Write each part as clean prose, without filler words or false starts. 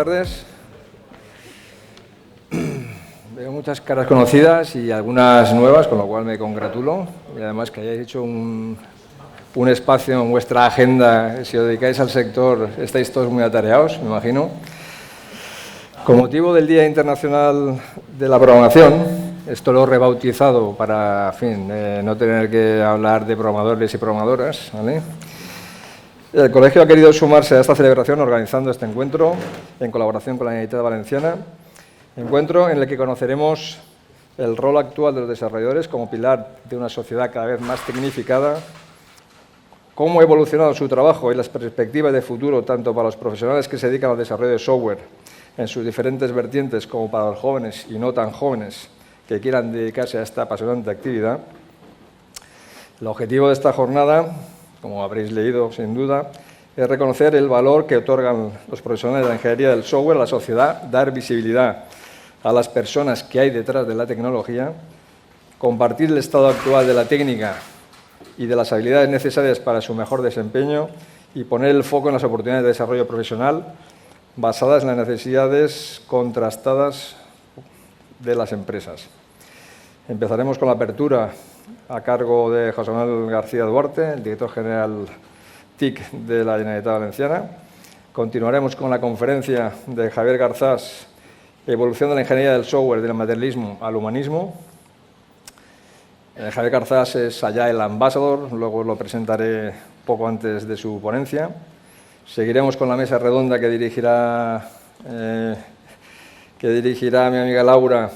tardes. Veo muchas caras conocidas y algunas nuevas, con lo cual me congratulo. Y además que hayáis hecho un espacio en vuestra agenda. Si os dedicáis al sector, estáis todos muy atareados, me imagino. Con motivo del Día Internacional de la Programación, esto lo he rebautizado para, no tener que hablar de programadores y programadoras, ¿vale? El colegio ha querido sumarse a esta celebración organizando este encuentro en colaboración con la Generalitat Valenciana. Encuentro en el que conoceremos el rol actual de los desarrolladores como pilar de una sociedad cada vez más tecnificada, cómo ha evolucionado su trabajo y las perspectivas de futuro tanto para los profesionales que se dedican al desarrollo de software en sus diferentes vertientes como para los jóvenes y no tan jóvenes que quieran dedicarse a esta apasionante actividad. El objetivo de esta jornada, como habréis leído sin duda, es reconocer el valor que otorgan los profesionales de la ingeniería del software a la sociedad, dar visibilidad a las personas que hay detrás de la tecnología, compartir el estado actual de la técnica y de las habilidades necesarias para su mejor desempeño y poner el foco en las oportunidades de desarrollo profesional basadas en las necesidades contrastadas de las empresas. Empezaremos con la apertura a cargo de José Manuel García Duarte, el director general TIC de la Generalitat Valenciana. Continuaremos con la conferencia de Javier Garzás, Evolución de la ingeniería del software del materialismo al humanismo. Javier Garzás es allá el ambassador, luego lo presentaré poco antes de su ponencia. Seguiremos con la mesa redonda que dirigirá mi amiga Laura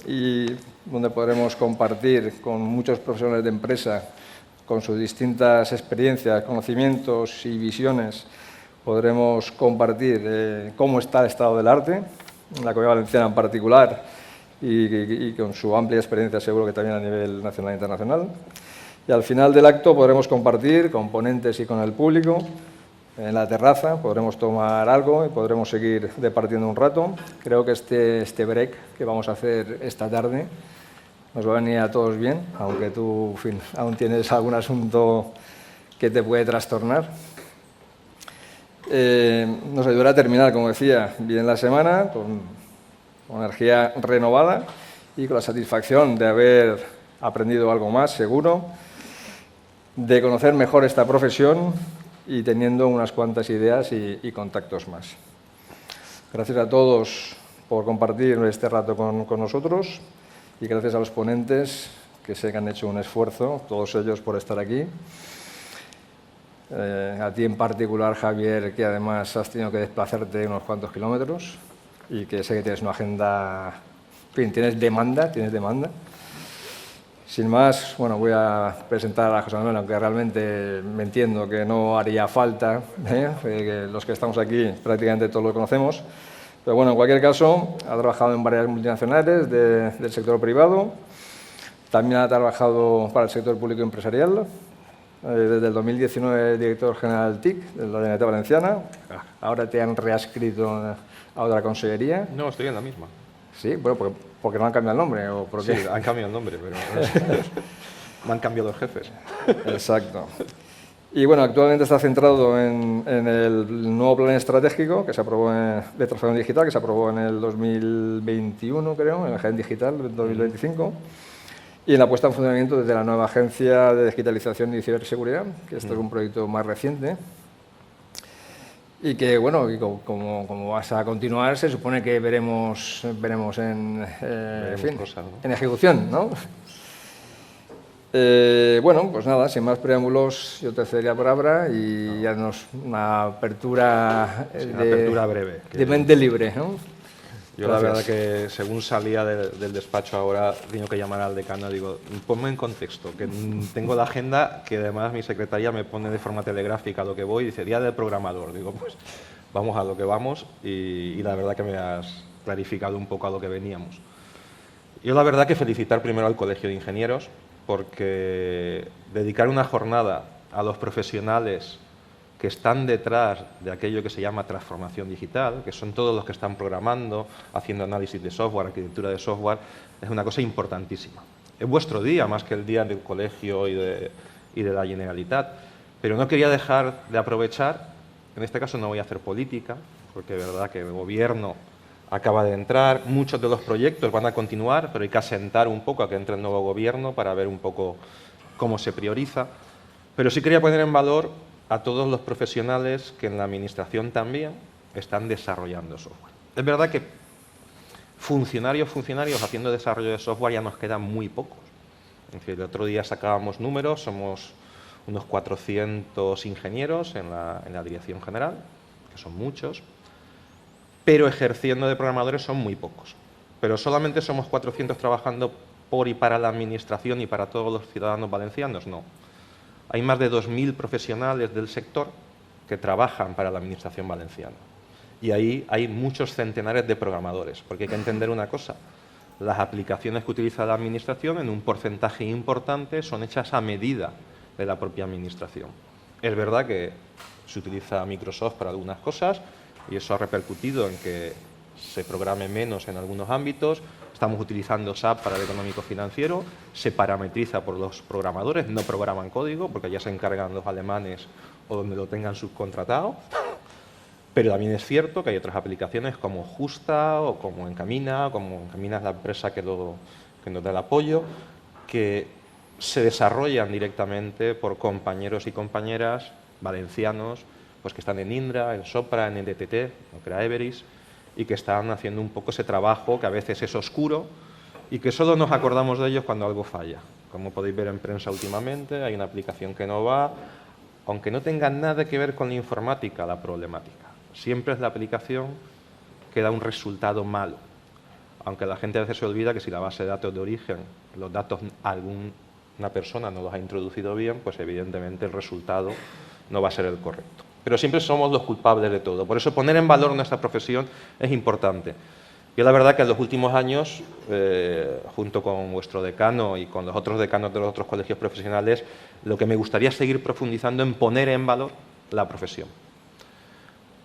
y donde podremos compartir con muchos profesionales de empresa, con sus distintas experiencias, conocimientos y visiones, podremos compartir cómo está el estado del arte, en la Comunidad Valenciana en particular, y con su amplia experiencia seguro que también a nivel nacional e internacional. Y al final del acto podremos compartir con ponentes y con el público en la terraza, podremos tomar algo y podremos seguir departiendo un rato. Creo que este break que vamos a hacer esta tarde nos va a venir a todos bien, aunque tú, aún tienes algún asunto que te puede trastornar. Nos ayudará a terminar, como decía, bien la semana, con energía renovada y con la satisfacción de haber aprendido algo más, seguro, de conocer mejor esta profesión y teniendo unas cuantas ideas y contactos más. Gracias a todos por compartir este rato con nosotros y gracias a los ponentes, que sé que han hecho un esfuerzo, todos ellos, por estar aquí. A ti en particular, Javier, que además has tenido que desplazarte unos cuantos kilómetros y que sé que tienes una agenda, en fin, tienes demanda. Sin más, bueno, voy a presentar a José Manuel, aunque realmente me entiendo que no haría falta, que los que estamos aquí prácticamente todos lo conocemos. Pero bueno, en cualquier caso, ha trabajado en varias multinacionales del sector privado, también ha trabajado para el sector público empresarial. Desde el 2019 director general TIC de la Generalitat Valenciana. Ahora te han readscrito a otra consellería. No, estoy en la misma. Sí, bueno, porque no han cambiado el nombre. ¿O por qué? Sí, han cambiado el nombre, pero me han cambiado los jefes. Exacto. Y bueno, actualmente está centrado en el nuevo plan estratégico que se aprobó de transformación digital, que se aprobó en el 2021, creo, en la Agenda Digital del 2025. Y en la puesta en funcionamiento desde la nueva Agencia de Digitalización y Ciberseguridad, que esto es un proyecto más reciente. Y que, bueno, como vas a continuar, se supone que veremos en cosas, ¿no? En ejecución, ¿no? Bueno, pues nada, sin más preámbulos, yo te cedería la palabra y haznos una apertura, una apertura breve. De mente libre, ¿no? Yo la verdad que según salía del despacho ahora, tengo que llamar al decano, digo, ponme en contexto, que tengo la agenda que además mi secretaria me pone de forma telegráfica a lo que voy y dice, día del programador. Digo, pues vamos a lo que vamos y la verdad que me has clarificado un poco a lo que veníamos. Yo la verdad que felicitar primero al Colegio de Ingenieros porque dedicar una jornada a los profesionales que están detrás de aquello que se llama transformación digital, que son todos los que están programando, haciendo análisis de software, arquitectura de software, es una cosa importantísima. Es vuestro día, más que el día del colegio y de la Generalitat, pero no quería dejar de aprovechar, en este caso no voy a hacer política, porque es verdad que el gobierno acaba de entrar, muchos de los proyectos van a continuar, pero hay que asentar un poco a que entre el nuevo gobierno para ver un poco cómo se prioriza. Pero sí quería poner en valor a todos los profesionales que en la administración también están desarrollando software. Es verdad que funcionarios haciendo desarrollo de software ya nos quedan muy pocos. Es decir, el otro día sacábamos números, somos unos 400 ingenieros en la dirección general, que son muchos, pero ejerciendo de programadores son muy pocos. Pero solamente somos 400 trabajando por y para la administración y para todos los ciudadanos valencianos, no. Hay más de 2000 profesionales del sector que trabajan para la administración valenciana. Y ahí hay muchos centenares de programadores, porque hay que entender una cosa. Las aplicaciones que utiliza la administración, en un porcentaje importante, son hechas a medida de la propia administración. Es verdad que se utiliza Microsoft para algunas cosas y eso ha repercutido en que se programe menos en algunos ámbitos. Estamos utilizando SAP para el económico financiero, se parametriza por los programadores, no programan código porque ya se encargan los alemanes o donde lo tengan subcontratado. Pero también es cierto que hay otras aplicaciones como Justa o como Encamina es la empresa que nos da el apoyo, que se desarrollan directamente por compañeros y compañeras valencianos pues que están en Indra, en Sopra, en NTT, en Creaveris, y que están haciendo un poco ese trabajo que a veces es oscuro y que solo nos acordamos de ellos cuando algo falla. Como podéis ver en prensa últimamente, hay una aplicación que no va, aunque no tenga nada que ver con la informática, la problemática. Siempre es la aplicación que da un resultado malo. Aunque la gente a veces se olvida que si la base de datos de origen, los datos una persona no los ha introducido bien, pues evidentemente el resultado no va a ser el correcto. Pero siempre somos los culpables de todo. Por eso poner en valor nuestra profesión es importante. Yo la verdad que en los últimos años, junto con vuestro decano y con los otros decanos de los otros colegios profesionales, lo que me gustaría es seguir profundizando en poner en valor la profesión.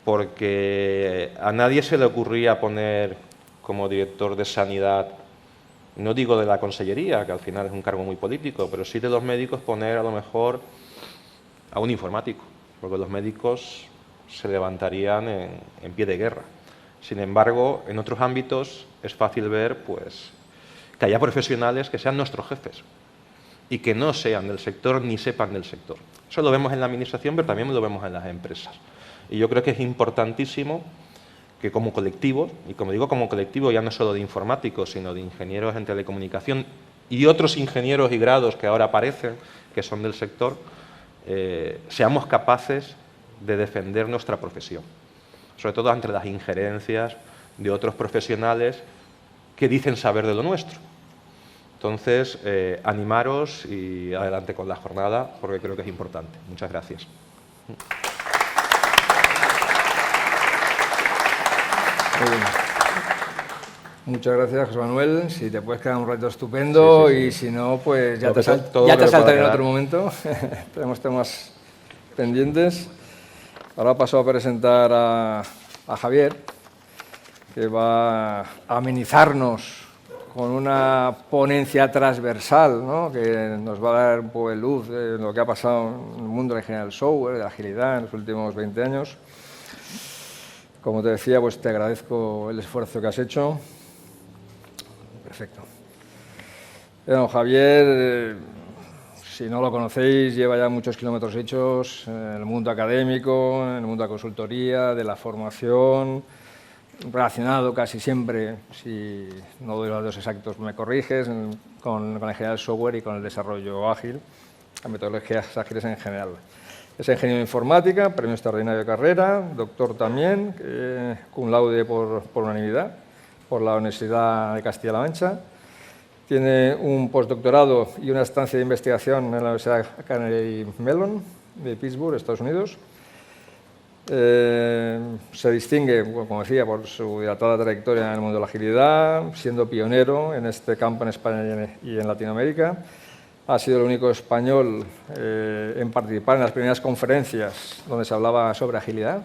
Porque a nadie se le ocurría poner como director de sanidad, no digo de la consellería, que al final es un cargo muy político, pero sí de los médicos, poner a lo mejor a un informático, porque los médicos se levantarían en pie de guerra. Sin embargo, en otros ámbitos es fácil ver pues, que haya profesionales que sean nuestros jefes y que no sean del sector ni sepan del sector. Eso lo vemos en la administración, pero también lo vemos en las empresas. Y yo creo que es importantísimo que como colectivo, y como digo como colectivo ya no solo de informáticos, sino de ingenieros en telecomunicación y otros ingenieros y grados que ahora aparecen, que son del sector, seamos capaces de defender nuestra profesión, sobre todo ante las injerencias de otros profesionales que dicen saber de lo nuestro. Entonces, animaros y adelante con la jornada, porque creo que es importante. Muchas gracias. Muy bien. Muchas gracias, José Manuel. Si te puedes quedar un rato estupendo, sí. Y si no, pues ya te saltaré en otro momento. Tenemos temas pendientes. Ahora paso a presentar a Javier, que va a amenizarnos con una ponencia transversal, ¿no? Que nos va a dar un poco de luz de lo que ha pasado en el mundo de la ingeniería del software, de la agilidad en los últimos 20 años. Como te decía, pues te agradezco el esfuerzo que has hecho. Perfecto. Bueno, Javier, si no lo conocéis, lleva ya muchos kilómetros hechos en el mundo académico, en el mundo de la consultoría, de la formación, relacionado casi siempre, si no doy los datos exactos me corriges, con la ingeniería del software y con el desarrollo ágil, las metodologías ágiles en general. Es ingeniero de informática, premio extraordinario de carrera, doctor también, cum laude por unanimidad, por la Universidad de Castilla-La Mancha. Tiene un postdoctorado y una estancia de investigación en la Universidad Carnegie Mellon de Pittsburgh, Estados Unidos. Se distingue, como decía, por su dilatada trayectoria en el mundo de la agilidad, siendo pionero en este campo en España y en Latinoamérica. Ha sido el único español en participar en las primeras conferencias donde se hablaba sobre agilidad.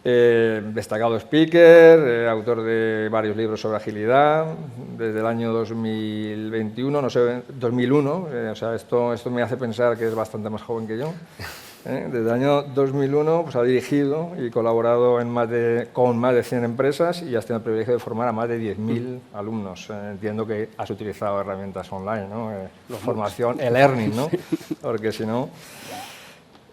Destacado speaker, autor de varios libros sobre agilidad, desde el año 2021, no sé, 2001, o sea, esto me hace pensar que es bastante más joven que yo. Desde el año 2001 pues, ha dirigido y colaborado con más de 100 empresas y has tenido el privilegio de formar a más de 10.000 alumnos. Entiendo que has utilizado herramientas online, ¿no? Formación, e-learning, ¿no? Porque si no...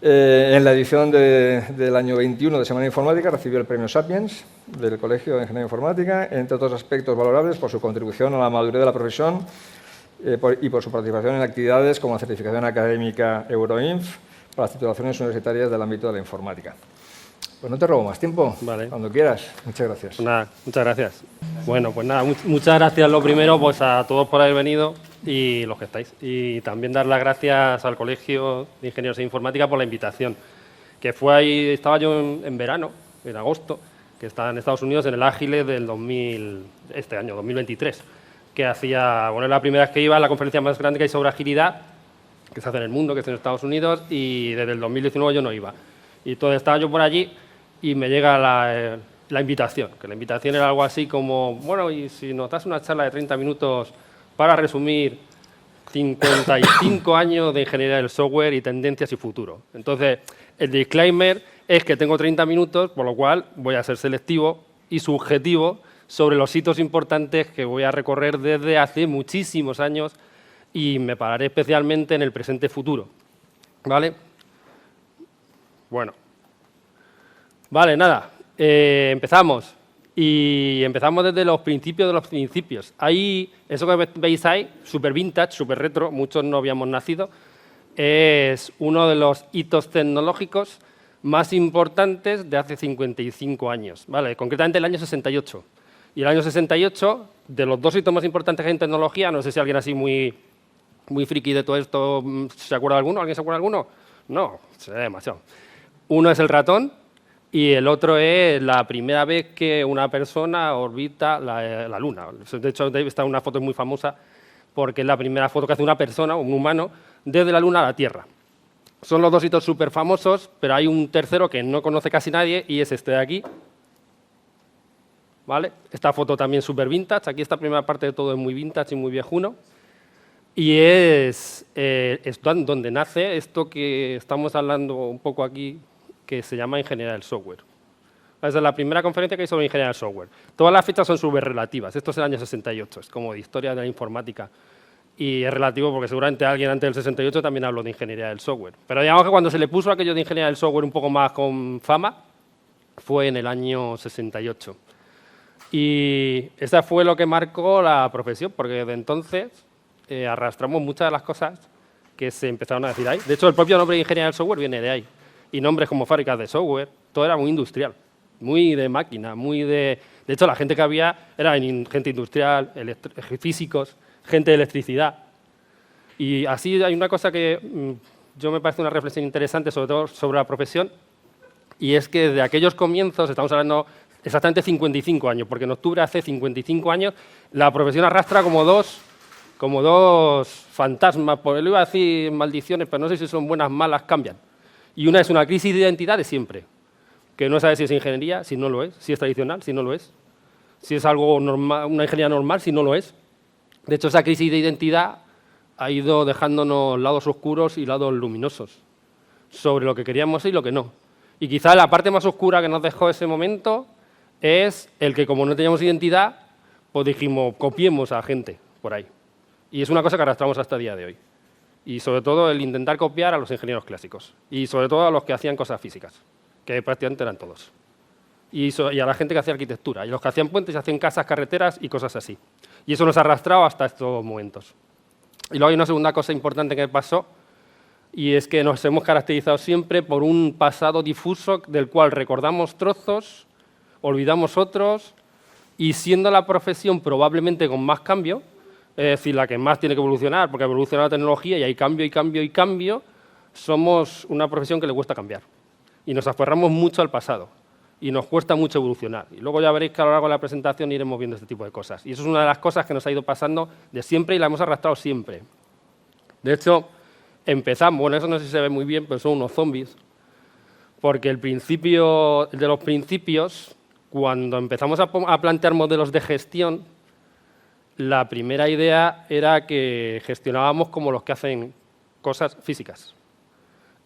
en la edición del año 21 de Semana Informática recibió el premio Sapiens del Colegio de Ingeniería Informática, entre otros aspectos valorables por su contribución a la madurez de la profesión y por su participación en actividades como la certificación académica Euroinf para las titulaciones universitarias del ámbito de la informática. Pues no te robo más tiempo, vale. Cuando quieras. Muchas gracias. Pues nada, muchas gracias. Bueno, pues nada, muchas gracias lo primero pues a todos por haber venido y los que estáis. Y también dar las gracias al Colegio de Ingenieros de Informática por la invitación. Que fue ahí, estaba yo en verano, en agosto, que estaba en Estados Unidos en el Ágile del 2023, que hacía, bueno, la primera vez que iba a la conferencia más grande que hay sobre agilidad, que se hace en el mundo, que es en Estados Unidos, y desde el 2019 yo no iba. Y entonces estaba yo por allí y me llega la invitación, que la invitación era algo así como, bueno, y si nos das una charla de 30 minutos para resumir 55 años de ingeniería del software y tendencias y futuro. Entonces, el disclaimer es que tengo 30 minutos, por lo cual voy a ser selectivo y subjetivo sobre los hitos importantes que voy a recorrer desde hace muchísimos años y me pararé especialmente en el presente futuro. ¿Vale? Bueno. Vale, nada. Empezamos. Y empezamos desde los principios de los principios. Ahí, eso que veis ahí, super vintage, super retro, muchos no habíamos nacido, es uno de los hitos tecnológicos más importantes de hace 55 años. ¿Vale? Concretamente el año 68. Y el año 68, de los dos hitos más importantes que hay en tecnología, no sé si alguien así muy friki de todo esto, ¿se acuerda de alguno? ¿Alguien se acuerda de alguno? No, se ve demasiado. Uno es el ratón y el otro es la primera vez que una persona orbita la Luna. De hecho, está una foto muy famosa porque es la primera foto que hace una persona, un humano, desde la Luna a la Tierra. Son los dos hitos súper famosos, pero hay un tercero que no conoce casi nadie y es este de aquí. ¿Vale? Esta foto también súper vintage. Aquí esta primera parte de todo es muy vintage y muy viejuno. Y es donde nace esto que estamos hablando un poco aquí, que se llama ingeniería del software. Esa es la primera conferencia que hay sobre ingeniería del software. Todas las fechas son súper relativas. Esto es el año 68, es como de historia de la informática. Y es relativo porque seguramente alguien antes del 68 también habló de ingeniería del software. Pero digamos que cuando se le puso aquello de ingeniería del software un poco más con fama, fue en el año 68. Y esa fue lo que marcó la profesión, porque desde entonces arrastramos muchas de las cosas que se empezaron a decir ahí. De hecho, el propio nombre de ingeniería del software viene de ahí. Y nombres como fábricas de software, todo era muy industrial, muy de máquina, muy de... De hecho, la gente que había era gente industrial, físicos, gente de electricidad. Y así hay una cosa que yo me parece una reflexión interesante, sobre todo sobre la profesión, y es que de aquellos comienzos, estamos hablando exactamente 55 años, porque en octubre hace 55 años, la profesión arrastra como dos fantasmas, por lo iba a decir maldiciones, pero no sé si son buenas, malas, cambian. Y una es una crisis de identidad de siempre, que no sabe si es ingeniería, si no lo es, si es tradicional, si no lo es, si es algo normal, una ingeniería normal, si no lo es. De hecho, esa crisis de identidad ha ido dejándonos lados oscuros y lados luminosos sobre lo que queríamos y lo que no. Y quizá la parte más oscura que nos dejó ese momento es el que, como no teníamos identidad, pues dijimos, copiemos a gente por ahí. Y es una cosa que arrastramos hasta el día de hoy. Y sobre todo el intentar copiar a los ingenieros clásicos. Y sobre todo a los que hacían cosas físicas, que prácticamente eran todos. Y a la gente que hacía arquitectura. Y los que hacían puentes, hacían casas, carreteras y cosas así. Y eso nos ha arrastrado hasta estos momentos. Y luego hay una segunda cosa importante que pasó, y es que nos hemos caracterizado siempre por un pasado difuso del cual recordamos trozos, olvidamos otros, y siendo la profesión probablemente con más cambio, es decir, la que más tiene que evolucionar, porque evoluciona la tecnología y hay cambio y cambio y cambio, somos una profesión que le cuesta cambiar. Y nos aferramos mucho al pasado. Y nos cuesta mucho evolucionar. Y luego ya veréis que a lo largo de la presentación iremos viendo este tipo de cosas. Y eso es una de las cosas que nos ha ido pasando de siempre y la hemos arrastrado siempre. De hecho, empezamos, bueno, eso no sé si se ve muy bien, pero son unos zombies, porque el principio de los principios, cuando empezamos a plantear modelos de gestión, la primera idea era que gestionábamos como los que hacen cosas físicas.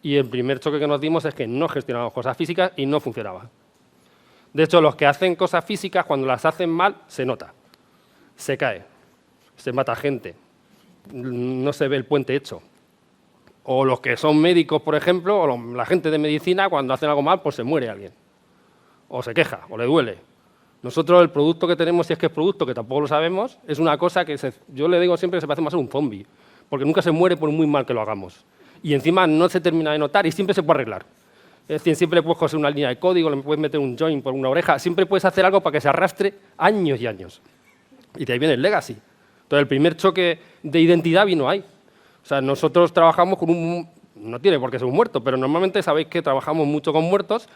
Y el primer choque que nos dimos es que no gestionábamos cosas físicas y no funcionaba. De hecho, los que hacen cosas físicas, cuando las hacen mal, se nota. Se cae, se mata gente, no se ve el puente hecho. O los que son médicos, por ejemplo, o la gente de medicina, cuando hacen algo mal, pues se muere alguien. O se queja, o le duele. Nosotros el producto que tenemos, si es que es producto, que tampoco lo sabemos, es una cosa que yo le digo siempre que se parece más a un zombie, porque nunca se muere por muy mal que lo hagamos. Y encima no se termina de notar y siempre se puede arreglar. Es decir, siempre le puedes coser una línea de código, le puedes meter un join por una oreja, siempre puedes hacer algo para que se arrastre años y años. Y de ahí viene el legacy. Entonces el primer choque de identidad vino ahí. O sea, nosotros trabajamos con un... No tiene por qué ser un muerto, pero normalmente sabéis que trabajamos mucho con muertos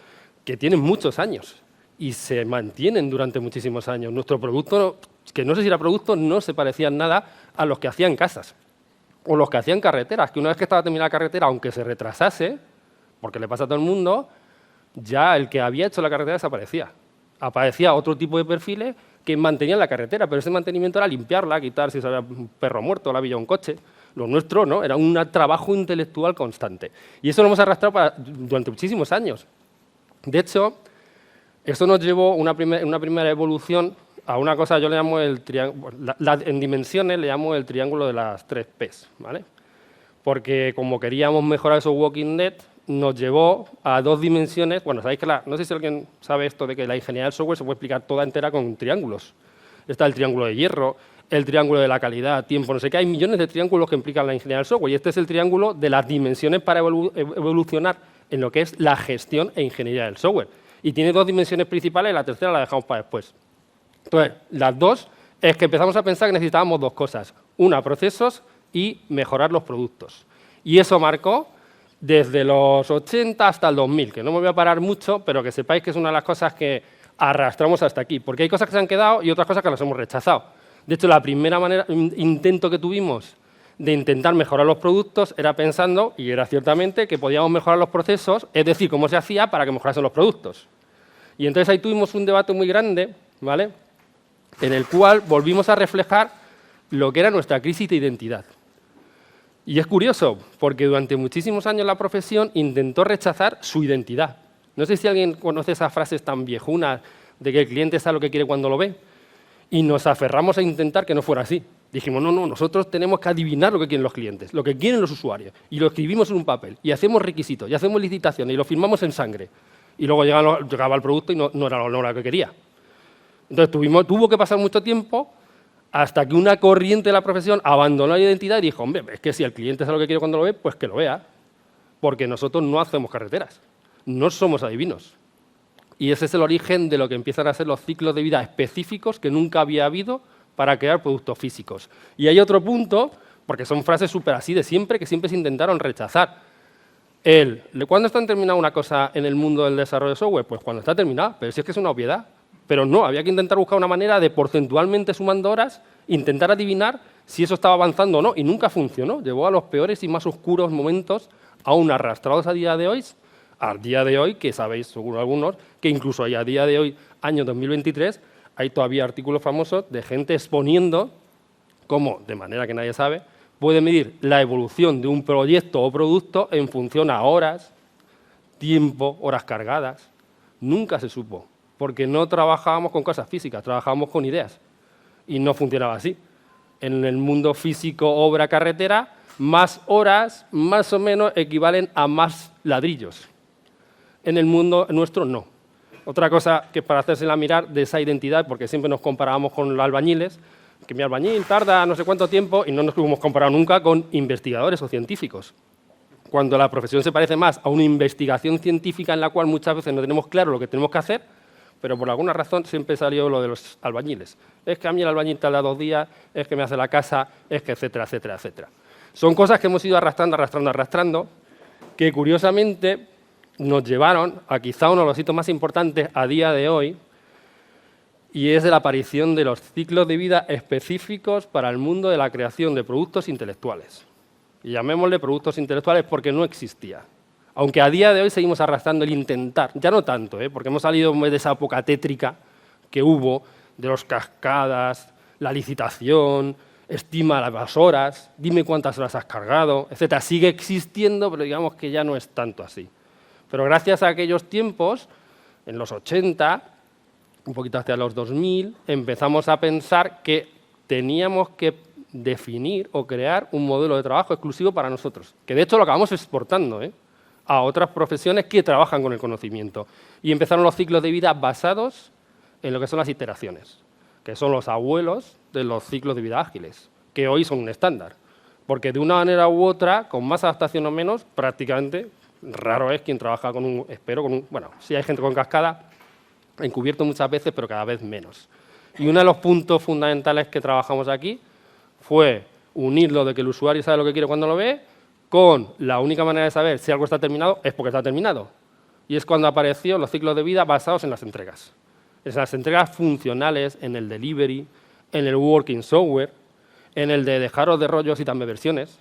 que tienen muchos años y se mantienen durante muchísimos años. Nuestro producto, que no sé si era producto, no se parecía en nada a los que hacían casas o los que hacían carreteras, que una vez que estaba terminada la carretera, aunque se retrasase, porque le pasa a todo el mundo, ya el que había hecho la carretera desaparecía. Aparecía otro tipo de perfiles que mantenían la carretera, pero ese mantenimiento era limpiarla, quitar si se había un perro muerto, la había un coche. Lo nuestro no, era un trabajo intelectual constante. Y eso lo hemos arrastrado durante muchísimos años. De hecho, esto nos llevó una primera evolución a una cosa, yo le llamo el triángulo, en dimensiones le llamo el triángulo de las 3 Ps, ¿vale? Porque como queríamos mejorar esos Walking Dead, nos llevó a 2 dimensiones. Bueno, sabéis que no sé si alguien sabe esto de que la ingeniería del software se puede explicar toda entera con triángulos. Está el triángulo de hierro, el triángulo de la calidad, tiempo, no sé qué. Hay millones de triángulos que implican la ingeniería del software y este es el triángulo de las dimensiones para evolucionar en lo que es la gestión e ingeniería del software. Y tiene 2 dimensiones principales y la tercera la dejamos para después. Entonces, las 2 es que empezamos a pensar que necesitábamos 2 cosas. Una, procesos y mejorar los productos. Y eso marcó desde los 80 hasta el 2000, que no me voy a parar mucho, pero que sepáis que es una de las cosas que arrastramos hasta aquí. Porque hay cosas que se han quedado y otras cosas que las hemos rechazado. De hecho, la primera intento que tuvimos de intentar mejorar los productos era pensando, y era ciertamente, que podíamos mejorar los procesos, es decir, cómo se hacía para que mejorasen los productos. Y entonces ahí tuvimos un debate muy grande, ¿vale?, en el cual volvimos a reflejar lo que era nuestra crisis de identidad. Y es curioso, porque durante muchísimos años la profesión intentó rechazar su identidad. No sé si alguien conoce esas frases tan viejunas de que el cliente sabe lo que quiere cuando lo ve. Y nos aferramos a intentar que no fuera así. Dijimos, no, nosotros tenemos que adivinar lo que quieren los clientes, lo que quieren los usuarios. Y lo escribimos en un papel, y hacemos requisitos, y hacemos licitaciones, y lo firmamos en sangre. Y luego llegaba el producto y no era lo que quería. Entonces tuvo que pasar mucho tiempo hasta que una corriente de la profesión abandonó la identidad y dijo, hombre, es que si el cliente sabe lo que quiere cuando lo ve, pues que lo vea. Porque nosotros no hacemos carreteras, no somos adivinos. Y ese es el origen de lo que empiezan a ser los ciclos de vida específicos que nunca había habido para crear productos físicos. Y hay otro punto, porque son frases súper así de siempre, que siempre se intentaron rechazar. ¿Cuándo está terminada una cosa en el mundo del desarrollo de software? Pues cuando está terminada, pero si es que es una obviedad. Pero no, había que intentar buscar una manera de, porcentualmente sumando horas, intentar adivinar si eso estaba avanzando o no, y nunca funcionó. Llevó a los peores y más oscuros momentos, aún arrastrados a día de hoy, que sabéis seguro algunos, que incluso a día de hoy, año 2023, hay todavía artículos famosos de gente exponiendo cómo, de manera que nadie sabe, puede medir la evolución de un proyecto o producto en función a horas, tiempo, horas cargadas. Nunca se supo, porque no trabajábamos con cosas físicas, trabajábamos con ideas y no funcionaba así. En el mundo físico, obra, carretera, más horas más o menos equivalen a más ladrillos. En el mundo nuestro no. Otra cosa que para hacérsela mirar de esa identidad, porque siempre nos comparábamos con los albañiles, que mi albañil tarda no sé cuánto tiempo y no nos hemos comparado nunca con investigadores o científicos. Cuando la profesión se parece más a una investigación científica en la cual muchas veces no tenemos claro lo que tenemos que hacer, pero por alguna razón siempre salió lo de los albañiles. Es que a mí el albañil tarda 2 días, es que me hace la casa, es que etcétera, etcétera, etcétera. Son cosas que hemos ido arrastrando, que curiosamente nos llevaron a quizá uno de los hitos más importantes a día de hoy, y es de la aparición de los ciclos de vida específicos para el mundo de la creación de productos intelectuales. Y llamémosle productos intelectuales porque no existía. Aunque a día de hoy seguimos arrastrando el intentar, ya no tanto, porque hemos salido de esa época tétrica que hubo, de los cascadas, la licitación, estima las horas, dime cuántas horas has cargado, etc. Sigue existiendo, pero digamos que ya no es tanto así. Pero gracias a aquellos tiempos, en los 80, un poquito hacia los 2000, empezamos a pensar que teníamos que definir o crear un modelo de trabajo exclusivo para nosotros, que de hecho lo acabamos exportando a otras profesiones que trabajan con el conocimiento. Y empezaron los ciclos de vida basados en lo que son las iteraciones, que son los abuelos de los ciclos de vida ágiles, que hoy son un estándar. Porque de una manera u otra, con más adaptación o menos, prácticamente raro es quien trabaja con un, bueno, sí hay gente con cascada, encubierto muchas veces, pero cada vez menos. Y uno de los puntos fundamentales que trabajamos aquí fue unir lo de que el usuario sabe lo que quiere cuando lo ve, con la única manera de saber si algo está terminado es porque está terminado. Y es cuando aparecieron los ciclos de vida basados en las entregas. En las entregas funcionales, en el delivery, en el working software, en el de dejaros de rollos y también versiones.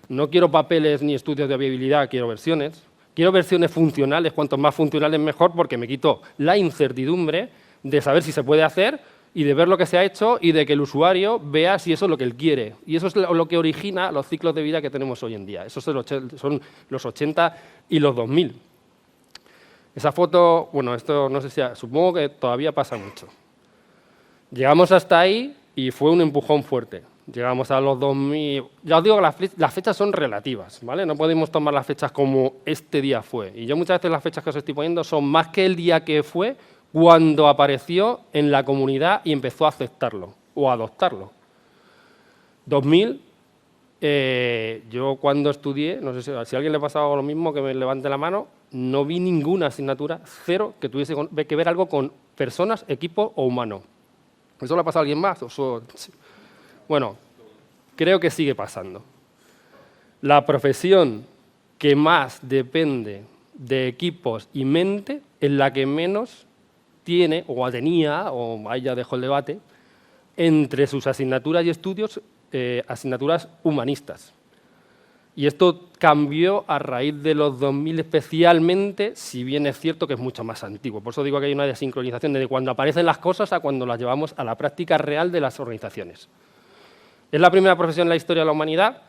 No quiero papeles ni estudios de viabilidad, quiero versiones. Quiero versiones funcionales, cuanto más funcionales mejor, porque me quito la incertidumbre de saber si se puede hacer y de ver lo que se ha hecho y de que el usuario vea si eso es lo que él quiere. Y eso es lo que origina los ciclos de vida que tenemos hoy en día. Esos son los 80 y los 2000. Esa foto, bueno, esto no sé si, supongo que todavía pasa mucho. Llegamos hasta ahí y fue un empujón fuerte. Llegamos a los 2000. Ya os digo que las fechas son relativas, ¿vale? No podemos tomar las fechas como este día fue. Y yo muchas veces las fechas que os estoy poniendo son más que el día que fue cuando apareció en la comunidad y empezó a aceptarlo o a adoptarlo. 2000, yo cuando estudié, no sé si a alguien le pasaba lo mismo, que me levante la mano, no vi ninguna asignatura, cero, que tuviese que ver algo con personas, equipo o humano. ¿Eso le ha pasado a alguien más? Bueno, creo que sigue pasando. La profesión que más depende de equipos y mente es la que menos tiene, o tenía, o ahí ya dejo el debate, entre sus asignaturas y estudios, asignaturas humanistas. Y esto cambió a raíz de los 2000 especialmente, si bien es cierto que es mucho más antiguo. Por eso digo que hay una desincronización desde cuando aparecen las cosas a cuando las llevamos a la práctica real de las organizaciones. Es la primera profesión en la historia de la humanidad,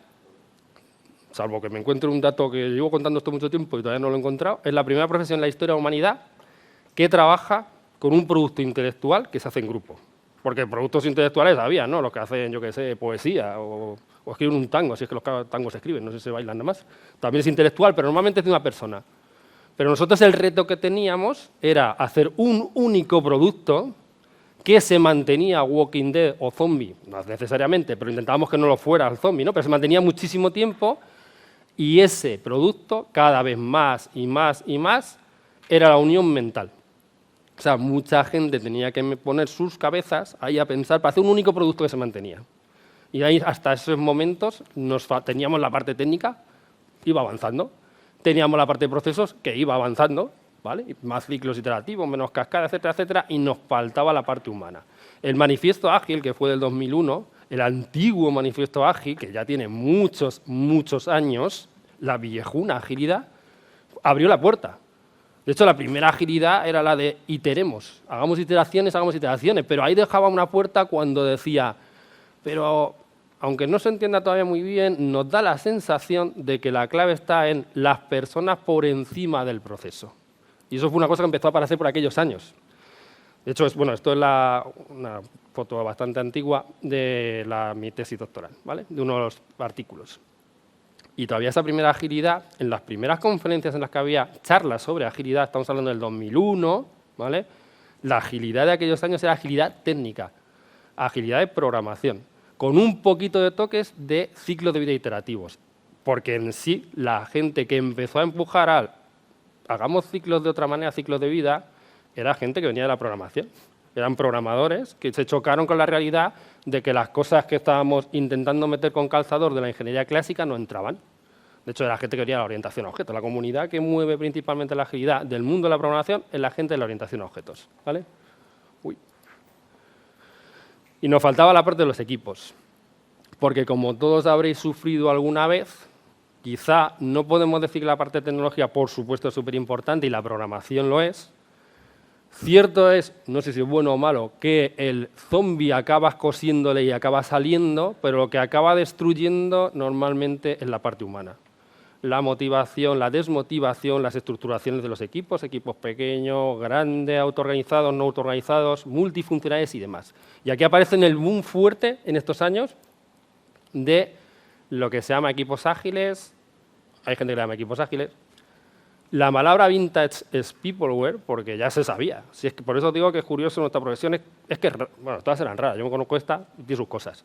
salvo que me encuentre un dato que llevo contando esto mucho tiempo y todavía no lo he encontrado, es la primera profesión en la historia de la humanidad que trabaja con un producto intelectual que se hace en grupo. Porque productos intelectuales había, ¿no? Los que hacen, yo qué sé, poesía o escriben un tango, si es que los tangos se escriben, no sé si se bailan nada más. También es intelectual, pero normalmente es de una persona. Pero nosotros el reto que teníamos era hacer un único producto que se mantenía Walking Dead o zombie, no necesariamente, pero intentábamos que no lo fuera el zombie, ¿no? Pero se mantenía muchísimo tiempo y ese producto, cada vez más y más y más, era la unión mental. O sea, mucha gente tenía que poner sus cabezas ahí a pensar para hacer un único producto que se mantenía. Y ahí, hasta esos momentos, teníamos la parte técnica, iba avanzando. Teníamos la parte de procesos, que iba avanzando, ¿vale? Más ciclos iterativos, menos cascada, etcétera, etcétera, y nos faltaba la parte humana. El manifiesto ágil, que fue del 2001, el antiguo manifiesto ágil, que ya tiene muchos, muchos años, la viejuna agilidad, abrió la puerta. De hecho, la primera agilidad era la de iteremos, hagamos iteraciones, pero ahí dejaba una puerta cuando decía, pero aunque no se entienda todavía muy bien, nos da la sensación de que la clave está en las personas por encima del proceso. Y eso fue una cosa que empezó a aparecer por aquellos años. De hecho, esto es una foto bastante antigua de mi tesis doctoral, ¿vale? De uno de los artículos. Y todavía esa primera agilidad, en las primeras conferencias en las que había charlas sobre agilidad, estamos hablando del 2001, ¿vale? La agilidad de aquellos años era agilidad técnica, agilidad de programación, con un poquito de toques de ciclos de vida iterativos. Porque en sí, la gente que empezó a empujar al hagamos ciclos de otra manera, ciclos de vida, era gente que venía de la programación. Eran programadores que se chocaron con la realidad de que las cosas que estábamos intentando meter con calzador de la ingeniería clásica no entraban. De hecho, era gente que quería la orientación a objetos. La comunidad que mueve principalmente la agilidad del mundo de la programación es la gente de la orientación a objetos, ¿vale? Y nos faltaba la parte de los equipos. Porque como todos habréis sufrido alguna vez, quizá no podemos decir que la parte de tecnología, por supuesto, es súper importante y la programación lo es, Cierto es, no sé si es bueno o malo, que el zombie acabas cosiéndole y acaba saliendo, pero lo que acaba destruyendo normalmente es la parte humana. La motivación, la desmotivación, las estructuraciones de los equipos pequeños, grandes, autoorganizados, no autoorganizados, multifuncionales y demás. Y aquí aparece el boom fuerte en estos años de lo que se llama equipos ágiles. Hay gente que le llama equipos ágiles. La palabra vintage es peopleware porque ya se sabía. Si es que por eso digo que es curioso nuestra profesión, es que, bueno, todas eran raras. Yo me conozco esta y tiene sus cosas.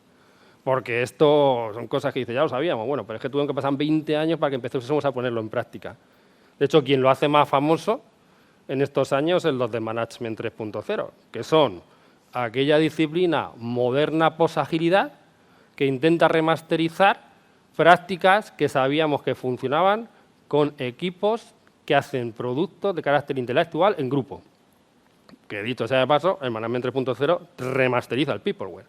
Porque esto son cosas que dice, ya lo sabíamos. Bueno, pero es que tuvieron que pasar 20 años para que empecemos a ponerlo en práctica. De hecho, quien lo hace más famoso en estos años es los de Management 3.0, que son aquella disciplina moderna post-agilidad que intenta remasterizar prácticas que sabíamos que funcionaban con equipos que hacen productos de carácter intelectual en grupo. Que dicho sea de paso, el Management 3.0 remasteriza el peopleware.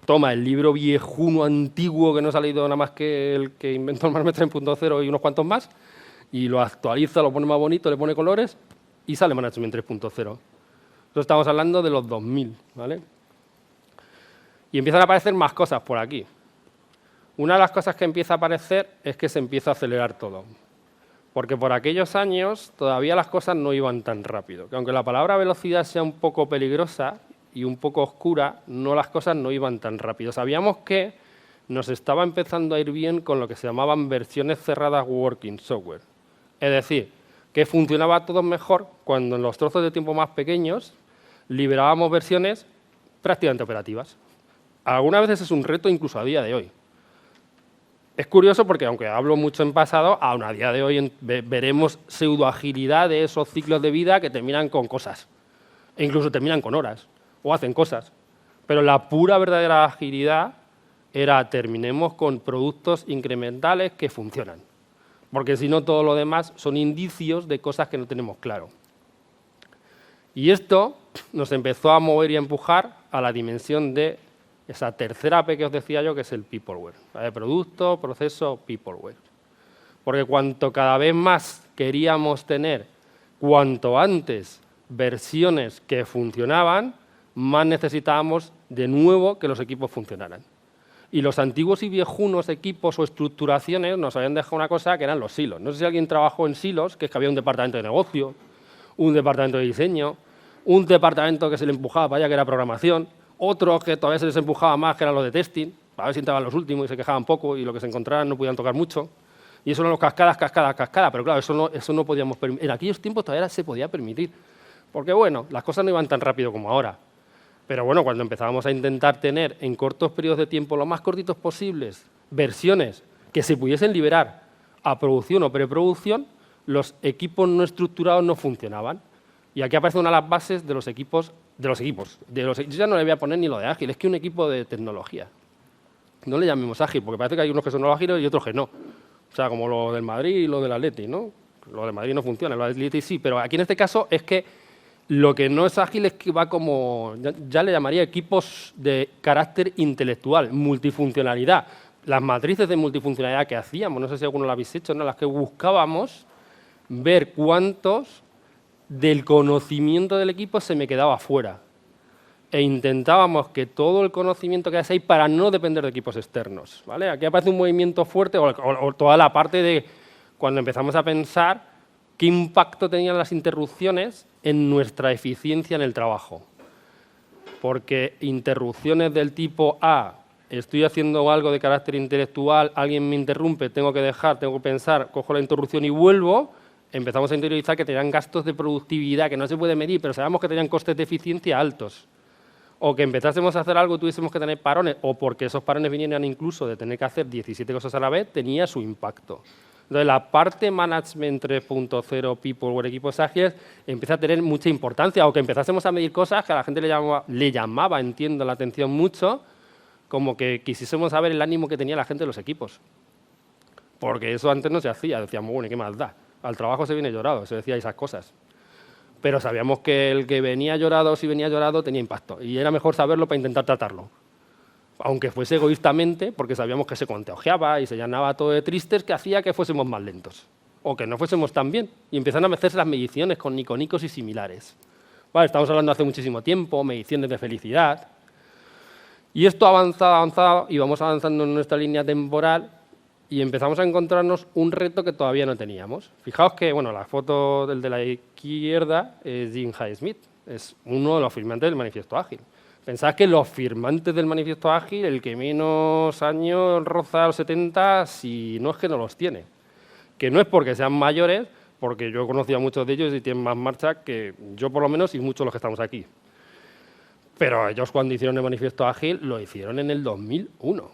Toma el libro viejuno, antiguo, que no ha salido nada más que el que inventó el Management 3.0 y unos cuantos más, y lo actualiza, lo pone más bonito, le pone colores, y sale Management 3.0. Entonces estamos hablando de los 2000, ¿vale? Y empiezan a aparecer más cosas por aquí. Una de las cosas que empieza a aparecer es que se empieza a acelerar todo. Porque por aquellos años todavía las cosas no iban tan rápido. Que aunque la palabra velocidad sea un poco peligrosa y un poco oscura, las cosas no iban tan rápido. Sabíamos que nos estaba empezando a ir bien con lo que se llamaban versiones cerradas working software. Es decir, que funcionaba todo mejor cuando en los trozos de tiempo más pequeños liberábamos versiones prácticamente operativas. Algunas veces es un reto incluso a día de hoy. Es curioso porque, aunque hablo mucho en pasado, aún a día de hoy veremos pseudoagilidades o ciclos de vida que terminan con cosas. E incluso terminan con horas, o hacen cosas. Pero la pura verdadera agilidad era terminemos con productos incrementales que funcionan. Porque si no, todo lo demás son indicios de cosas que no tenemos claro. Y esto nos empezó a mover y a empujar a la dimensión de esa tercera P que os decía yo, que es el peopleware. ¿Vale? Producto, proceso, peopleware. Porque cuanto cada vez más queríamos tener, cuanto antes, versiones que funcionaban, más necesitábamos de nuevo que los equipos funcionaran. Y los antiguos y viejunos equipos o estructuraciones nos habían dejado una cosa que eran los silos. No sé si alguien trabajó en silos, que es que había un departamento de negocio, un departamento de diseño, un departamento que se le empujaba para allá, que era programación, otros que todavía se les empujaba más, que eran los de testing, a ver si entraban los últimos y se quejaban poco y lo que se encontraran no podían tocar mucho. Y eso eran los cascadas. Pero claro, eso no podíamos permitir. En aquellos tiempos todavía se podía permitir. Porque bueno, las cosas no iban tan rápido como ahora. Pero bueno, cuando empezábamos a intentar tener en cortos periodos de tiempo, lo más cortitos posibles, versiones que se pudiesen liberar a producción o preproducción, los equipos no estructurados no funcionaban. Y aquí aparece una de las bases de los equipos. Yo ya no le voy a poner ni lo de ágil, es que un equipo de tecnología. No le llamemos ágil, porque parece que hay unos que son ágiles y otros que no. O sea, como lo del Madrid y lo del Atleti, ¿no? Lo del Madrid no funciona, lo del Atleti sí, pero aquí en este caso es que lo que no es ágil es que va como, ya le llamaría equipos de carácter intelectual, multifuncionalidad. Las matrices de multifuncionalidad que hacíamos, no sé si alguno lo habéis hecho, ¿no? Las que buscábamos ver cuántos del conocimiento del equipo se me quedaba fuera. E intentábamos que todo el conocimiento quedase ahí para no depender de equipos externos, ¿vale? Aquí aparece un movimiento fuerte, o toda la parte de cuando empezamos a pensar qué impacto tenían las interrupciones en nuestra eficiencia en el trabajo. Porque interrupciones del tipo A, estoy haciendo algo de carácter intelectual, alguien me interrumpe, tengo que dejar, tengo que pensar, cojo la interrupción y vuelvo, empezamos a interiorizar que tenían gastos de productividad que no se puede medir, pero sabemos que tenían costes de eficiencia altos. O que empezásemos a hacer algo y tuviésemos que tener parones, o porque esos parones vinieran incluso de tener que hacer 17 cosas a la vez, tenía su impacto. Entonces, la parte Management 3.0, Peopleware, equipos ágiles, empieza a tener mucha importancia, o que empezásemos a medir cosas que a la gente le llamaba, entiendo, la atención mucho, como que quisiésemos saber el ánimo que tenía la gente de los equipos. Porque eso antes no se hacía, decíamos, bueno, ¿y qué más da? Al trabajo se viene llorado, se decía esas cosas. Pero sabíamos que el que venía llorado, si venía llorado, tenía impacto. Y era mejor saberlo para intentar tratarlo. Aunque fuese egoístamente, porque sabíamos que se contagiaba y se llenaba todo de tristes, que hacía que fuésemos más lentos. O que no fuésemos tan bien. Y empezaron a hacerse las mediciones con niconicos y similares. Vale, estamos hablando hace muchísimo tiempo, mediciones de felicidad. Y esto ha avanzado y vamos avanzando en nuestra línea temporal y empezamos a encontrarnos un reto que todavía no teníamos. Fijaos que, bueno, la foto del de la izquierda es Jim Highsmith, es uno de los firmantes del Manifiesto Ágil. Pensad que los firmantes del Manifiesto Ágil, el que menos años roza los 70, si no es que no los tiene. Que no es porque sean mayores, porque yo he conocido a muchos de ellos y tienen más marcha que yo por lo menos y muchos de los que estamos aquí. Pero ellos cuando hicieron el Manifiesto Ágil lo hicieron en el 2001.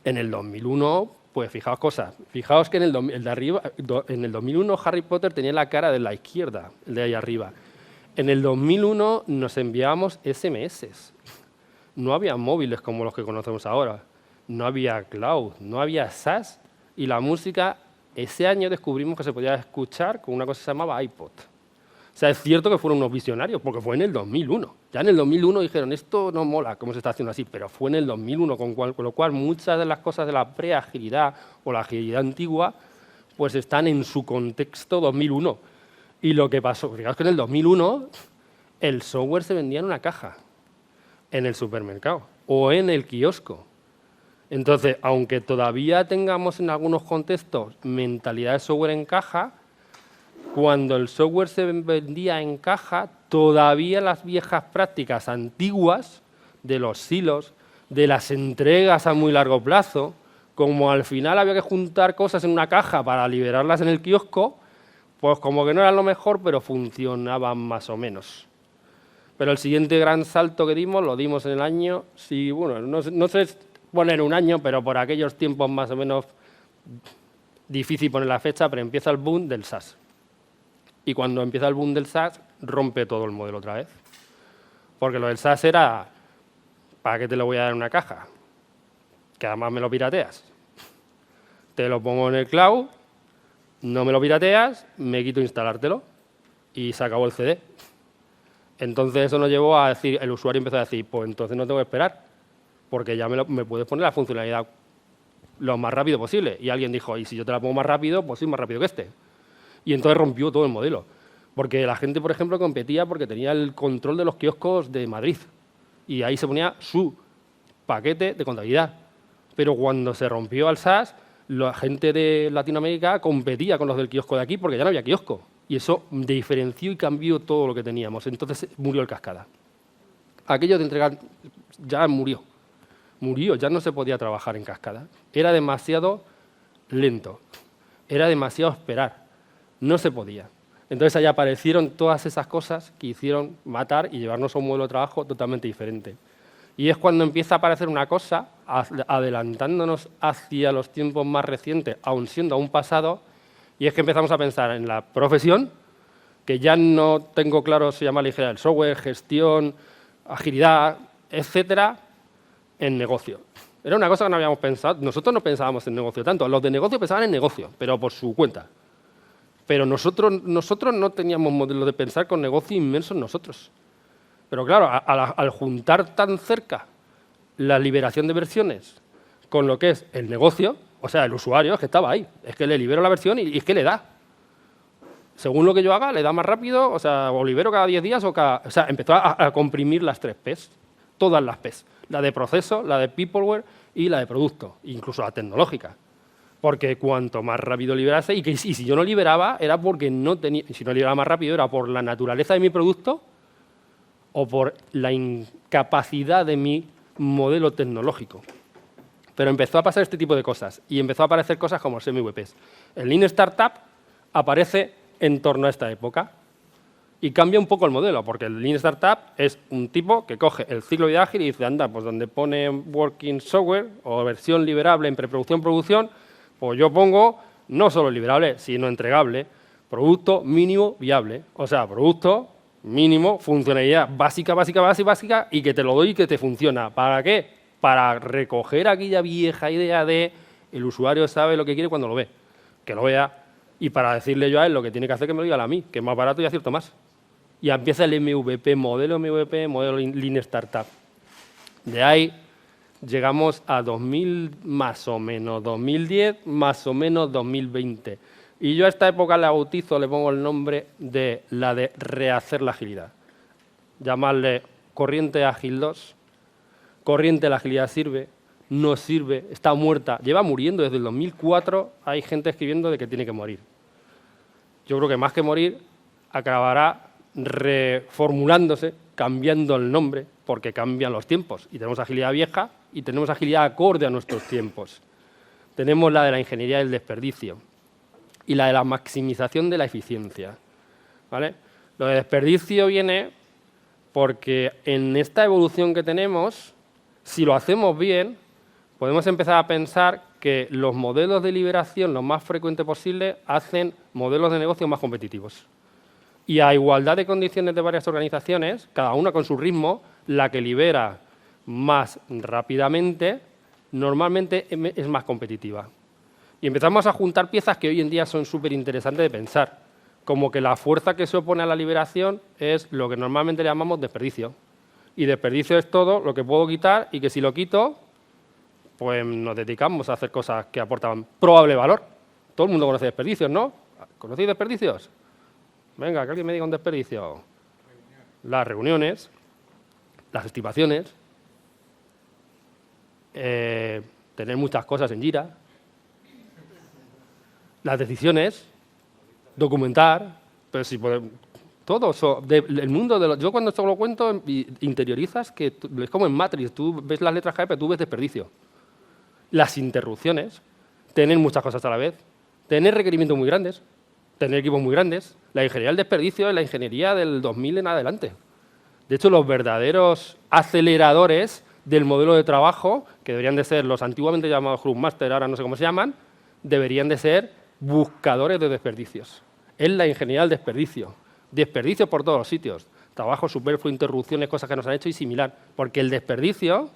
En el 2001, pues fijaos cosas. Fijaos que en el de arriba, en el 2001 Harry Potter tenía la cara de la izquierda, el de ahí arriba. En el 2001 nos enviábamos SMS. No había móviles como los que conocemos ahora. No había cloud, no había SaaS. Y la música, ese año descubrimos que se podía escuchar con una cosa que se llamaba iPod. O sea, es cierto que fueron unos visionarios, porque fue en el 2001. Ya en el 2001 dijeron, esto no mola, cómo se está haciendo así, pero fue en el 2001, con lo cual muchas de las cosas de la pre-agilidad o la agilidad antigua pues están en su contexto 2001. Y lo que pasó, fijaos que en el 2001 el software se vendía en una caja, en el supermercado o en el kiosco. Entonces, aunque todavía tengamos en algunos contextos mentalidad de software en caja, cuando el software se vendía en caja, todavía las viejas prácticas antiguas de los silos, de las entregas a muy largo plazo, como al final había que juntar cosas en una caja para liberarlas en el kiosco, pues como que no era lo mejor, pero funcionaban más o menos. Pero el siguiente gran salto que dimos, lo dimos en el año, sí, bueno, no sé poner un año, pero por aquellos tiempos más o menos difícil poner la fecha, pero empieza el boom del SaaS. Y cuando empieza el boom del SaaS, rompe todo el modelo otra vez. Porque lo del SaaS era, ¿para qué te lo voy a dar en una caja? Que además me lo pirateas. Te lo pongo en el cloud, no me lo pirateas, me quito instalártelo y se acabó el CD. Entonces eso nos llevó a decir, el usuario empezó a decir, pues entonces no tengo que esperar, porque ya me puedes poner la funcionalidad lo más rápido posible. Y alguien dijo, y si yo te la pongo más rápido, pues soy más rápido que este. Y entonces rompió todo el modelo. Porque la gente, por ejemplo, competía porque tenía el control de los kioscos de Madrid. Y ahí se ponía su paquete de contabilidad. Pero cuando se rompió al SaaS, la gente de Latinoamérica competía con los del kiosco de aquí porque ya no había kiosco. Y eso diferenció y cambió todo lo que teníamos. Entonces murió el Cascada. Aquello de entregar ya murió. Murió, ya no se podía trabajar en cascada. Era demasiado lento. Era demasiado esperar. No se podía. Entonces ahí aparecieron todas esas cosas que hicieron matar y llevarnos a un modelo de trabajo totalmente diferente. Y es cuando empieza a aparecer una cosa, adelantándonos hacia los tiempos más recientes, aun siendo aún pasado, y es que empezamos a pensar en la profesión, que ya no tengo claro si se llama ligera del software, gestión, agilidad, etcétera, en negocio. Era una cosa que no habíamos pensado. Nosotros no pensábamos en negocio tanto. Los de negocio pensaban en negocio, pero por su cuenta. Pero nosotros no teníamos modelo de pensar con negocio inmenso en nosotros. Pero claro, al juntar tan cerca la liberación de versiones con lo que es el negocio, o sea, el usuario es que estaba ahí. Es que le libero la versión y es que le da. Según lo que yo haga, le da más rápido, o sea, o libero cada 10 días o sea, empezó a comprimir las 3 P's, todas las P's. La de proceso, la de peopleware y la de producto, incluso la tecnológica. Porque cuanto más rápido liberase, y si yo no liberaba, era porque no tenía, si no liberaba más rápido, era por la naturaleza de mi producto o por la incapacidad de mi modelo tecnológico. Pero empezó a pasar este tipo de cosas, y empezó a aparecer cosas como semi-WPs. El Lean Startup aparece en torno a esta época, y cambia un poco el modelo, porque el Lean Startup es un tipo que coge el ciclo de vida ágil y dice, anda, pues donde pone working software o versión liberable en preproducción, producción, pues yo pongo no solo liberable, sino entregable, producto mínimo viable. O sea, producto mínimo, funcionalidad básica, y que te lo doy y que te funciona. ¿Para qué? Para recoger aquella vieja idea de el usuario sabe lo que quiere cuando lo ve, que lo vea, y para decirle yo a él lo que tiene que hacer, que me lo diga a mí, que es más barato y acierto más. Y empieza el MVP, modelo Lean Startup. De ahí llegamos a 2000 más o menos, 2010 más o menos 2020. Y yo a esta época la bautizo, le pongo el nombre de la de rehacer la agilidad. llamarle corriente ágil 2, corriente de la agilidad sirve, no sirve, está muerta, lleva muriendo desde el 2004, hay gente escribiendo de que tiene que morir. Yo creo que más que morir, acabará reformulándose, cambiando el nombre, porque cambian los tiempos. Y tenemos agilidad vieja y tenemos agilidad acorde a nuestros tiempos. Tenemos la de la ingeniería del desperdicio y la de la maximización de la eficiencia, ¿vale? Lo de desperdicio viene porque en esta evolución que tenemos, si lo hacemos bien, podemos empezar a pensar que los modelos de liberación lo más frecuente posible hacen modelos de negocio más competitivos. Y a igualdad de condiciones de varias organizaciones, cada una con su ritmo, la que libera más rápidamente, normalmente es más competitiva. Y empezamos a juntar piezas que hoy en día son súper interesantes de pensar, como que la fuerza que se opone a la liberación es lo que normalmente le llamamos desperdicio. Y desperdicio es todo lo que puedo quitar y que si lo quito, pues nos dedicamos a hacer cosas que aportan probable valor. Todo el mundo conoce desperdicios, ¿no? ¿Conocéis desperdicios? Venga, que alguien me diga un desperdicio. Las reuniones, las estimaciones, tener muchas cosas en Jira, las decisiones, documentar, pero si podemos, todo eso, el mundo de yo cuando esto lo cuento interiorizas que es como en Matrix, tú ves las letras clave, pero tú ves desperdicio. Las interrupciones, tener muchas cosas a la vez, tener requerimientos muy grandes, tener equipos muy grandes. La ingeniería del desperdicio es la ingeniería del 2000 en adelante. De hecho, los verdaderos aceleradores del modelo de trabajo, que deberían de ser los antiguamente llamados Scrum Master, ahora no sé cómo se llaman, deberían de ser buscadores de desperdicios. Es la ingeniería del desperdicio. Desperdicio por todos los sitios. Trabajo superfluo, interrupciones, cosas que nos han hecho y similar. Porque el desperdicio,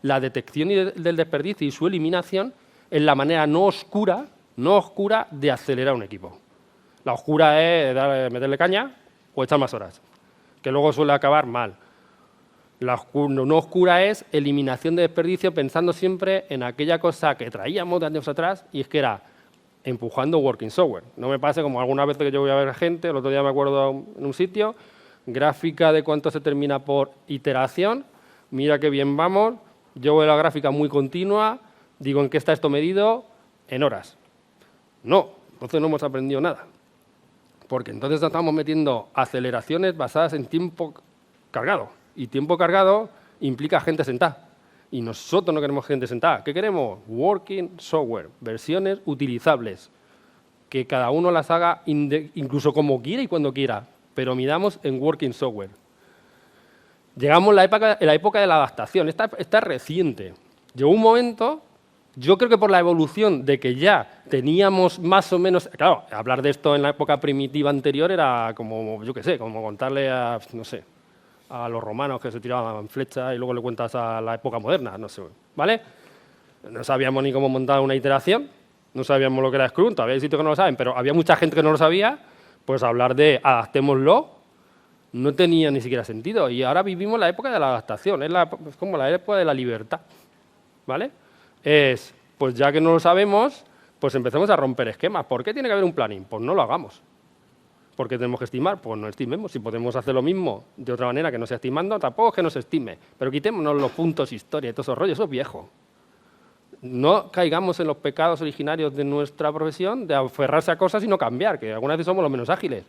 la detección del desperdicio y su eliminación es la manera no oscura de acelerar un equipo. La oscura es meterle caña o echar más horas, que luego suele acabar mal. La no oscura es eliminación de desperdicio pensando siempre en aquella cosa que traíamos de años atrás y es que era empujando working software. No me pase como alguna vez que yo voy a ver a gente, el otro día me acuerdo en un sitio, gráfica de cuánto se termina por iteración, mira qué bien vamos, yo veo la gráfica muy continua, digo en qué está esto medido, en horas. No, entonces no hemos aprendido nada. Porque entonces estamos metiendo aceleraciones basadas en tiempo cargado. Y tiempo cargado implica gente sentada. Y nosotros no queremos gente sentada. ¿Qué queremos? Working software, versiones utilizables. Que cada uno las haga incluso como quiera y cuando quiera. Pero midamos en working software. Llegamos a la época de la adaptación. Esta es reciente. Llegó un momento... Yo creo que por la evolución de que ya teníamos más o menos... Claro, hablar de esto en la época primitiva anterior era como, yo qué sé, como contarle a, no sé, a los romanos que se tiraban flechas y luego le cuentas a la época moderna, no sé, ¿vale? No sabíamos ni cómo montar una iteración, no sabíamos lo que era Scrum, todavía hay sitios que no lo saben, pero había mucha gente que no lo sabía, pues hablar de adaptémoslo no tenía ni siquiera sentido. Y ahora vivimos la época de la adaptación, es como la época de la libertad, ¿vale? Pues ya que no lo sabemos, pues empecemos a romper esquemas. ¿Por qué tiene que haber un planning? Pues no lo hagamos. ¿Por qué tenemos que estimar? Pues no estimemos. Si podemos hacer lo mismo de otra manera que no sea estimando, tampoco es que no se estime. Pero quitémonos los puntos historia y todos esos rollos, eso es viejo. No caigamos en los pecados originarios de nuestra profesión de aferrarse a cosas y no cambiar, que algunas veces somos los menos ágiles.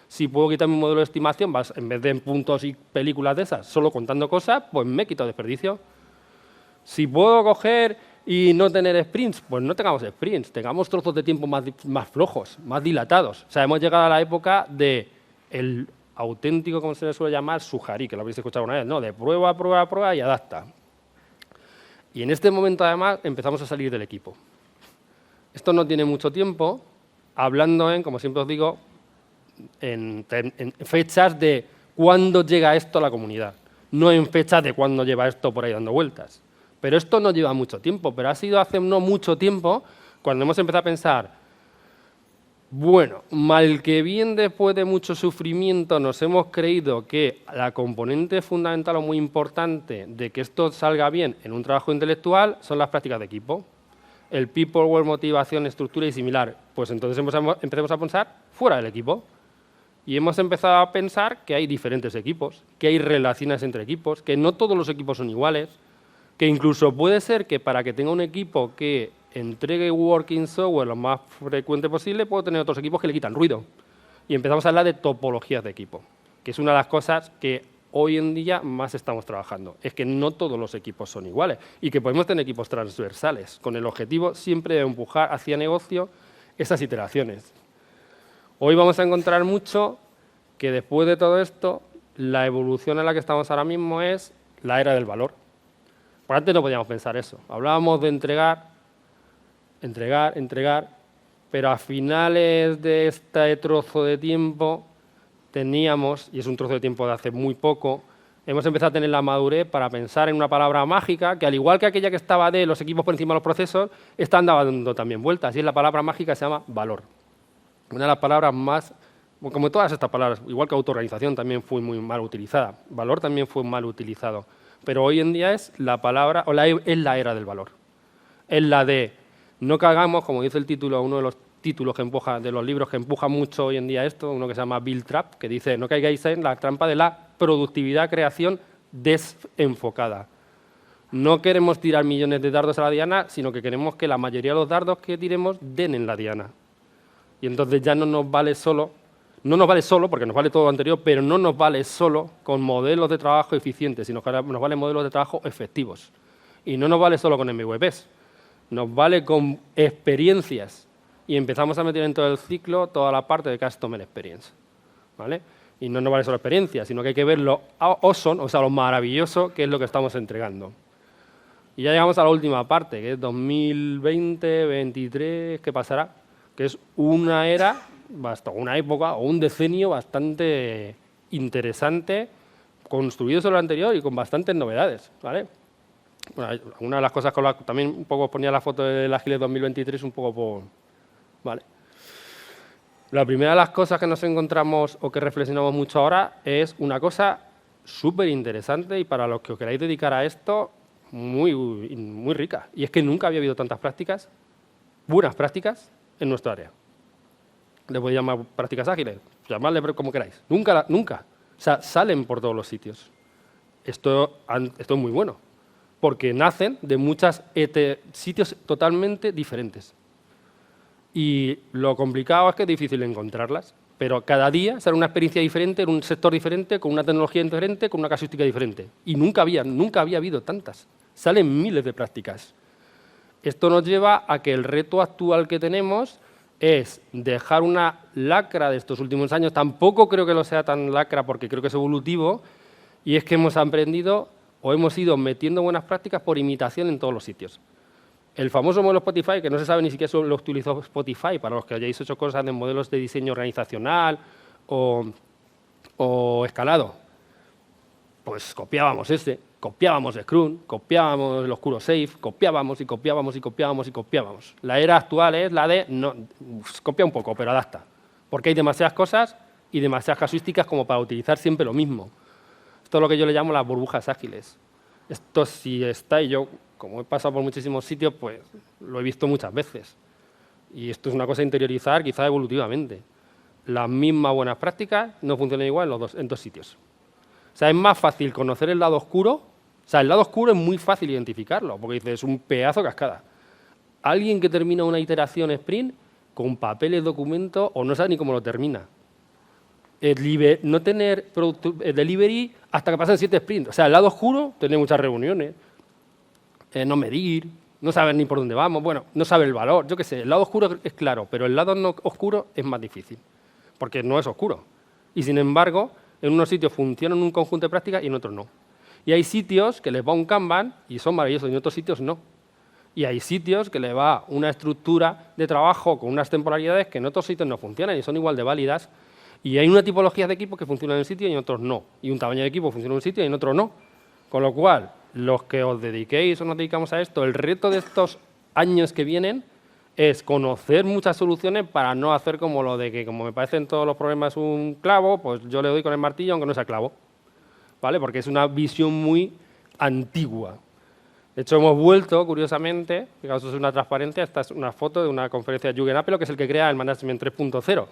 Si puedo quitar mi modelo de estimación, en vez de en puntos y películas de esas, solo contando cosas, pues me quito desperdicio. Si puedo coger y no tener sprints, pues no tengamos sprints, tengamos trozos de tiempo más flojos, más dilatados. O sea, hemos llegado a la época del auténtico, como se le suele llamar, sujarí, que lo habéis escuchado una vez, ¿no? De prueba, prueba, prueba y adapta. Y en este momento, además, empezamos a salir del equipo. Esto no tiene mucho tiempo, hablando como siempre os digo, en fechas de cuándo llega esto a la comunidad, no en fechas de cuándo lleva esto por ahí dando vueltas. Pero esto no lleva mucho tiempo, pero ha sido hace no mucho tiempo cuando hemos empezado a pensar, bueno, mal que bien después de mucho sufrimiento nos hemos creído que la componente fundamental o muy importante de que esto salga bien en un trabajo intelectual son las prácticas de equipo. El people, work, motivación, estructura y similar. Pues entonces empecemos a pensar fuera del equipo. Y hemos empezado a pensar que hay diferentes equipos, que hay relaciones entre equipos, que no todos los equipos son iguales, que incluso puede ser que para que tenga un equipo que entregue working software lo más frecuente posible, puedo tener otros equipos que le quitan ruido. Y empezamos a hablar de topologías de equipo, que es una de las cosas que hoy en día más estamos trabajando. Es que no todos los equipos son iguales y que podemos tener equipos transversales, con el objetivo siempre de empujar hacia negocio esas iteraciones. Hoy vamos a encontrar mucho que después de todo esto, la evolución en la que estamos ahora mismo es la era del valor. Por antes no podíamos pensar eso. Hablábamos de entregar, pero a finales de este trozo de tiempo teníamos, y es un trozo de tiempo de hace muy poco, hemos empezado a tener la madurez para pensar en una palabra mágica que, al igual que aquella que estaba de los equipos por encima de los procesos, están dando también vueltas, y es la palabra mágica que se llama valor. Una de las palabras más, como todas estas palabras, igual que autoorganización también fue muy mal utilizada, valor también fue mal utilizado, pero hoy en día es la palabra, es la era del valor. Es la de no caigamos, como dice el título, uno de los títulos que empuja, de los libros que empuja mucho hoy en día esto, uno que se llama Build Trap, que dice no caigáis en la trampa de la productividad, creación desenfocada. No queremos tirar millones de dardos a la diana, sino que queremos que la mayoría de los dardos que tiremos den en la diana. Y entonces ya no nos vale solo, porque nos vale todo lo anterior, pero no nos vale solo con modelos de trabajo eficientes, sino que nos vale modelos de trabajo efectivos. Y no nos vale solo con MVPs, nos vale con experiencias. Y empezamos a meter en todo el ciclo toda la parte de Customer Experience, ¿vale? Y no nos vale solo experiencia, sino que hay que ver lo awesome, o sea, lo maravilloso que es lo que estamos entregando. Y ya llegamos a la última parte, que es 2020, 2023, ¿qué pasará? Que es una era, una época o un decenio bastante interesante, construido sobre lo anterior y con bastantes novedades, ¿vale? Bueno, una de las cosas con las que también un poco ponía la foto del Agile 2023, un poco por... ¿vale? La primera de las cosas que nos encontramos o que reflexionamos mucho ahora es una cosa súper interesante y para los que os queráis dedicar a esto, muy rica. Y es que nunca había habido tantas prácticas, buenas prácticas, en nuestra área. Le podéis llamar prácticas ágiles, llamadle como queráis. Nunca. O sea, salen por todos los sitios. Esto es muy bueno, porque nacen de muchos sitios totalmente diferentes. Y lo complicado es que es difícil encontrarlas, pero cada día sale una experiencia diferente, en un sector diferente, con una tecnología diferente, con una casuística diferente. Y nunca había habido tantas. Salen miles de prácticas. Esto nos lleva a que el reto actual que tenemos es dejar una lacra de estos últimos años. Tampoco creo que lo sea tan lacra porque creo que es evolutivo, y es que hemos aprendido o hemos ido metiendo buenas prácticas por imitación en todos los sitios. El famoso modelo Spotify, que no se sabe ni siquiera si lo utilizó Spotify, para los que hayáis hecho cosas de modelos de diseño organizacional o escalado, pues copiábamos copiábamos Scrum, copiábamos el oscuro Safe, copiábamos. La era actual es la de, no, copia un poco, pero adapta, porque hay demasiadas cosas y demasiadas casuísticas como para utilizar siempre lo mismo. Esto es lo que yo le llamo las burbujas ágiles. Esto sí está, y yo, como he pasado por muchísimos sitios, pues lo he visto muchas veces. Y esto es una cosa a interiorizar, quizá evolutivamente. Las mismas buenas prácticas no funcionan igual en dos sitios. O sea, es más fácil conocer el lado oscuro. O sea, el lado oscuro es muy fácil identificarlo, porque dices, es un pedazo de cascada. Alguien que termina una iteración sprint con papeles, documentos, o no sabe ni cómo lo termina. No tener delivery hasta que pasen 7 sprints. O sea, el lado oscuro, tener muchas reuniones, no medir, no saber ni por dónde vamos, bueno, no saber el valor, yo qué sé. El lado oscuro es claro, pero el lado no oscuro es más difícil, porque no es oscuro. Y sin embargo, en unos sitios funcionan un conjunto de prácticas y en otros no. Y hay sitios que les va un Kanban y son maravillosos, y en otros sitios no. Y hay sitios que les va una estructura de trabajo con unas temporalidades que en otros sitios no funcionan y son igual de válidas. Y hay una tipología de equipos que funcionan en un sitio y en otros no. Y un tamaño de equipo funciona en un sitio y en otro no. Con lo cual, los que os dediquéis o nos dedicamos a esto, el reto de estos años que vienen es conocer muchas soluciones para no hacer como lo de que, como me parecen todos los problemas un clavo, pues yo le doy con el martillo aunque no sea clavo. ¿Vale? Porque es una visión muy antigua. De hecho, hemos vuelto, curiosamente, fijaos, es una transparencia, esta es una foto de una conferencia de Jürgen Apelo, que es el que crea el Management 3.0.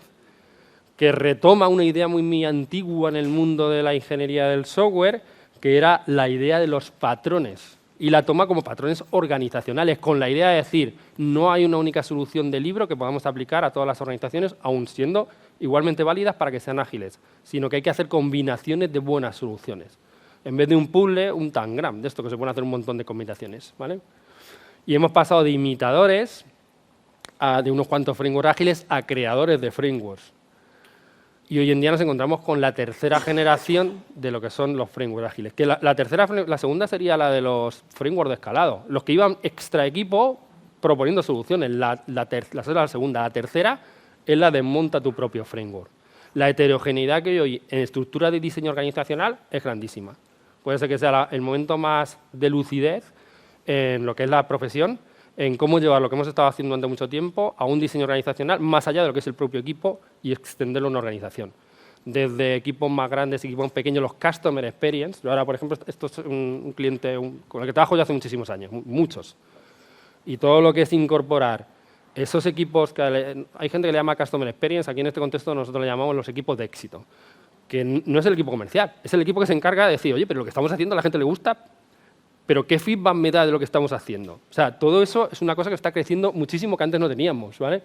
que retoma una idea muy antigua en el mundo de la ingeniería del software, que era la idea de los patrones, y la toma como patrones organizacionales, con la idea de decir, no hay una única solución de libro que podamos aplicar a todas las organizaciones, aun siendo igualmente válidas para que sean ágiles, sino que hay que hacer combinaciones de buenas soluciones. En vez de un puzzle, un tangram, de esto que se pueden hacer un montón de combinaciones, ¿vale? Y hemos pasado de imitadores, de unos cuantos frameworks ágiles, a creadores de frameworks. Y hoy en día nos encontramos con la tercera generación de lo que son los frameworks ágiles. Que la segunda sería la de los frameworks de escalado, los que iban extra equipo proponiendo soluciones. La segunda. La tercera es la de monta tu propio framework. La heterogeneidad que hay hoy en estructura de diseño organizacional es grandísima. Puede ser que sea el momento más de lucidez en lo que es la profesión, en cómo llevar lo que hemos estado haciendo durante mucho tiempo a un diseño organizacional más allá de lo que es el propio equipo y extenderlo a una organización. Desde equipos más grandes, equipos pequeños, los Customer Experience. Yo ahora, por ejemplo, esto es un cliente con el que trabajo ya hace muchísimos años, muchos. Y todo lo que es incorporar esos equipos, que hay gente que le llama Customer Experience, aquí en este contexto nosotros le llamamos los equipos de éxito, que no es el equipo comercial, es el equipo que se encarga de decir, oye, pero lo que estamos haciendo a la gente le gusta, pero ¿qué feedback me da de lo que estamos haciendo? O sea, todo eso es una cosa que está creciendo muchísimo que antes no teníamos, ¿vale?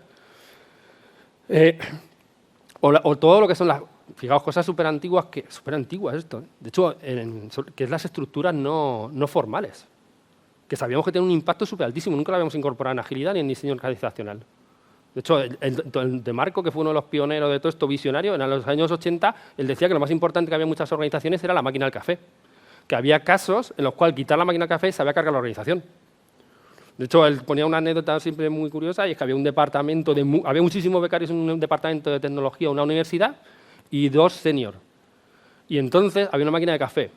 O todo lo que son las, fijaos, cosas súper antiguas esto, ¿eh? De hecho, que es las estructuras no formales, que sabíamos que tenían un impacto súper altísimo, nunca lo habíamos incorporado en agilidad ni en diseño organizacional. De hecho, el de Marco, que fue uno de los pioneros de todo esto visionario, en los años 80, él decía que lo más importante que había en muchas organizaciones era la máquina del café, que había casos en los cuales quitar la máquina de café se había cargado la organización. De hecho, él ponía una anécdota siempre muy curiosa, y es que había un departamento, había muchísimos becarios en un departamento de tecnología, una universidad, y 2 seniors. Y entonces había una máquina de café.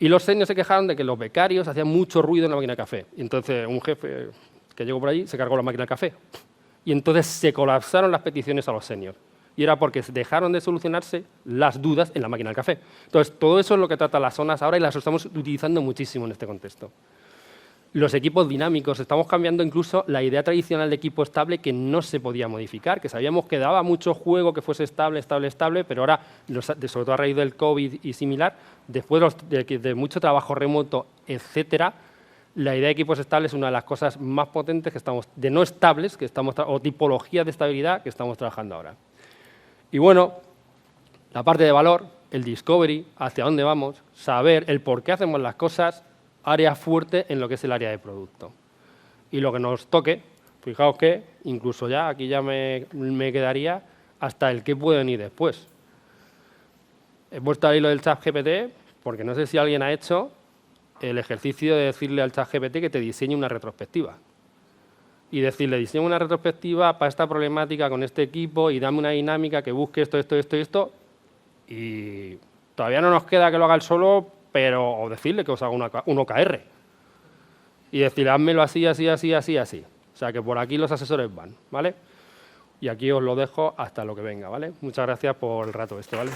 Y los seniors se quejaron de que los becarios hacían mucho ruido en la máquina de café. Y entonces un jefe que llegó por allí se cargó la máquina de café. Y entonces se colapsaron las peticiones a los seniors. Y era porque dejaron de solucionarse las dudas en la máquina del café. Entonces, todo eso es lo que trata las zonas ahora y las estamos utilizando muchísimo en este contexto. Los equipos dinámicos, estamos cambiando incluso la idea tradicional de equipo estable que no se podía modificar, que sabíamos que daba mucho juego que fuese estable, pero ahora, sobre todo a raíz del COVID y similar, después de mucho trabajo remoto, etcétera, la idea de equipos estables es una de las cosas más potentes que estamos, de no estables, o tipología de estabilidad que estamos trabajando ahora. Y bueno, la parte de valor, el discovery, hacia dónde vamos, saber el por qué hacemos las cosas, área fuerte en lo que es el área de producto. Y lo que nos toque, fijaos que incluso ya, aquí ya me quedaría hasta el qué puede venir después. He puesto ahí lo del ChatGPT, porque no sé si alguien ha hecho el ejercicio de decirle al ChatGPT que te diseñe una retrospectiva. Y decirle, diseña una retrospectiva para esta problemática con este equipo y dame una dinámica que busque esto, esto, esto y esto. Y todavía no nos queda que lo haga él solo, pero o decirle que os haga un OKR. Y decirle, házmelo así, así, así, así, así. O sea, que por aquí los asesores van, ¿vale? Y aquí os lo dejo hasta lo que venga, ¿vale? Muchas gracias por el rato este, ¿vale?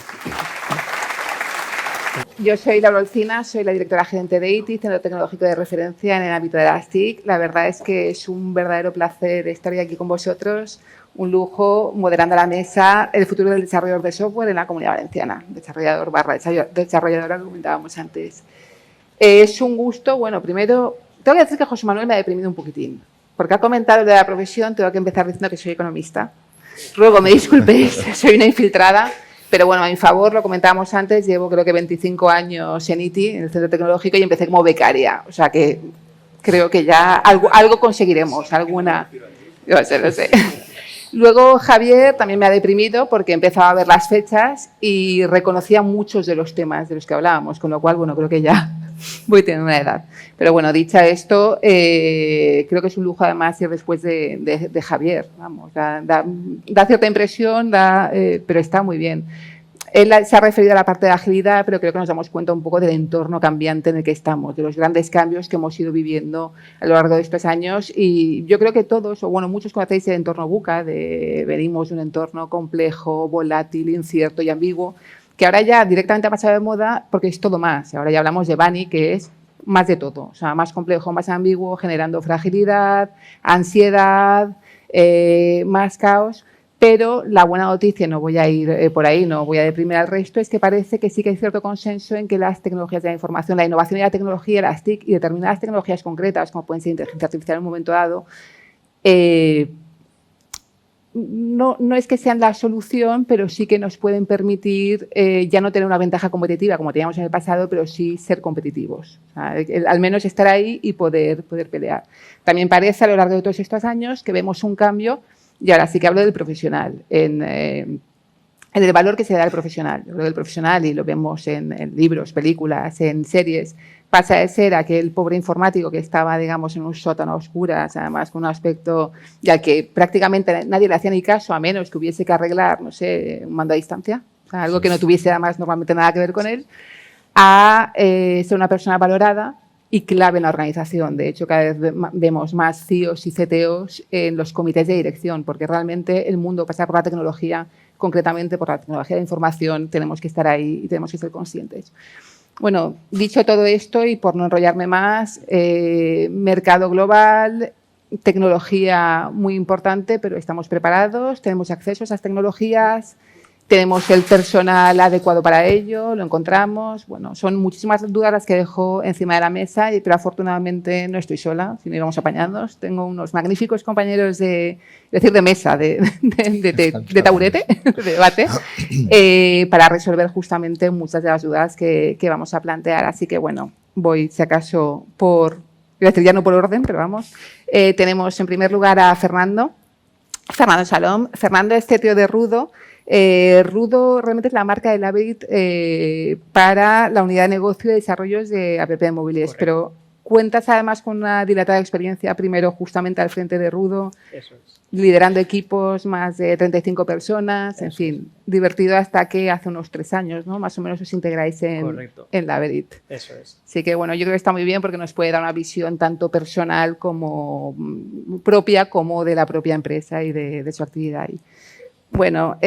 Yo soy Laura Olcina, soy la directora gerente de ITI, Centro Tecnológico de Referencia en el ámbito de las TIC. La verdad es que es un verdadero placer estar hoy aquí con vosotros, un lujo moderando la mesa el futuro del desarrollador de software en la Comunidad Valenciana, desarrolladora que comentábamos antes. Es un gusto, bueno, primero, tengo que decir que José Manuel me ha deprimido un poquitín, porque ha comentado de la profesión, tengo que empezar diciendo que soy economista. Ruego, me disculpéis, soy una infiltrada. Pero bueno, a mi favor, lo comentábamos antes, llevo creo que 25 años en ITI, en el Centro Tecnológico, y empecé como becaria. O sea que creo que ya algo conseguiremos, alguna... Yo lo sé. Luego Javier también me ha deprimido porque empezaba a ver las fechas y reconocía muchos de los temas de los que hablábamos, con lo cual, bueno, creo que ya voy teniendo una edad. Pero bueno, dicha esto, creo que es un lujo además ir después de Javier, vamos, da cierta impresión, pero está muy bien. Él se ha referido a la parte de agilidad, pero creo que nos damos cuenta un poco del entorno cambiante en el que estamos, de los grandes cambios que hemos ido viviendo a lo largo de estos años. Y yo creo que todos, o bueno, muchos conocéis el entorno VUCA, venimos de un entorno complejo, volátil, incierto y ambiguo, que ahora ya directamente ha pasado de moda porque es todo más. Ahora ya hablamos de BANI, que es más de todo, o sea, más complejo, más ambiguo, generando fragilidad, ansiedad, más caos. Pero la buena noticia, no voy a ir por ahí, no voy a deprimir al resto, es que parece que sí que hay cierto consenso en que las tecnologías de la información, la innovación y la tecnología, las TIC y determinadas tecnologías concretas, como pueden ser inteligencia artificial en un momento dado, no es que sean la solución, pero sí que nos pueden permitir ya no tener una ventaja competitiva como teníamos en el pasado, pero sí ser competitivos. O sea, al menos estar ahí y poder pelear. También parece a lo largo de todos estos años que vemos un cambio, y ahora sí que hablo del profesional, en el valor que se da al profesional. Yo creo del profesional, y lo vemos en libros, películas, en series, pasa de ser aquel pobre informático que estaba, digamos, en un sótano a oscuras, además con un aspecto y al que prácticamente nadie le hacía ni caso, a menos que hubiese que arreglar, no sé, un mando a distancia, o sea, algo que no tuviese además normalmente nada que ver con él, a ser una persona valorada y clave en la organización. De hecho, cada vez vemos más CIOs y CTOs en los comités de dirección, porque realmente el mundo pasa por la tecnología, concretamente por la tecnología de información, tenemos que estar ahí y tenemos que ser conscientes. Bueno, dicho todo esto y por no enrollarme más, mercado global, tecnología muy importante, pero estamos preparados, tenemos acceso a esas tecnologías, tenemos el personal adecuado para ello, lo encontramos. Bueno, son muchísimas dudas las que dejo encima de la mesa, pero afortunadamente no estoy sola, sino íbamos apañándonos. Tengo unos magníficos compañeros de mesa, de taburete, de debate, para resolver justamente muchas de las dudas que vamos a plantear. Así que, bueno, voy, si acaso, voy a decir ya no por orden, pero vamos. Tenemos en primer lugar a Fernando Salom. Fernando es CTO de Rudo. Rudo realmente es la marca de Elaborate para la unidad de negocio de desarrollos de app de móviles. Correcto. Pero cuentas además con una dilatada experiencia, primero justamente al frente de Rudo, eso es, liderando equipos, más de 35 personas, eso en fin, es, divertido hasta que hace unos 3 años, ¿no? Más o menos os integráis en Elaborate. Eso es. Así que bueno, yo creo que está muy bien porque nos puede dar una visión tanto personal como propia, como de la propia empresa y de su actividad. Bueno,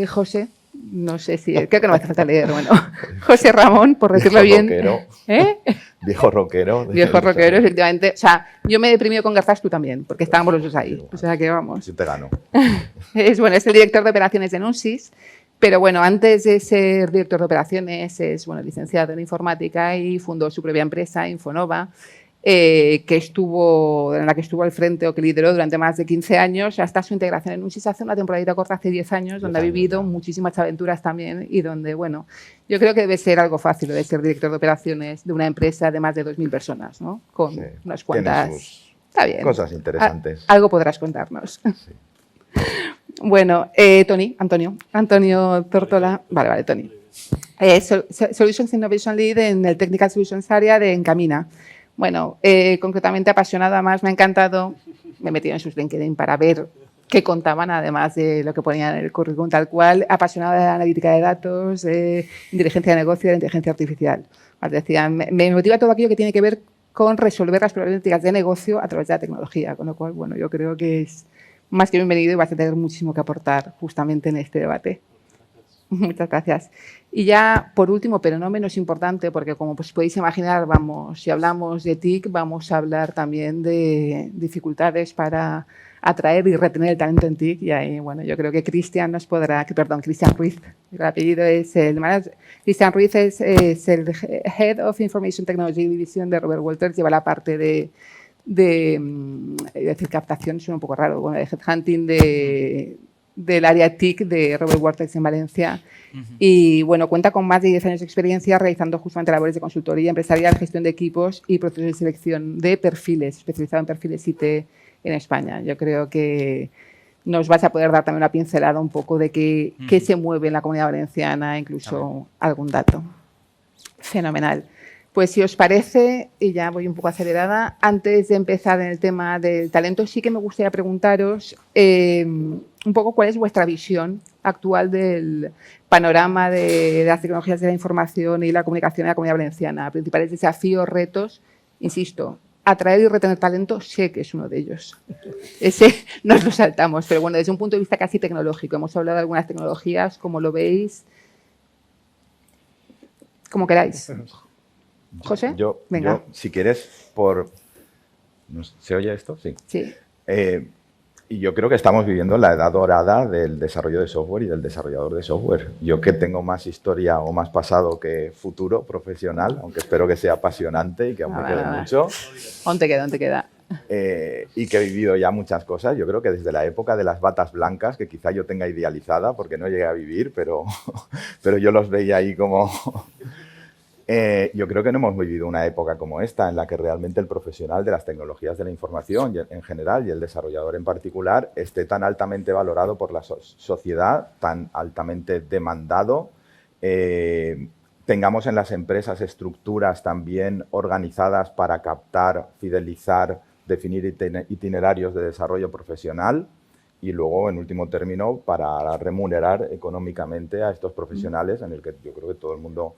José, no sé si... Creo que no me hace falta leer, bueno. José Ramón, por decirlo bien. Rockero. Viejo rockero. Viejo rockero, efectivamente. O sea, yo me he deprimido con Garzás, tú también, porque estábamos los dos ahí. O sea, que vamos. Yo te gano. Es el director de operaciones de Nunsis, pero bueno, antes de ser director de operaciones es, licenciado en informática y fundó su propia empresa, Infonova, en la que estuvo al frente o que lideró durante más de 15 años hasta su integración en Nunsis hace una temporadita corta, hace 10 años, donde ha vivido muchísimas aventuras también y donde, bueno, yo creo que debe ser algo fácil de ser director de operaciones de una empresa de más de 2.000 personas, ¿no? Con unas cuantas... Está bien. Cosas interesantes. Algo podrás contarnos. Sí. Bueno, Antonio Tortola. Vale, Tony. Solutions Innovation Lead en el Technical Solutions Area de Encamina. Bueno, concretamente apasionado, además me ha encantado, me he metido en sus LinkedIn para ver qué contaban, además de lo que ponían en el currículum tal cual, apasionado de la analítica de datos, de inteligencia de negocio, de inteligencia artificial. Decían, me motiva todo aquello que tiene que ver con resolver las problemáticas de negocio a través de la tecnología, con lo cual, bueno, yo creo que es más que bienvenido y vas a tener muchísimo que aportar justamente en este debate. Muchas gracias. Y ya, por último, pero no menos importante, porque como podéis imaginar, si hablamos de TIC, vamos a hablar también de dificultades para atraer y retener el talento en TIC. Y ahí, bueno, yo creo que Cristian Ruiz, el apellido es Cristian Ruiz es el Head of Information Technology Division de Robert Walters, lleva la parte de decir captación, suena un poco raro, de headhunting del área TIC de Robert Walters en Valencia. Y bueno, cuenta con más de 10 años de experiencia realizando justamente labores de consultoría empresarial, gestión de equipos y procesos de selección de perfiles, especializado en perfiles IT en España. Yo creo que nos vas a poder dar también una pincelada un poco de qué se mueve en la Comunidad Valenciana, incluso algún dato. Fenomenal. Pues si os parece, y ya voy un poco acelerada, antes de empezar en el tema del talento, sí que me gustaría preguntaros un poco cuál es vuestra visión actual del panorama de las tecnologías de la información y la comunicación en la Comunidad Valenciana. Principales desafíos, retos, insisto, atraer y retener talento sé que es uno de ellos. Ese nos lo saltamos, pero bueno, desde un punto de vista casi tecnológico. Hemos hablado de algunas tecnologías, como lo veis, como queráis. José, venga. Yo, si quieres, ¿se oye esto? Sí. Sí. Y yo creo que estamos viviendo la edad dorada del desarrollo de software y del desarrollador de software. Yo que tengo más historia o más pasado que futuro profesional, aunque espero que sea apasionante y que aún me quede mucho. ¿Dónde te queda? ¿Dónde te queda? Y que he vivido ya muchas cosas. Yo creo que desde la época de las batas blancas, que quizá yo tenga idealizada, porque no llegué a vivir, pero yo los veía ahí como... yo creo que no hemos vivido una época como esta, en la que realmente el profesional de las tecnologías de la información en general y el desarrollador en particular esté tan altamente valorado por la sociedad, tan altamente demandado. Tengamos en las empresas estructuras también organizadas para captar, fidelizar, definir itinerarios de desarrollo profesional y luego, en último término, para remunerar económicamente a estos profesionales, en el que yo creo que todo el mundo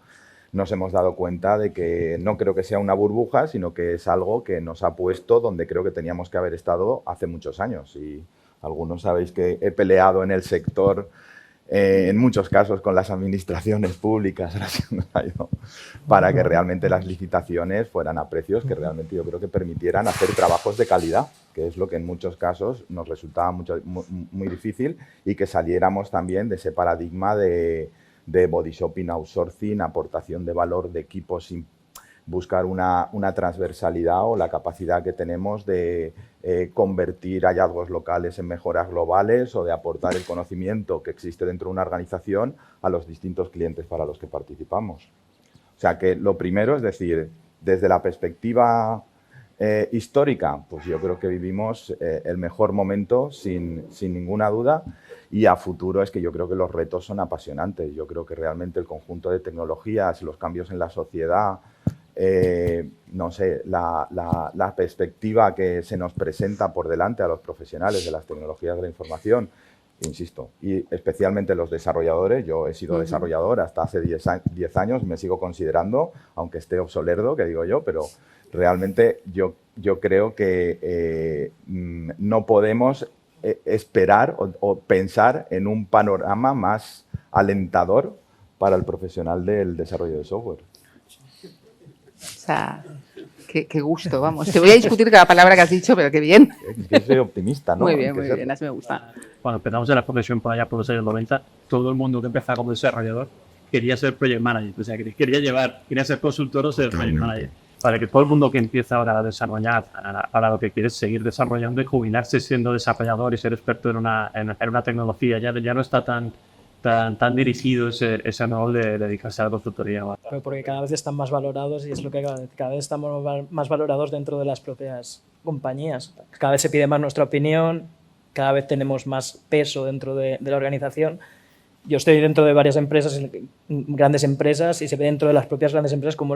nos hemos dado cuenta de que no creo que sea una burbuja, sino que es algo que nos ha puesto donde creo que teníamos que haber estado hace muchos años. Y algunos sabéis que he peleado en el sector, en muchos casos con las administraciones públicas, para que realmente las licitaciones fueran a precios que realmente yo creo que permitieran hacer trabajos de calidad, que es lo que en muchos casos nos resultaba muy difícil, y que saliéramos también de ese paradigma de body shopping, outsourcing, aportación de valor de equipos sin buscar una transversalidad o la capacidad que tenemos de convertir hallazgos locales en mejoras globales o de aportar el conocimiento que existe dentro de una organización a los distintos clientes para los que participamos. O sea que lo primero es decir, desde la perspectiva histórica, pues yo creo que vivimos el mejor momento sin ninguna duda. Y a futuro es que yo creo que los retos son apasionantes. Yo creo que realmente el conjunto de tecnologías, los cambios en la sociedad, no sé, la perspectiva que se nos presenta por delante a los profesionales de las tecnologías de la información, insisto, y especialmente los desarrolladores. Yo he sido desarrollador hasta hace 10 años, me sigo considerando, aunque esté obsolerdo, que digo yo, pero realmente yo creo que no podemos esperar o pensar en un panorama más alentador para el profesional del desarrollo de software. O sea, qué gusto, vamos. Te voy a discutir cada palabra que has dicho, pero qué bien. Yo soy optimista, ¿no? Muy bien, así me gusta. Cuando empezamos en la profesión por allá por los años 90, todo el mundo que empezaba como desarrollador quería ser project manager, o sea, quería ser consultor o ser project manager. Para que todo el mundo que empieza ahora a desarrollar, ahora lo que quiere es seguir desarrollando y jubilarse siendo desarrollador y ser experto en una tecnología, ya no está tan dirigido ese rol de dedicarse a la consultoría. Pero porque cada vez están más valorados y es lo que cada vez estamos más valorados dentro de las propias compañías. Cada vez se pide más nuestra opinión, cada vez tenemos más peso dentro de la organización. Yo estoy dentro de varias empresas, grandes empresas, y se ve dentro de las propias grandes empresas como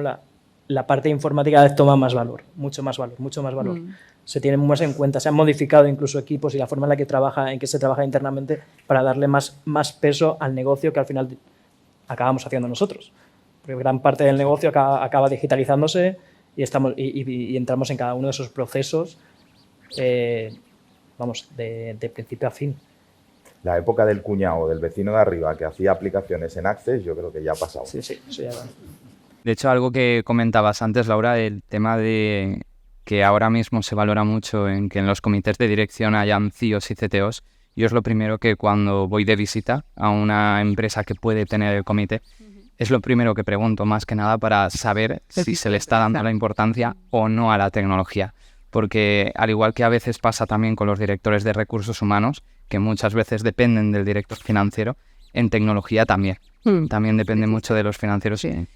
la parte informática cada vez toma más valor, mucho más valor. Se tienen más en cuenta, se han modificado incluso equipos y la forma en que se trabaja internamente para darle más peso al negocio que al final acabamos haciendo nosotros. Porque gran parte del negocio acaba digitalizándose y entramos en cada uno de esos procesos, de principio a fin. La época del cuñado, del vecino de arriba que hacía aplicaciones en Access, yo creo que ya ha pasado. Sí, eso ya va. De hecho, algo que comentabas antes, Laura, el tema de que ahora mismo se valora mucho en que en los comités de dirección hayan CIOs y CTOs. Yo es lo primero que cuando voy de visita a una empresa que puede tener el comité, es lo primero que pregunto, más que nada para saber si se le está dando la importancia o no a la tecnología. Porque al igual que a veces pasa también con los directores de recursos humanos, que muchas veces dependen del director financiero, en tecnología también. También depende mucho de los financieros. Sí.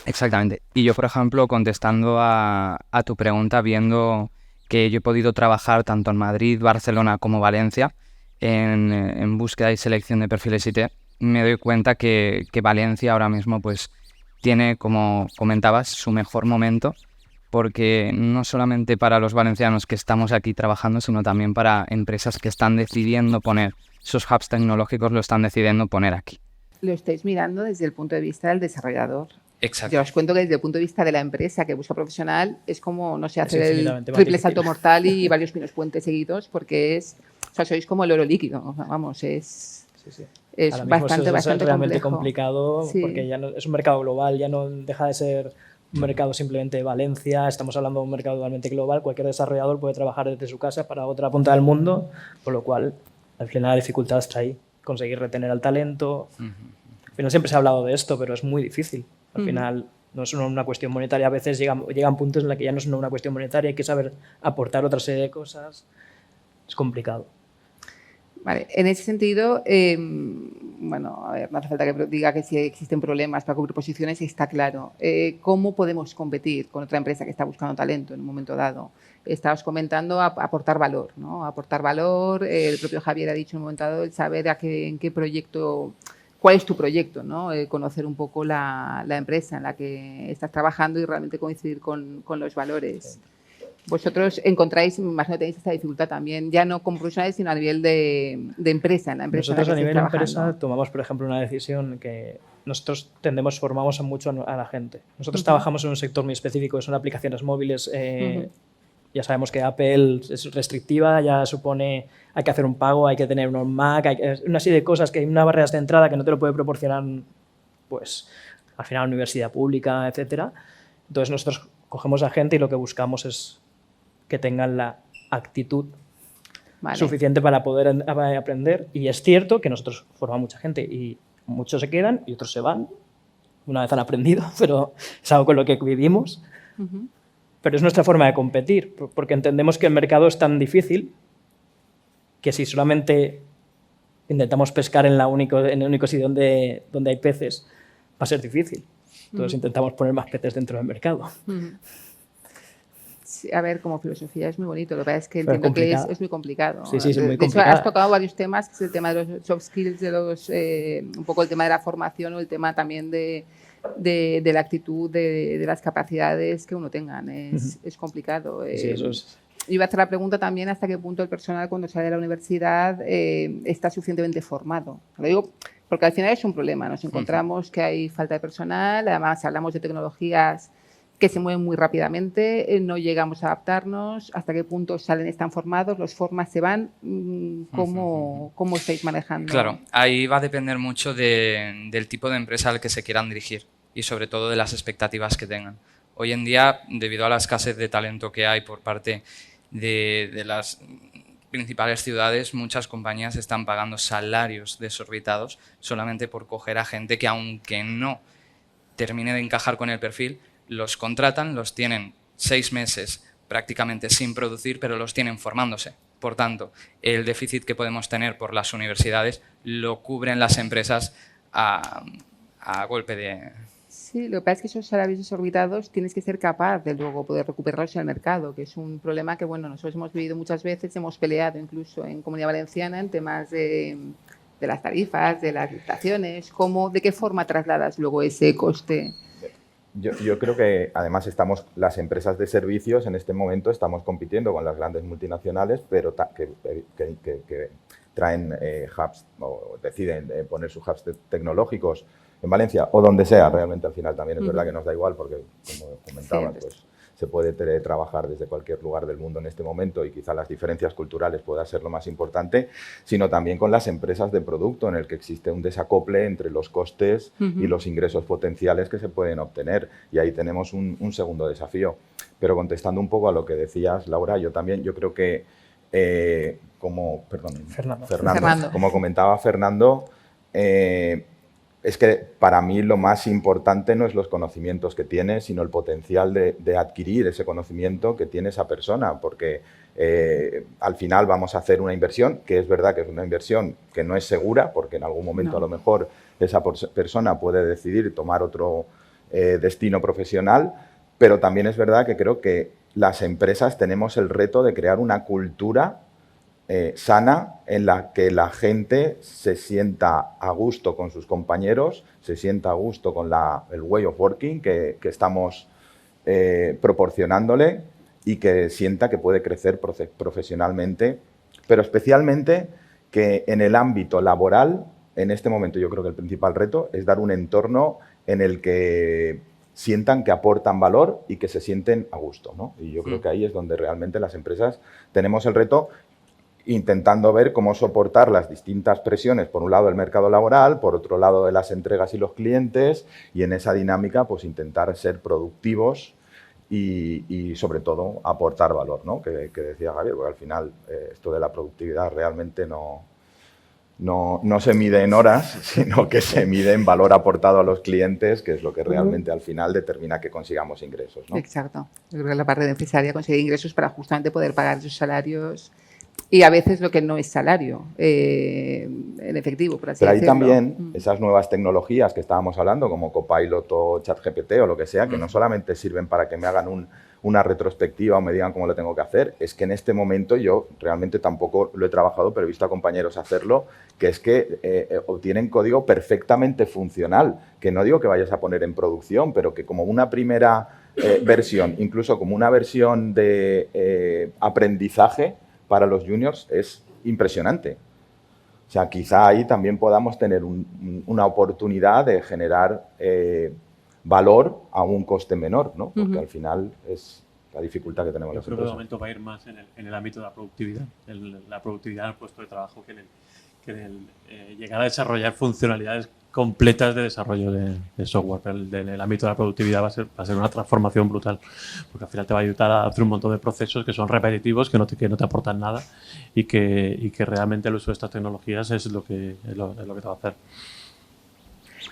Exactamente. Y yo, por ejemplo, contestando a tu pregunta, viendo que yo he podido trabajar tanto en Madrid, Barcelona como Valencia en búsqueda y selección de perfiles IT, me doy cuenta que Valencia ahora mismo pues tiene, como comentabas, su mejor momento, porque no solamente para los valencianos que estamos aquí trabajando, sino también para empresas que están decidiendo poner sus hubs tecnológicos, lo están decidiendo poner aquí. Lo estáis mirando desde el punto de vista del desarrollador. Exacto. Yo os cuento que desde el punto de vista de la empresa que busca profesional es como, no sé, hacer el triple salto mortal y varios pinos puentes seguidos, porque sois como el oro líquido, vamos, es bastante realmente complejo. complicado, sí. Porque ya no, es un mercado global, ya no deja de ser un mercado simplemente de Valencia, estamos hablando de un mercado totalmente global, cualquier desarrollador puede trabajar desde su casa para otra punta del mundo, por lo cual al final la dificultad está ahí, conseguir retener al talento. Al final siempre se ha hablado de esto, pero es muy difícil. Al final no es una cuestión monetaria, a veces llegan puntos en los que ya no es una cuestión monetaria, hay que saber aportar otra serie de cosas, es complicado. Vale, en ese sentido, bueno, a ver, no hace falta que diga que si existen problemas para cubrir posiciones, está claro. ¿Cómo podemos competir con otra empresa que está buscando talento en un momento dado? Estabas comentando aportar valor, ¿no? Aportar valor, el propio Javier ha dicho en un momento dado el saber en qué proyecto, cuál es tu proyecto, ¿no? Conocer un poco la empresa en la que estás trabajando y realmente coincidir con los valores. Vosotros encontráis, me imagino que tenéis esta dificultad también, ya no como profesionales, sino a nivel de empresa, en la empresa. Nosotros en la que a nivel estáis empresa trabajando. tomamos, por ejemplo, una decisión que nosotros formamos mucho a la gente. Nosotros trabajamos en un sector muy específico, que son aplicaciones móviles. Ya sabemos que Apple es restrictiva, ya supone, hay que hacer un pago, hay que tener unos Mac, una serie de cosas que hay unas barreras de entrada que no te lo puede proporcionar, pues, al final, universidad pública, etcétera. Entonces, nosotros cogemos a gente y lo que buscamos es que tengan la actitud suficiente para poder aprender. Y es cierto que nosotros formamos mucha gente y muchos se quedan y otros se van una vez han aprendido, pero es algo con lo que vivimos. Pero es nuestra forma de competir, porque entendemos que el mercado es tan difícil que si solamente intentamos pescar en el único sitio donde hay peces, va a ser difícil. Entonces intentamos poner más peces dentro del mercado. Sí, a ver, como filosofía es muy bonito, lo que pasa es que entiendo que es muy complicado. Sí, es muy complicado. De hecho, has tocado varios temas, que es el tema de los soft skills, un poco el tema de la formación o el tema también de la actitud, de las capacidades que uno tenga. Es complicado. Sí, eso es. Iba a hacer la pregunta también hasta qué punto el personal cuando sale de la universidad está suficientemente formado. Lo digo porque al final es un problema. Nos encontramos que hay falta de personal, además hablamos de tecnologías que se mueven muy rápidamente, no llegamos a adaptarnos, hasta qué punto salen, están formados, los formas se van, ¿cómo estáis manejando? Claro, ahí va a depender mucho del tipo de empresa al que se quieran dirigir y sobre todo de las expectativas que tengan. Hoy en día, debido a la escasez de talento que hay por parte de las principales ciudades, muchas compañías están pagando salarios desorbitados solamente por coger a gente que, aunque no termine de encajar con el perfil, los contratan, los tienen 6 meses prácticamente sin producir, pero los tienen formándose. Por tanto, el déficit que podemos tener por las universidades lo cubren las empresas a golpe de... Sí, lo que pasa es que esos salarios desorbitados tienes que ser capaz de luego poder recuperarlos en el mercado, que es un problema que, bueno, nosotros hemos vivido muchas veces, hemos peleado incluso en Comunidad Valenciana en temas de las tarifas, de las licitaciones, ¿de qué forma trasladas luego ese coste? Yo creo que además las empresas de servicios en este momento estamos compitiendo con las grandes multinacionales, pero que traen hubs o deciden poner sus hubs tecnológicos en Valencia o donde sea. Realmente al final también es verdad que nos da igual porque, como comentabas, pues se puede teletrabajar desde cualquier lugar del mundo en este momento y quizá las diferencias culturales pueda ser lo más importante, sino también con las empresas de producto en el que existe un desacople entre los costes y los ingresos potenciales que se pueden obtener. Y ahí tenemos un segundo desafío. Pero contestando un poco a lo que decías, Laura, yo creo que, Fernando. Como comentaba Fernando, es que para mí lo más importante no es los conocimientos que tiene, sino el potencial de adquirir ese conocimiento que tiene esa persona, porque al final vamos a hacer una inversión, que es verdad que es una inversión que no es segura, porque en algún momento a lo mejor esa persona puede decidir tomar otro destino profesional, pero también es verdad que creo que las empresas tenemos el reto de crear una cultura sana en la que la gente se sienta a gusto con sus compañeros, se sienta a gusto con el way of working que estamos proporcionándole y que sienta que puede crecer profesionalmente, pero especialmente que en el ámbito laboral, en este momento yo creo que el principal reto es dar un entorno en el que sientan que aportan valor y que se sienten a gusto, ¿no? Y yo creo que ahí es donde realmente las empresas tenemos el reto. intentando ver cómo soportar las distintas presiones, por un lado el mercado laboral, por otro lado de las entregas y los clientes, y en esa dinámica pues intentar ser productivos y sobre todo aportar valor, ¿no? Que decía Javier, porque al final esto de la productividad realmente no se mide en horas, sino que se mide en valor aportado a los clientes, que es lo que realmente al final determina que consigamos ingresos, ¿no? Exacto. Yo creo que la parte de empresaria conseguir ingresos para justamente poder pagar esos salarios y a veces lo que no es salario en efectivo, por así Pero ahí decirlo. también esas nuevas tecnologías que estábamos hablando, como Copilot o ChatGPT o lo que sea, que no solamente sirven para que me hagan una retrospectiva o me digan cómo lo tengo que hacer, es que en este momento yo realmente tampoco lo he trabajado, pero he visto a compañeros hacerlo, que es que obtienen código perfectamente funcional, que no digo que vayas a poner en producción, pero que como una primera versión, incluso como una versión de aprendizaje para los juniors, es impresionante. O sea, quizá ahí también podamos tener una oportunidad de generar valor a un coste menor, ¿no? Porque al final es la dificultad que tenemos las empresas. Yo creo que de empresas. momento va a ir más en el ámbito de la productividad, la productividad del puesto de trabajo que en el llegar a desarrollar funcionalidades completas de desarrollo de software. En el ámbito de la productividad va a ser una transformación brutal, porque al final te va a ayudar a hacer un montón de procesos que son repetitivos, que no te aportan nada y que realmente el uso de estas tecnologías es lo que te va a hacer.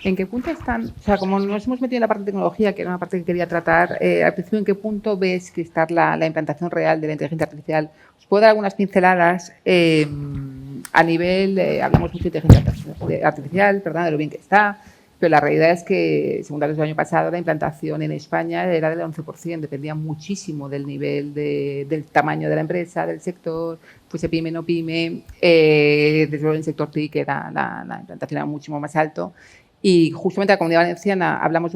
¿En qué punto están? O sea, como nos hemos metido en la parte de tecnología, que era una parte que quería tratar, al principio, ¿en qué punto ves que está la implantación real de la inteligencia artificial? Os puedo dar algunas pinceladas a nivel, hablamos mucho de inteligencia artificial, perdón, de lo bien que está, pero la realidad es que, según datos del año pasado, la implantación en España era del 11%, dependía muchísimo del nivel del tamaño de la empresa, del sector, fuese pyme, no pyme, desde luego en el sector TIC la implantación era muchísimo más alto. Y justamente la Comunidad Valenciana hablamos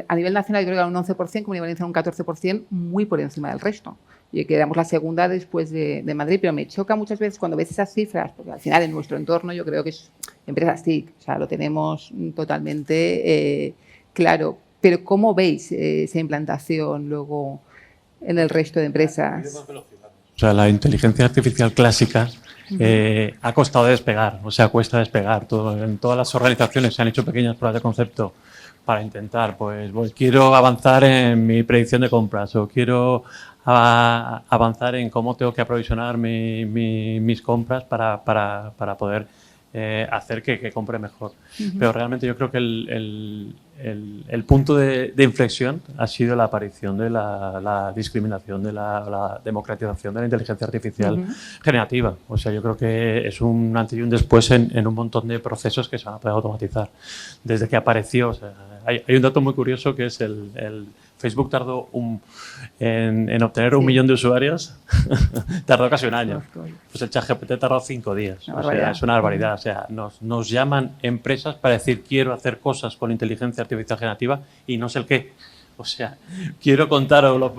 a nivel nacional, yo creo que era un 11%, Comunidad Valenciana un 14%, muy por encima del resto. Y quedamos la segunda después de Madrid, pero me choca muchas veces cuando ves esas cifras, porque al final en nuestro entorno yo creo que es empresas TIC, o sea, lo tenemos totalmente claro. Pero ¿cómo veis esa implantación luego en el resto de empresas? O sea, la inteligencia artificial clásica ha costado despegar, o sea, cuesta despegar. En todas las organizaciones se han hecho pequeñas pruebas de concepto para intentar, pues quiero avanzar en mi predicción de compras o quiero avanzar en cómo tengo que aprovisionar mis compras para poder hacer que compre mejor. Pero realmente yo creo que el punto de inflexión ha sido la aparición de la discriminación, de la democratización de la inteligencia artificial generativa. O sea, yo creo que es un antes y un después en un montón de procesos que se van a poder automatizar. Desde que apareció, o sea, hay un dato muy curioso que es el Facebook tardó en obtener 1 millón de usuarios, tardó casi un año. Pues el ChatGPT tardó 5 días. O sea, es una barbaridad. O sea, nos llaman empresas para decir quiero hacer cosas con inteligencia artificial generativa y no sé el qué. O sea, quiero contaros,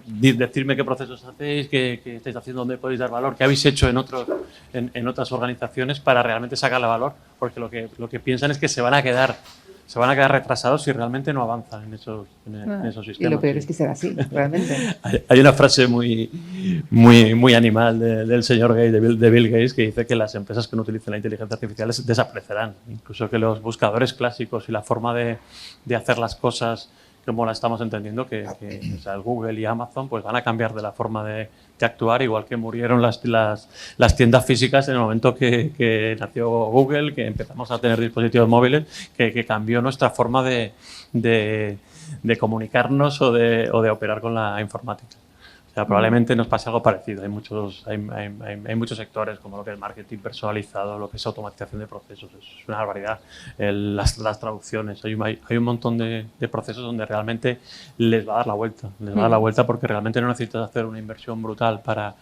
decirme qué procesos hacéis, qué estáis haciendo, dónde podéis dar valor, qué habéis hecho en otras organizaciones para realmente sacarle valor, porque lo que piensan es que se van a quedar retrasados si realmente no avanzan en esos sistemas. Y lo peor es que será así, realmente. Hay una frase muy animal del señor Gates, de Bill Gates, que dice que las empresas que no utilicen la inteligencia artificial desaparecerán. Incluso que los buscadores clásicos y la forma de hacer las cosas como la estamos entendiendo, o sea, el Google y Amazon pues van a cambiar de la forma de actuar, igual que murieron las tiendas físicas en el momento que nació Google, que empezamos a tener dispositivos móviles, que cambió nuestra forma de comunicarnos o de operar con la informática. O sea, probablemente nos pase algo parecido. Hay muchos sectores, como lo que es marketing personalizado, lo que es automatización de procesos. Es una barbaridad. Las traducciones. Hay un montón de procesos donde realmente les va a dar la vuelta. Les va a dar la vuelta porque realmente no necesitas hacer una inversión brutal para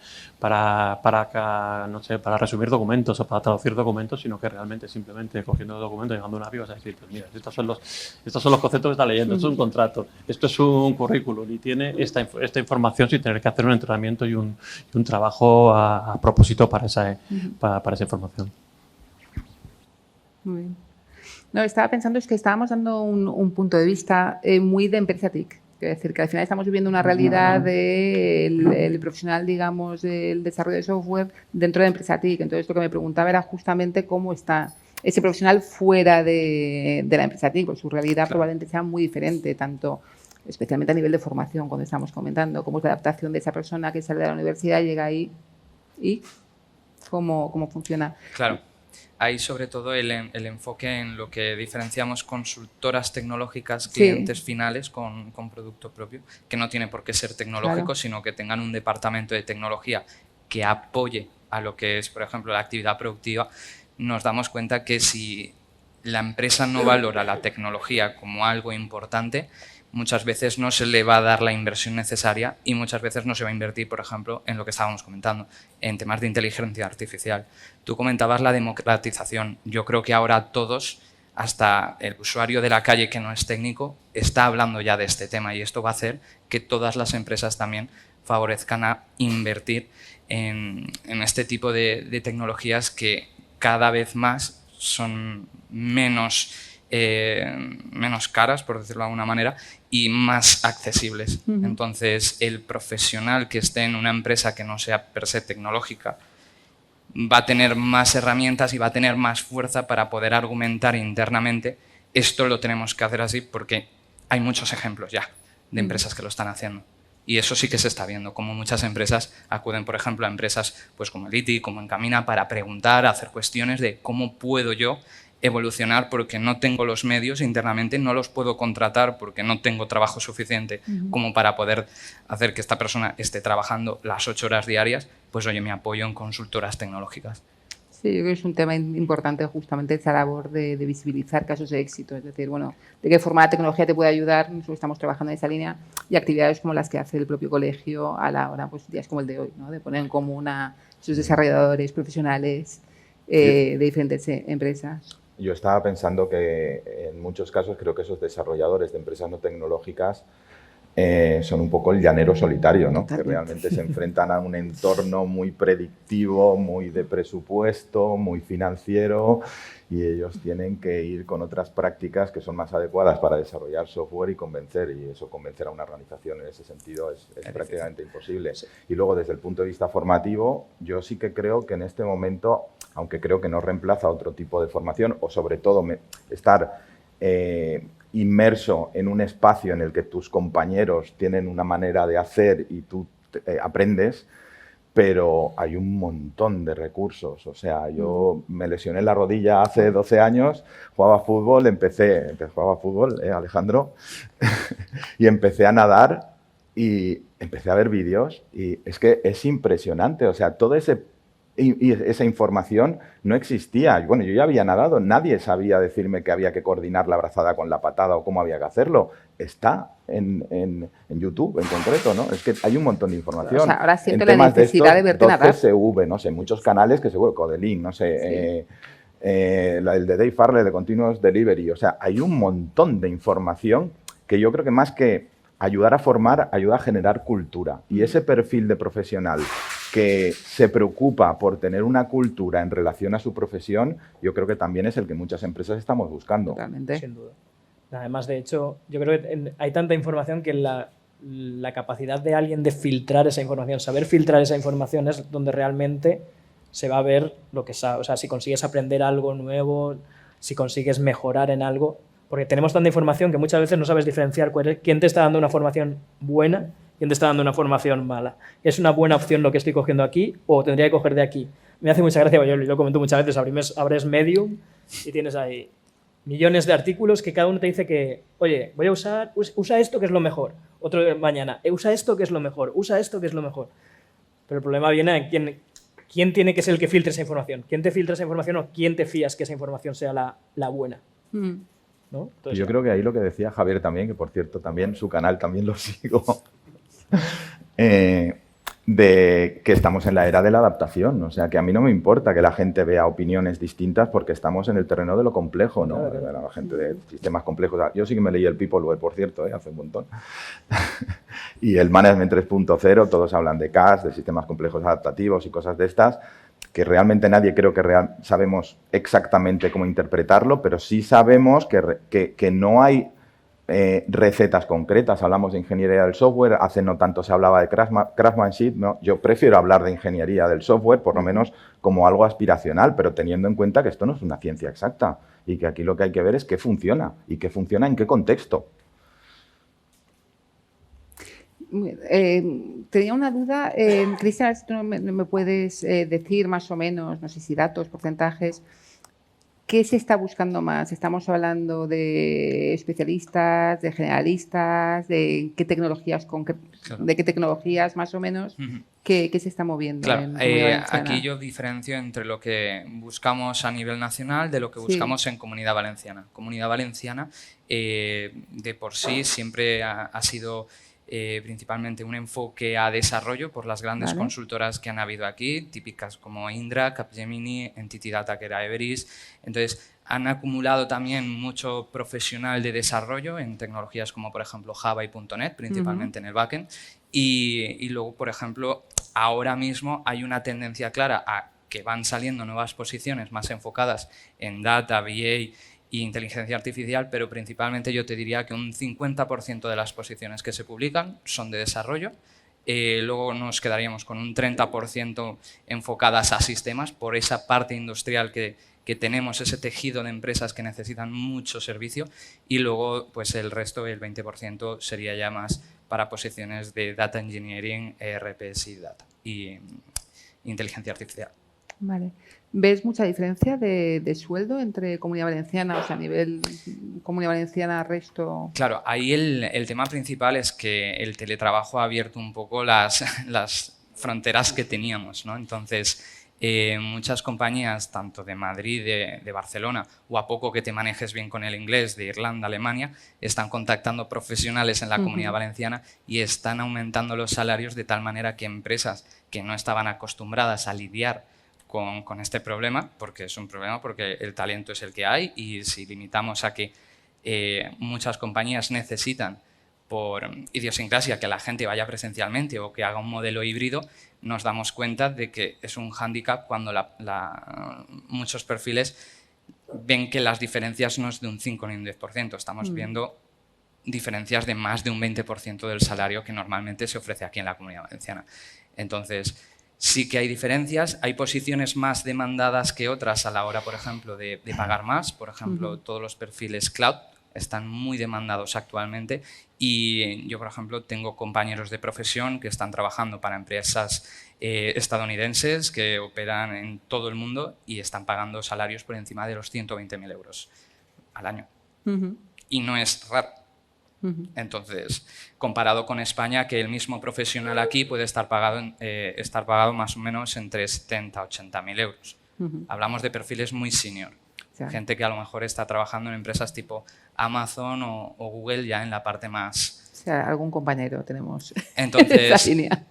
resumir documentos o para traducir documentos, sino que realmente simplemente cogiendo el documento y llegando a un API vas a decir, pues mira, estos son los conceptos que está leyendo, esto es un contrato, esto es un currículum y tiene esta información sin tener que hacer un entrenamiento y un trabajo a propósito para esa información. Muy bien. No, estaba pensando, es que estábamos dando un punto de vista muy de empresa TIC. Quiero decir que al final estamos viviendo una realidad del profesional, digamos, del desarrollo de software dentro de la empresa TIC. Entonces, lo que me preguntaba era justamente cómo está ese profesional fuera de la empresa TIC, pues su realidad probablemente sea muy diferente, tanto especialmente a nivel de formación, cuando estamos comentando cómo es la adaptación de esa persona que sale de la universidad, llega ahí y cómo funciona. Claro. Hay sobre todo el enfoque en lo que diferenciamos consultoras tecnológicas, clientes finales con producto propio, que no tiene por qué ser tecnológico, sino que tengan un departamento de tecnología que apoye a lo que es, por ejemplo, la actividad productiva. Nos damos cuenta que si la empresa no valora la tecnología como algo importante, muchas veces no se le va a dar la inversión necesaria y muchas veces no se va a invertir, por ejemplo, en lo que estábamos comentando, en temas de inteligencia artificial. Tú comentabas la democratización. Yo creo que ahora todos, hasta el usuario de la calle que no es técnico, está hablando ya de este tema y esto va a hacer que todas las empresas también favorezcan a invertir en este tipo de tecnologías que cada vez más son menos caras, por decirlo de alguna manera, y más accesibles. Entonces, el profesional que esté en una empresa que no sea per se tecnológica va a tener más herramientas y va a tener más fuerza para poder argumentar internamente esto lo tenemos que hacer así, porque hay muchos ejemplos ya de empresas que lo están haciendo. Y eso sí que se está viendo, como muchas empresas acuden, por ejemplo, a empresas pues como el ITI, como Encamina, para preguntar, hacer cuestiones de cómo puedo yo evolucionar porque no tengo los medios internamente, no los puedo contratar porque no tengo trabajo suficiente como para poder hacer que esta persona esté trabajando las 8 horas diarias, pues oye, me apoyo en consultoras tecnológicas. Sí, yo creo que es un tema importante justamente esa labor de visibilizar casos de éxito, es decir, bueno, de qué forma la tecnología te puede ayudar, nosotros estamos trabajando en esa línea, y actividades como las que hace el propio colegio a la hora, pues días como el de hoy, ¿no? De poner en común a sus desarrolladores profesionales de diferentes empresas. Yo estaba pensando que en muchos casos creo que esos desarrolladores de empresas no tecnológicas son un poco el llanero solitario, ¿no? Que realmente se enfrentan a un entorno muy predictivo, muy de presupuesto, muy financiero, y ellos tienen que ir con otras prácticas que son más adecuadas para desarrollar software y convencer a una organización en ese sentido es prácticamente imposible. Sí. Y luego, desde el punto de vista formativo, yo sí que creo que en este momento, aunque creo que no reemplaza otro tipo de formación, o sobre todo estar inmerso en un espacio en el que tus compañeros tienen una manera de hacer y tú aprendes, pero hay un montón de recursos. O sea, yo me lesioné la rodilla hace 12 años, jugaba fútbol, jugaba fútbol, Alejandro, y empecé a nadar y empecé a ver vídeos y es que es impresionante. O sea, todo esa información no existía. Bueno, yo ya había nadado, nadie sabía decirme que había que coordinar la brazada con la patada o cómo había que hacerlo. Está en YouTube en concreto, ¿no? Es que hay un montón de información. O sea, ahora siento la necesidad de verte nadar. CSV, no sé, muchos canales que seguro, Codelink, no sé, el de Dave Farley, de Continuous Delivery. O sea, hay un montón de información que yo creo que más que ayudar a formar, ayuda a generar cultura. Y ese perfil de profesional que se preocupa por tener una cultura en relación a su profesión, yo creo que también es el que muchas empresas estamos buscando. Totalmente. Sin duda. Además, de hecho, yo creo que hay tanta información que la capacidad de alguien de filtrar esa información, saber filtrar esa información es donde realmente se va a ver lo que sabe. O sea, si consigues aprender algo nuevo, si consigues mejorar en algo, porque tenemos tanta información que muchas veces no sabes diferenciar quién te está dando una formación buena, quién te está dando una formación mala. ¿Es una buena opción lo que estoy cogiendo aquí o tendría que coger de aquí? Me hace mucha gracia, yo lo comento muchas veces, abres Medium y tienes ahí millones de artículos que cada uno te dice que, oye, voy a usa esto que es lo mejor. Otro mañana, usa esto que es lo mejor, usa esto que es lo mejor. Pero el problema viene en quién tiene que ser el que filtre esa información. ¿Quién te filtra esa información o quién te fías que esa información sea la buena? ¿No? Entonces, yo creo que ahí lo que decía Javier también, que por cierto también su canal también lo sigo, de que estamos en la era de la adaptación. O sea, que a mí no me importa que la gente vea opiniones distintas porque estamos en el terreno de lo complejo, ¿no? Claro. La gente de sistemas complejos. Yo sí que me leí el Peopleware, por cierto, hace un montón. Y el Management 3.0, todos hablan de CAS, de sistemas complejos adaptativos y cosas de estas, que realmente nadie creo que sabemos exactamente cómo interpretarlo, pero sí sabemos que no hay recetas concretas. Hablamos de ingeniería del software, hace no tanto se hablaba de craftsmanship, ¿no? Yo prefiero hablar de ingeniería del software, por lo menos como algo aspiracional, pero teniendo en cuenta que esto no es una ciencia exacta y que aquí lo que hay que ver es qué funciona y qué funciona en qué contexto. Tenía una duda, Cristian, si tú me puedes decir más o menos, no sé si datos, porcentajes, ¿qué se está buscando más? ¿Estamos hablando de especialistas, de generalistas, de qué tecnologías, de qué tecnologías más o menos? ¿Qué se está moviendo? Claro, en Comunidad Valenciana? aquí yo diferencio entre lo que buscamos a nivel nacional de lo que buscamos en Comunidad Valenciana. Comunidad Valenciana, de por sí, siempre ha sido principalmente un enfoque a desarrollo por las grandes consultoras que han habido aquí, típicas como Indra, Capgemini, Entity Data, que era Everis. Entonces, han acumulado también mucho profesional de desarrollo en tecnologías como, por ejemplo, Java y .NET, principalmente en el backend. Y luego, por ejemplo, ahora mismo hay una tendencia clara a que van saliendo nuevas posiciones más enfocadas en Data, BA y inteligencia artificial, pero principalmente yo te diría que un 50% de las posiciones que se publican son de desarrollo. Luego nos quedaríamos con un 30% enfocadas a sistemas por esa parte industrial que tenemos, ese tejido de empresas que necesitan mucho servicio, y luego pues el resto, el 20%, sería ya más para posiciones de Data Engineering, ERPs y Data y inteligencia artificial. Vale. ¿Ves mucha diferencia de sueldo entre Comunidad Valenciana, o sea, a nivel Comunidad Valenciana, resto? Claro, ahí el tema principal es que el teletrabajo ha abierto un poco las fronteras que teníamos, ¿no? Entonces, muchas compañías, tanto de Madrid, de Barcelona, o a poco que te manejes bien con el inglés, de Irlanda, Alemania, están contactando profesionales en la Comunidad Valenciana y están aumentando los salarios de tal manera que empresas que no estaban acostumbradas a lidiar con este problema, porque es un problema, porque el talento es el que hay, y si limitamos a que muchas compañías necesitan por idiosincrasia que la gente vaya presencialmente o que haga un modelo híbrido, nos damos cuenta de que es un hándicap cuando muchos perfiles ven que las diferencias no es de un 5 ni un 10%, estamos viendo diferencias de más de un 20% del salario que normalmente se ofrece aquí en la Comunidad Valenciana. Entonces, sí que hay diferencias, hay posiciones más demandadas que otras a la hora, por ejemplo, de pagar más. Por ejemplo, todos los perfiles cloud están muy demandados actualmente, y yo, por ejemplo, tengo compañeros de profesión que están trabajando para empresas estadounidenses que operan en todo el mundo y están pagando salarios por encima de los 120.000 euros al año. Y no es raro. Entonces, comparado con España, que el mismo profesional aquí puede estar pagado más o menos entre 70 a 80.000 euros. Hablamos de perfiles muy senior. Gente que a lo mejor está trabajando en empresas tipo Amazon o Google, ya en la parte más... O sea, algún compañero tenemos entonces, en esa línea.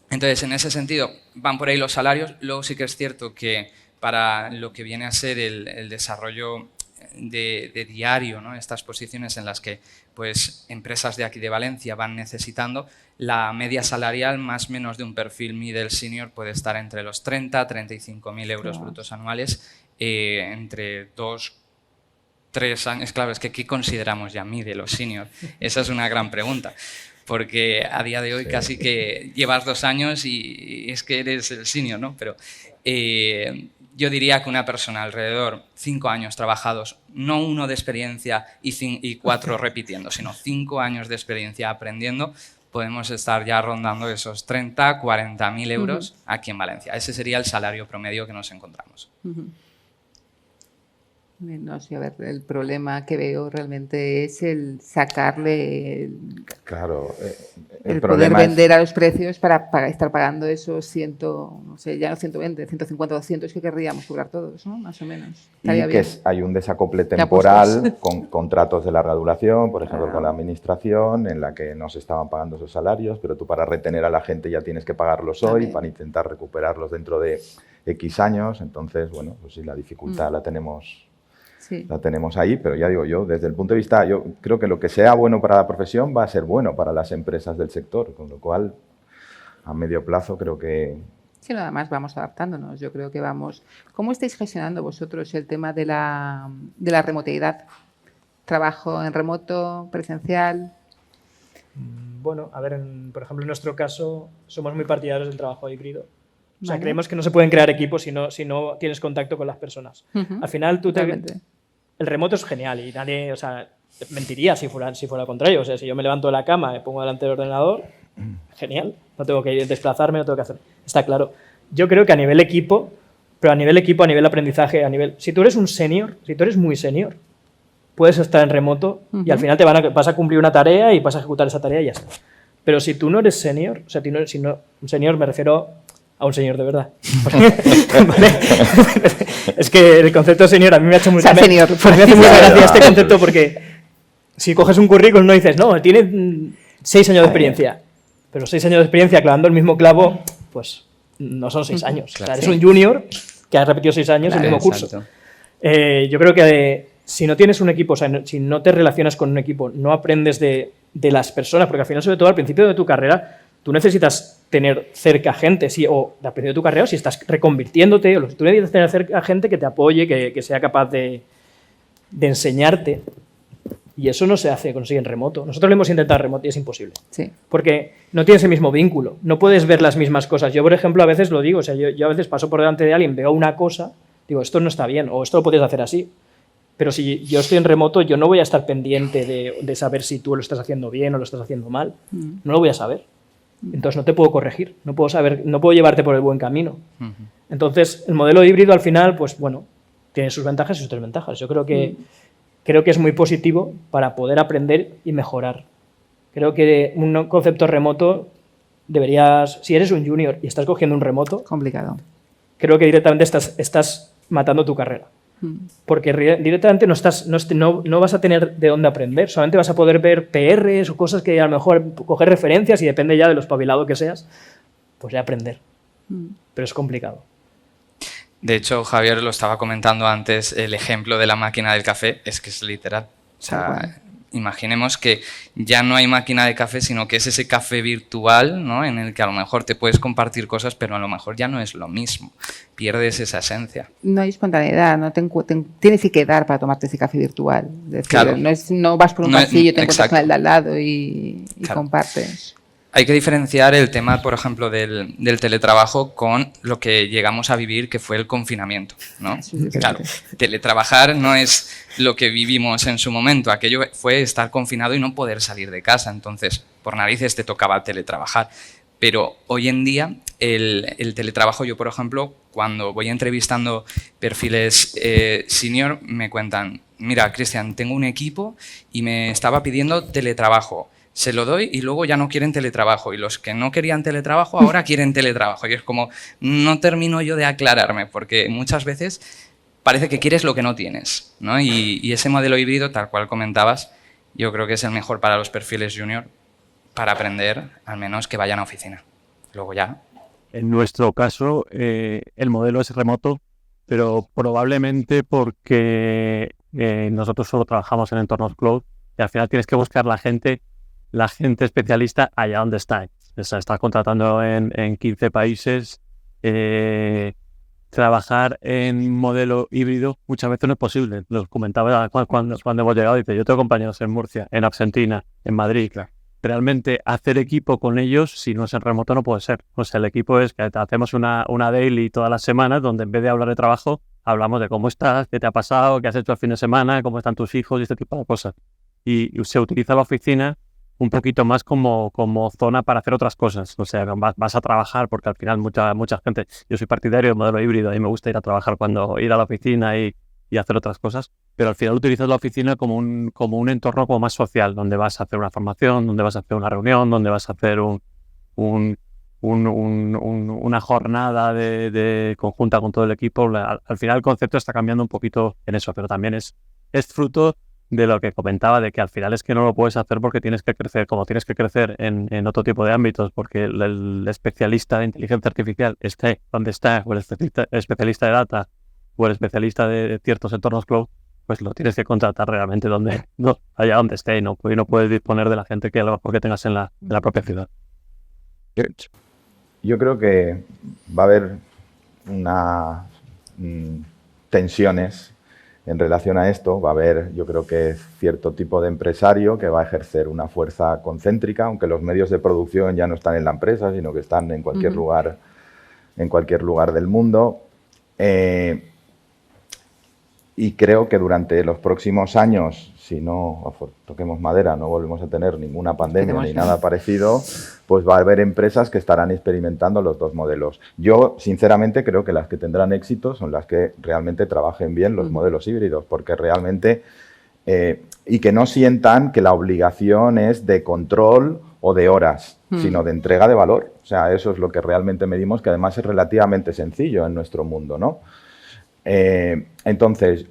Entonces, en ese sentido, van por ahí los salarios. Luego sí que es cierto que para lo que viene a ser el desarrollo de diario, ¿no? Estas posiciones en las que pues, empresas de aquí de Valencia van necesitando, la media salarial más o menos de un perfil middle senior puede estar entre los 30 a 35.000 euros brutos anuales, entre 2, 3 años. Claro, es que ¿qué consideramos ya middle o senior? Esa es una gran pregunta, porque a día de hoy casi que llevas 2 años y es que eres el senior, ¿no? Pero yo diría que una persona alrededor 5 años trabajados, no 1 de experiencia y 4 repitiendo, sino 5 años de experiencia aprendiendo, podemos estar ya rondando esos 30, 40.000 euros aquí en Valencia. Ese sería el salario promedio que nos encontramos. No sé, a ver, el problema que veo realmente es el sacarle Claro, el poder vender a los precios para estar pagando esos no sé, ya no 120, 150, 200 que querríamos cobrar todos, ¿no? Más o menos. Estaría y bien. que hay un desacople temporal con contratos de larga duración, por ejemplo, con la administración, en la que no se estaban pagando esos salarios, pero tú para retener a la gente ya tienes que pagarlos hoy para intentar recuperarlos dentro de X años. Entonces, bueno, pues sí, la dificultad la tenemos... Sí. La tenemos ahí, pero ya digo yo, desde el punto de vista, yo creo que lo que sea bueno para la profesión va a ser bueno para las empresas del sector, con lo cual, a medio plazo creo que... Sí, nada más vamos adaptándonos, yo creo que vamos... ¿Cómo estáis gestionando vosotros el tema de la remoteidad? ¿Trabajo en remoto, presencial? Bueno, a ver, por ejemplo, en nuestro caso somos muy partidarios del trabajo híbrido. O sea, Vale. creemos que no se pueden crear equipos si no tienes contacto con las personas. Ujú. Al final, Totalmente. el remoto es genial y nadie, o sea, mentiría si fuera lo contrario. O sea, si yo me levanto de la cama, me pongo delante del ordenador, genial. No tengo que desplazarme, no tengo que hacer. Está claro. Yo creo que a nivel equipo, pero a nivel aprendizaje, si tú eres un senior, si tú eres muy senior, puedes estar en remoto y al final vas a cumplir una tarea y vas a ejecutar esa tarea y ya está. Pero si tú no eres senior, o sea, un senior me refiero a un señor de verdad. ¿Vale? Es que el concepto senior a mí me ha hecho mucha gracia. Me hace mucha gracia este concepto porque si coges un currículum no dices, no, tiene 6 años de experiencia. Pero 6 años de experiencia clavando el mismo clavo, pues no son 6 años. Claro. O sea, eres un junior que ha repetido 6 años el mismo curso. Yo creo que si no tienes un equipo, o sea, si no te relacionas con un equipo, no aprendes de las personas, porque al final, sobre todo al principio de tu carrera, tú necesitas tener cerca gente, o al principio de tu carrera, o si estás reconvirtiéndote, o tú necesitas tener cerca gente que te apoye, que sea capaz de enseñarte. Y eso no se consigue en remoto. Nosotros lo hemos intentado en remoto y es imposible. Sí. Porque no tienes el mismo vínculo, no puedes ver las mismas cosas. Yo, por ejemplo, a veces lo digo, o sea, yo a veces paso por delante de alguien, veo una cosa, digo, esto no está bien, o esto lo podrías hacer así. Pero si yo estoy en remoto, yo no voy a estar pendiente de saber si tú lo estás haciendo bien o lo estás haciendo mal. No lo voy a saber. Entonces no te puedo corregir, no puedo llevarte por el buen camino. Entonces, el modelo híbrido al final, pues bueno, tiene sus ventajas y sus desventajas. Yo creo que es muy positivo para poder aprender y mejorar. Creo que un concepto remoto si eres un junior y estás cogiendo un remoto, Complicado. creo que directamente estás matando tu carrera. Porque directamente no vas a tener de dónde aprender, solamente vas a poder ver PRs o cosas que a lo mejor coger referencias y depende ya de lo espabilado que seas, pues ya aprender. Pero es complicado. De hecho, Javier lo estaba comentando antes, el ejemplo de la máquina del café es que es literal. O sea, imaginemos que ya no hay máquina de café, sino que es ese café virtual, ¿no? En el que a lo mejor te puedes compartir cosas, pero a lo mejor ya no es lo mismo. Pierdes esa esencia. No hay espontaneidad, no tienes que quedar para tomarte ese café virtual. Es decir, Claro. No vas por un pasillo, te encuentras exacto. con el de al lado y Claro. compartes. Hay que diferenciar el tema, por ejemplo, del teletrabajo con lo que llegamos a vivir, que fue el confinamiento, ¿no? Eso es diferente. Claro, teletrabajar no es lo que vivimos en su momento. Aquello fue estar confinado y no poder salir de casa. Entonces, por narices te tocaba teletrabajar. Pero hoy en día, el teletrabajo, yo, por ejemplo, cuando voy entrevistando perfiles senior, me cuentan, mira, Cristian, tengo un equipo y me estaba pidiendo teletrabajo. Se lo doy y luego ya no quieren teletrabajo. Y los que no querían teletrabajo ahora quieren teletrabajo. Y es como, no termino yo de aclararme, porque muchas veces parece que quieres lo que no tienes, ¿no? Y ese modelo híbrido, tal cual comentabas, yo creo que es el mejor para los perfiles junior, para aprender, al menos que vayan a oficina. Luego ya. En nuestro caso, el modelo es remoto, pero probablemente porque nosotros solo trabajamos en entornos cloud y al final tienes que buscar la gente especialista allá donde está. O sea, estás contratando en 15 países. Trabajar en modelo híbrido muchas veces no es posible. Los comentaba cuando hemos llegado. Dice, yo tengo compañeros en Murcia, en Argentina, en Madrid. Claro. Realmente hacer equipo con ellos, si no es en remoto, no puede ser. O sea, el equipo es que hacemos una daily todas las semanas donde en vez de hablar de trabajo, hablamos de cómo estás, qué te ha pasado, qué has hecho el fin de semana, cómo están tus hijos y este tipo de cosas. Y se utiliza la oficina un poquito más como zona para hacer otras cosas. O sea, vas a trabajar porque al final mucha gente... Yo soy partidario del modelo híbrido y me gusta ir a trabajar ir a la oficina y hacer otras cosas, pero al final utilizas la oficina como un entorno como más social, donde vas a hacer una formación, donde vas a hacer una reunión, donde vas a hacer una jornada de conjunta con todo el equipo. Al final el concepto está cambiando un poquito en eso, pero también es fruto de lo que comentaba, de que al final es que no lo puedes hacer porque tienes que crecer, como tienes que crecer en otro tipo de ámbitos, porque el especialista de inteligencia artificial esté donde está, o el especialista de data, o el especialista de ciertos entornos cloud, pues lo tienes que contratar realmente allá donde esté, y no puedes disponer de la gente que a lo mejor que tengas en la propia ciudad. Yo creo que va a haber tensiones en relación a esto va a haber, yo creo que cierto tipo de empresario que va a ejercer una fuerza concéntrica, aunque los medios de producción ya no están en la empresa, sino que están en cualquier lugar del mundo. Y creo que durante los próximos años, si no, toquemos madera, no volvemos a tener ninguna pandemia ni nada parecido, pues va a haber empresas que estarán experimentando los dos modelos. Yo, sinceramente, creo que las que tendrán éxito son las que realmente trabajen bien los modelos híbridos, porque realmente, y que no sientan que la obligación es de control o de horas, sino de entrega de valor. O sea, eso es lo que realmente medimos, que además es relativamente sencillo en nuestro mundo, ¿no? Entonces,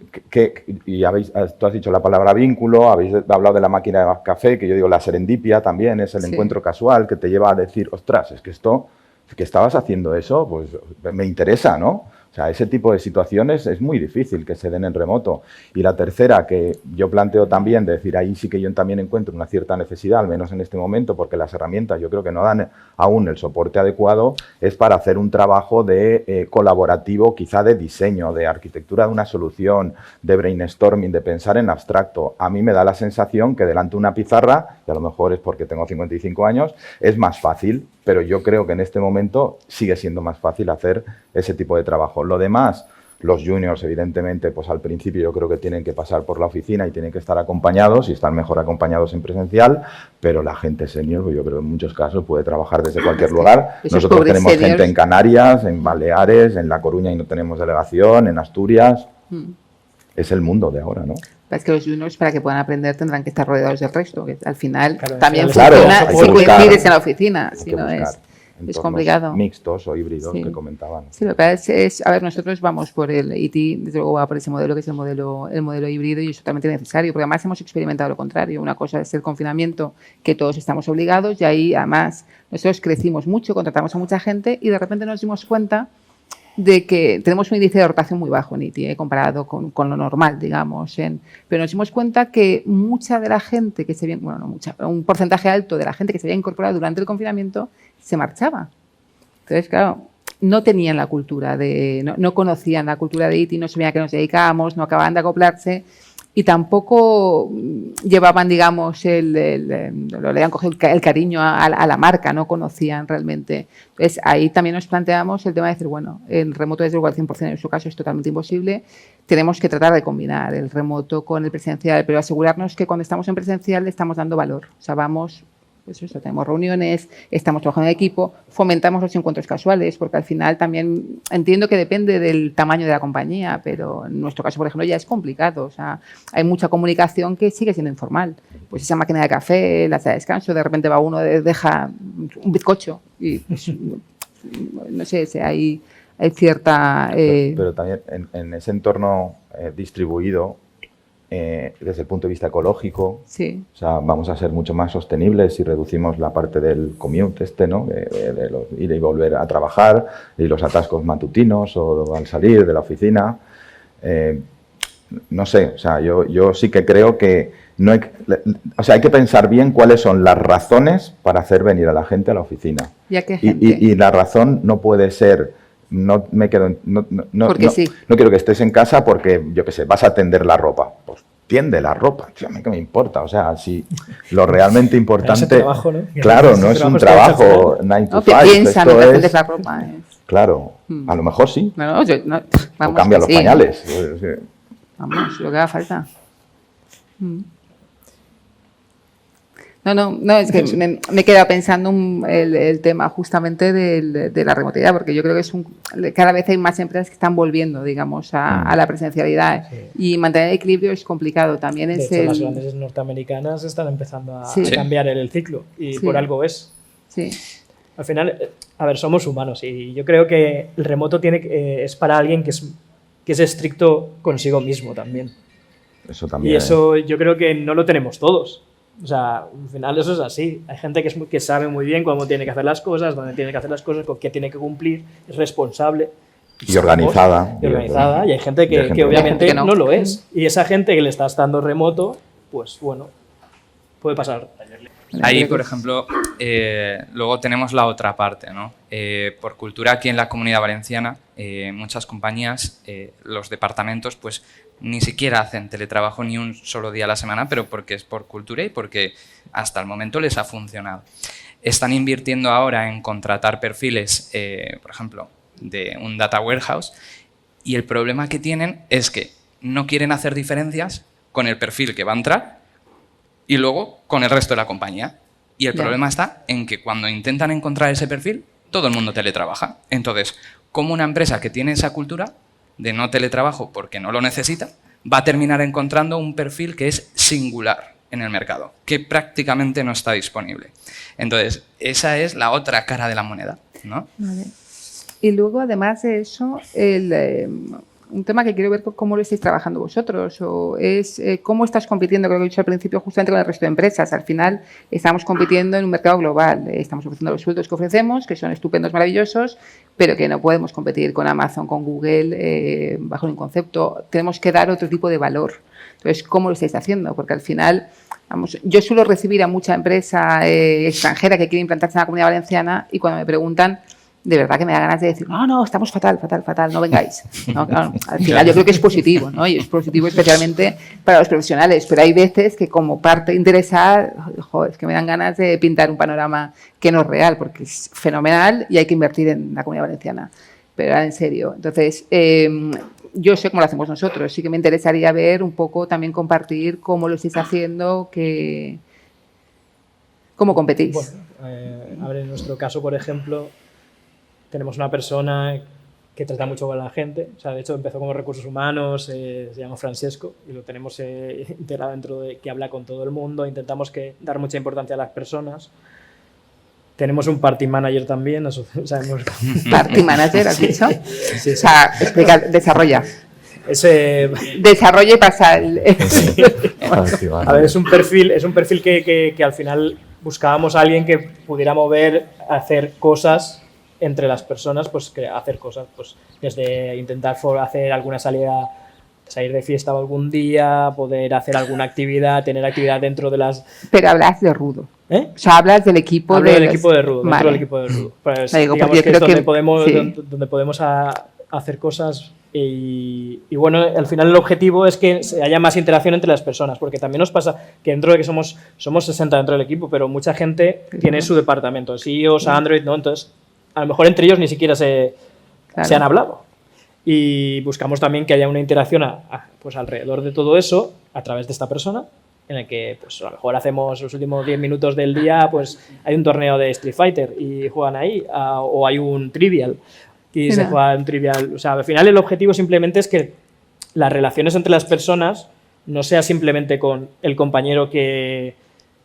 tú has dicho la palabra vínculo, habéis hablado de la máquina de café, que yo digo la serendipia también, es el encuentro casual que te lleva a decir, ostras, es que esto, que estabas haciendo eso, pues me interesa, ¿no? O sea, ese tipo de situaciones es muy difícil que se den en remoto. Y la tercera, que yo planteo también, de decir, ahí sí que yo también encuentro una cierta necesidad, al menos en este momento, porque las herramientas yo creo que no dan aún el soporte adecuado, es para hacer un trabajo de colaborativo, quizá de diseño, de arquitectura de una solución, de brainstorming, de pensar en abstracto. A mí me da la sensación que delante de una pizarra, y a lo mejor es porque tengo 55 años, es más fácil, pero yo creo que en este momento sigue siendo más fácil hacer ese tipo de trabajo. Lo demás, los juniors, evidentemente, pues al principio yo creo que tienen que pasar por la oficina y tienen que estar acompañados y estar mejor acompañados en presencial, pero la gente senior, pues yo creo que en muchos casos puede trabajar desde cualquier lugar. Nosotros tenemos gente en Canarias, en Baleares, en La Coruña y no tenemos delegación, en Asturias. Es el mundo de ahora, ¿no? Es que los juniors, para que puedan aprender, tendrán que estar rodeados del resto, que al final también claro, funciona si coincides en la oficina, si no es complicado. Mixtos o híbridos que comentaban. Sí, lo que pasa es, a ver, nosotros vamos por el IT, desde luego va por ese modelo que es el modelo híbrido y es totalmente necesario, porque además hemos experimentado lo contrario. Una cosa es el confinamiento, que todos estamos obligados, y ahí además nosotros crecimos mucho, contratamos a mucha gente y de repente nos dimos cuenta de que tenemos un índice de rotación muy bajo en IT, comparado con lo normal, digamos. Pero nos dimos cuenta que mucha de la gente que se había, bueno, no mucha, pero un porcentaje alto de la gente que se había incorporado durante el confinamiento se marchaba. Entonces, claro, no tenían la cultura no conocían la cultura de IT, no sabían a qué nos dedicábamos, no acababan de acoplarse y tampoco llevaban, digamos, le habían cogido el cariño a la marca, no conocían realmente. Entonces, ahí también nos planteamos el tema de decir, bueno, el remoto desde luego al 100% en su caso es totalmente imposible. Tenemos que tratar de combinar el remoto con el presencial, pero asegurarnos que cuando estamos en presencial le estamos dando valor. O sea, vamos, pues eso, tenemos reuniones, estamos trabajando en equipo, fomentamos los encuentros casuales, porque al final también entiendo que depende del tamaño de la compañía, pero en nuestro caso, por ejemplo, ya es complicado. O sea, hay mucha comunicación que sigue siendo informal. Pues esa máquina de café, la sala de descanso, de repente va uno, deja un bizcocho y pues, no sé, hay cierta... Pero también en ese entorno distribuido, desde el punto de vista ecológico, o sea, vamos a ser mucho más sostenibles si reducimos la parte del commute, ¿no? De ir y volver a trabajar y los atascos matutinos o al salir de la oficina. No sé, o sea, yo sí que creo que no hay, o sea, hay que pensar bien cuáles son las razones para hacer venir a la gente a la oficina. Y la razón no puede ser... No quiero que estés en casa porque, yo qué sé, vas a tender la ropa. Pues tiende la ropa, tío, a mí qué me importa. O sea, si lo realmente importante... trabajo, ¿no? Claro, no es un trabajo 9 to 5. Piensa, no te tiendes la ropa. Claro, a lo mejor sí. Vamos, o cambia los pañales. Vamos, lo que haga falta. No, es que me he quedado pensando el tema justamente de la remotidad, porque yo creo que cada vez hay más empresas que están volviendo, digamos, a la presencialidad y mantener el equilibrio es complicado. También de hecho, las grandes norteamericanas están empezando a cambiar el ciclo y por algo es. Sí. Al final, a ver, somos humanos y yo creo que el remoto es para alguien que es estricto consigo mismo también. Eso también. Y eso yo creo que no lo tenemos todos. O sea, al final eso es así. Hay gente que sabe muy bien cómo tiene que hacer las cosas, dónde tiene que hacer las cosas, con qué tiene que cumplir, es responsable. Y organizada. Y hay gente que obviamente no lo es. Y esa gente que le estás dando remoto, pues bueno, puede pasar. Ahí, por ejemplo, luego tenemos la otra parte, ¿no? Por cultura aquí en la Comunidad Valenciana, muchas compañías, los departamentos, pues ni siquiera hacen teletrabajo ni un solo día a la semana, pero porque es por cultura y porque hasta el momento les ha funcionado. Están invirtiendo ahora en contratar perfiles, por ejemplo, de un data warehouse, y el problema que tienen es que no quieren hacer diferencias con el perfil que va a entrar y luego con el resto de la compañía. Y el problema está en que cuando intentan encontrar ese perfil, todo el mundo teletrabaja. Entonces, ¿cómo una empresa que tiene esa cultura de no teletrabajo porque no lo necesita, va a terminar encontrando un perfil que es singular en el mercado, que prácticamente no está disponible? Entonces, esa es la otra cara de la moneda, ¿no? Vale. Y luego, además de eso, un tema que quiero ver cómo lo estáis trabajando vosotros, o es cómo estás compitiendo, creo que he dicho al principio, justamente con el resto de empresas. Al final estamos compitiendo en un mercado global, estamos ofreciendo los sueldos que ofrecemos, que son estupendos, maravillosos, pero que no podemos competir con Amazon, con Google, bajo ningún concepto. Tenemos que dar otro tipo de valor. Entonces, ¿cómo lo estáis haciendo? Porque al final, vamos, yo suelo recibir a mucha empresa extranjera que quiere implantarse en la Comunidad Valenciana y cuando me preguntan, de verdad que me da ganas de decir, no, estamos fatal, no vengáis. ¿No? Claro, al final yo creo que es positivo, ¿no? Y es positivo especialmente para los profesionales, pero hay veces que como parte interesada, joder, es que me dan ganas de pintar un panorama que no es real, porque es fenomenal y hay que invertir en la Comunidad Valenciana, pero ahora en serio. Entonces, yo sé cómo lo hacemos nosotros, sí que me interesaría ver un poco, también compartir cómo lo estáis haciendo, cómo competís. Bueno, a ver, en nuestro caso, por ejemplo, tenemos una persona que trata mucho con la gente, o sea, de hecho empezó como recursos humanos, se llama Francesco y lo tenemos integrado dentro de que habla con todo el mundo, intentamos dar mucha importancia a las personas. Tenemos un party manager también, eso sabemos. ¿Party manager has dicho? Sí. O sea, explica, desarrolla. Desarrolla y pasa el... A ver, es un perfil que al final buscábamos a alguien que pudiera hacer cosas entre las personas, pues que hacer cosas, pues desde intentar hacer alguna salida, salir de fiesta algún día, poder hacer alguna actividad, tener actividad dentro de las... Pero hablas de Rudo. ¿Eh? O sea, hablas del equipo Hablo del equipo de Rudo, dentro del equipo de Rudo. Pues, digo, digamos que es donde donde podemos hacer cosas y bueno, al final el objetivo es que haya más interacción entre las personas, porque también nos pasa que dentro de que somos 60 dentro del equipo, pero mucha gente tiene su departamento, CEOs, Android, ¿no? Entonces, a lo mejor entre ellos ni siquiera se han hablado. Y buscamos también que haya una interacción pues alrededor de todo eso a través de esta persona, en el que pues, a lo mejor hacemos los últimos 10 minutos del día, pues hay un torneo de Street Fighter y juegan ahí, o hay un Trivial y se juega un Trivial. O sea, al final el objetivo simplemente es que las relaciones entre las personas no sea simplemente con el compañero que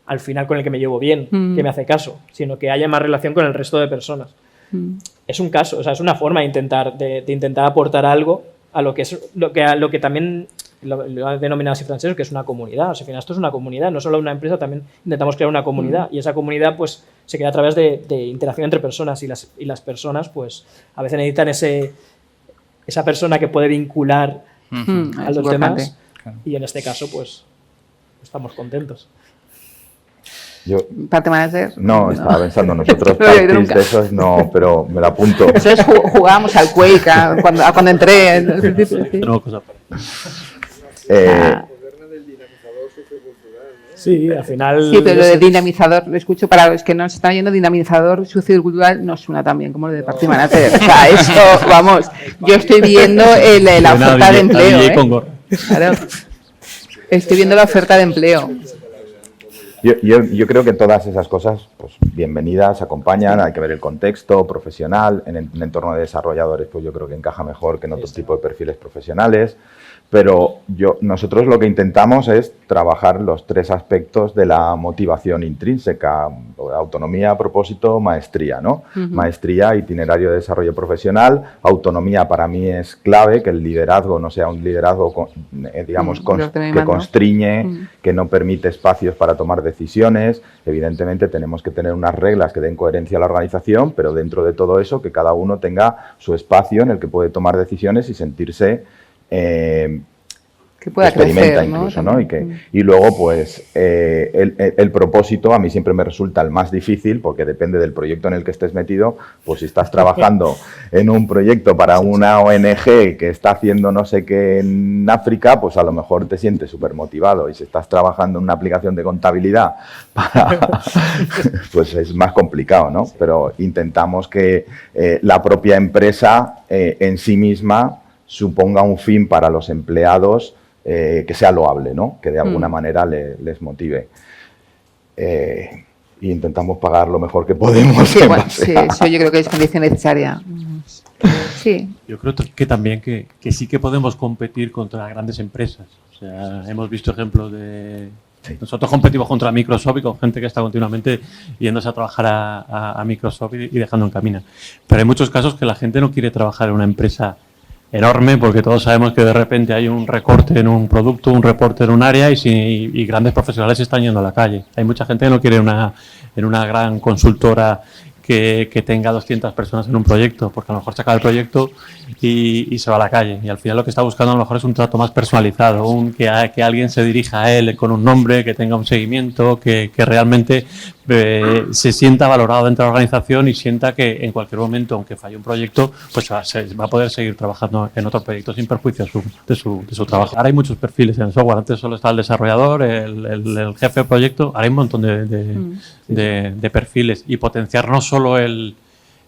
al final con el que me llevo bien, que me hace caso, sino que haya más relación con el resto de personas. Es un caso, o sea, es una forma de intentar aportar algo a lo que es lo que también lo ha denominado así Francesco, que es una comunidad. O sea, al final esto es una comunidad, no solo una empresa, también intentamos crear una comunidad y esa comunidad pues se crea a través de interacción entre personas y las personas pues a veces necesitan esa persona que puede vincular a los demás y en este caso pues estamos contentos. ¿Parte manager? No, estaba pensando nosotros parties de esos no, pero me la apunto. Nosotros jugábamos al Quake cuando entré. Sí, al final... Sí, pero lo de dinamizador, lo escucho para los que no se están yendo, dinamizador sociocultural no suena tan bien como lo de party manager. O sea, esto, vamos, yo estoy viendo la oferta de empleo. Claro. Estoy viendo la oferta de empleo. Yo creo que todas esas cosas, pues bienvenidas, acompañan, hay que ver el contexto profesional, en un entorno de desarrolladores, pues yo creo que encaja mejor que en otro tipo de perfiles profesionales, pero nosotros lo que intentamos es trabajar los tres aspectos de la motivación intrínseca, autonomía, propósito, maestría, ¿no? Maestría, itinerario de desarrollo profesional, autonomía para mí es clave, que el liderazgo no sea un liderazgo, digamos, que constriñe, que no permite espacios para tomar decisiones. Evidentemente tenemos que tener unas reglas que den coherencia a la organización, pero dentro de todo eso que cada uno tenga su espacio en el que puede tomar decisiones y sentirse que pueda experimenta crecer, incluso, ¿no? ¿no? Y luego, pues, el propósito a mí siempre me resulta el más difícil, porque depende del proyecto en el que estés metido. Pues si estás trabajando en un proyecto para una ONG que está haciendo no sé qué en África, pues a lo mejor te sientes súper motivado. Y si estás trabajando en una aplicación de contabilidad, pues es más complicado, ¿no? Pero intentamos que la propia empresa en sí misma suponga un fin para los empleados que sea loable, ¿no? Que de alguna manera les motive. Y intentamos pagar lo mejor que podemos. Sí, bueno, sí, eso yo creo que es condición necesaria. Sí. Yo creo que también que sí que podemos competir contra grandes empresas. O sea, hemos visto ejemplos de... Sí. Nosotros competimos contra Microsoft y con gente que está continuamente yéndose a trabajar a Microsoft y dejando en camino. Pero hay muchos casos que la gente no quiere trabajar en una empresa enorme, porque todos sabemos que de repente hay un recorte en un producto, un reporte en un área y grandes profesionales están yendo a la calle. Hay mucha gente que no quiere en una gran consultora que tenga 200 personas en un proyecto, porque a lo mejor se acaba el proyecto y se va a la calle. Y al final lo que está buscando a lo mejor es un trato más personalizado, que alguien se dirija a él con un nombre, que tenga un seguimiento, que realmente se sienta valorado dentro de la organización y sienta que en cualquier momento, aunque falle un proyecto, pues va a poder seguir trabajando en otro proyecto sin perjuicio de su trabajo. Ahora hay muchos perfiles en el software. Antes solo estaba el desarrollador, el jefe de proyecto. Ahora hay un montón de perfiles, y potenciar no solo el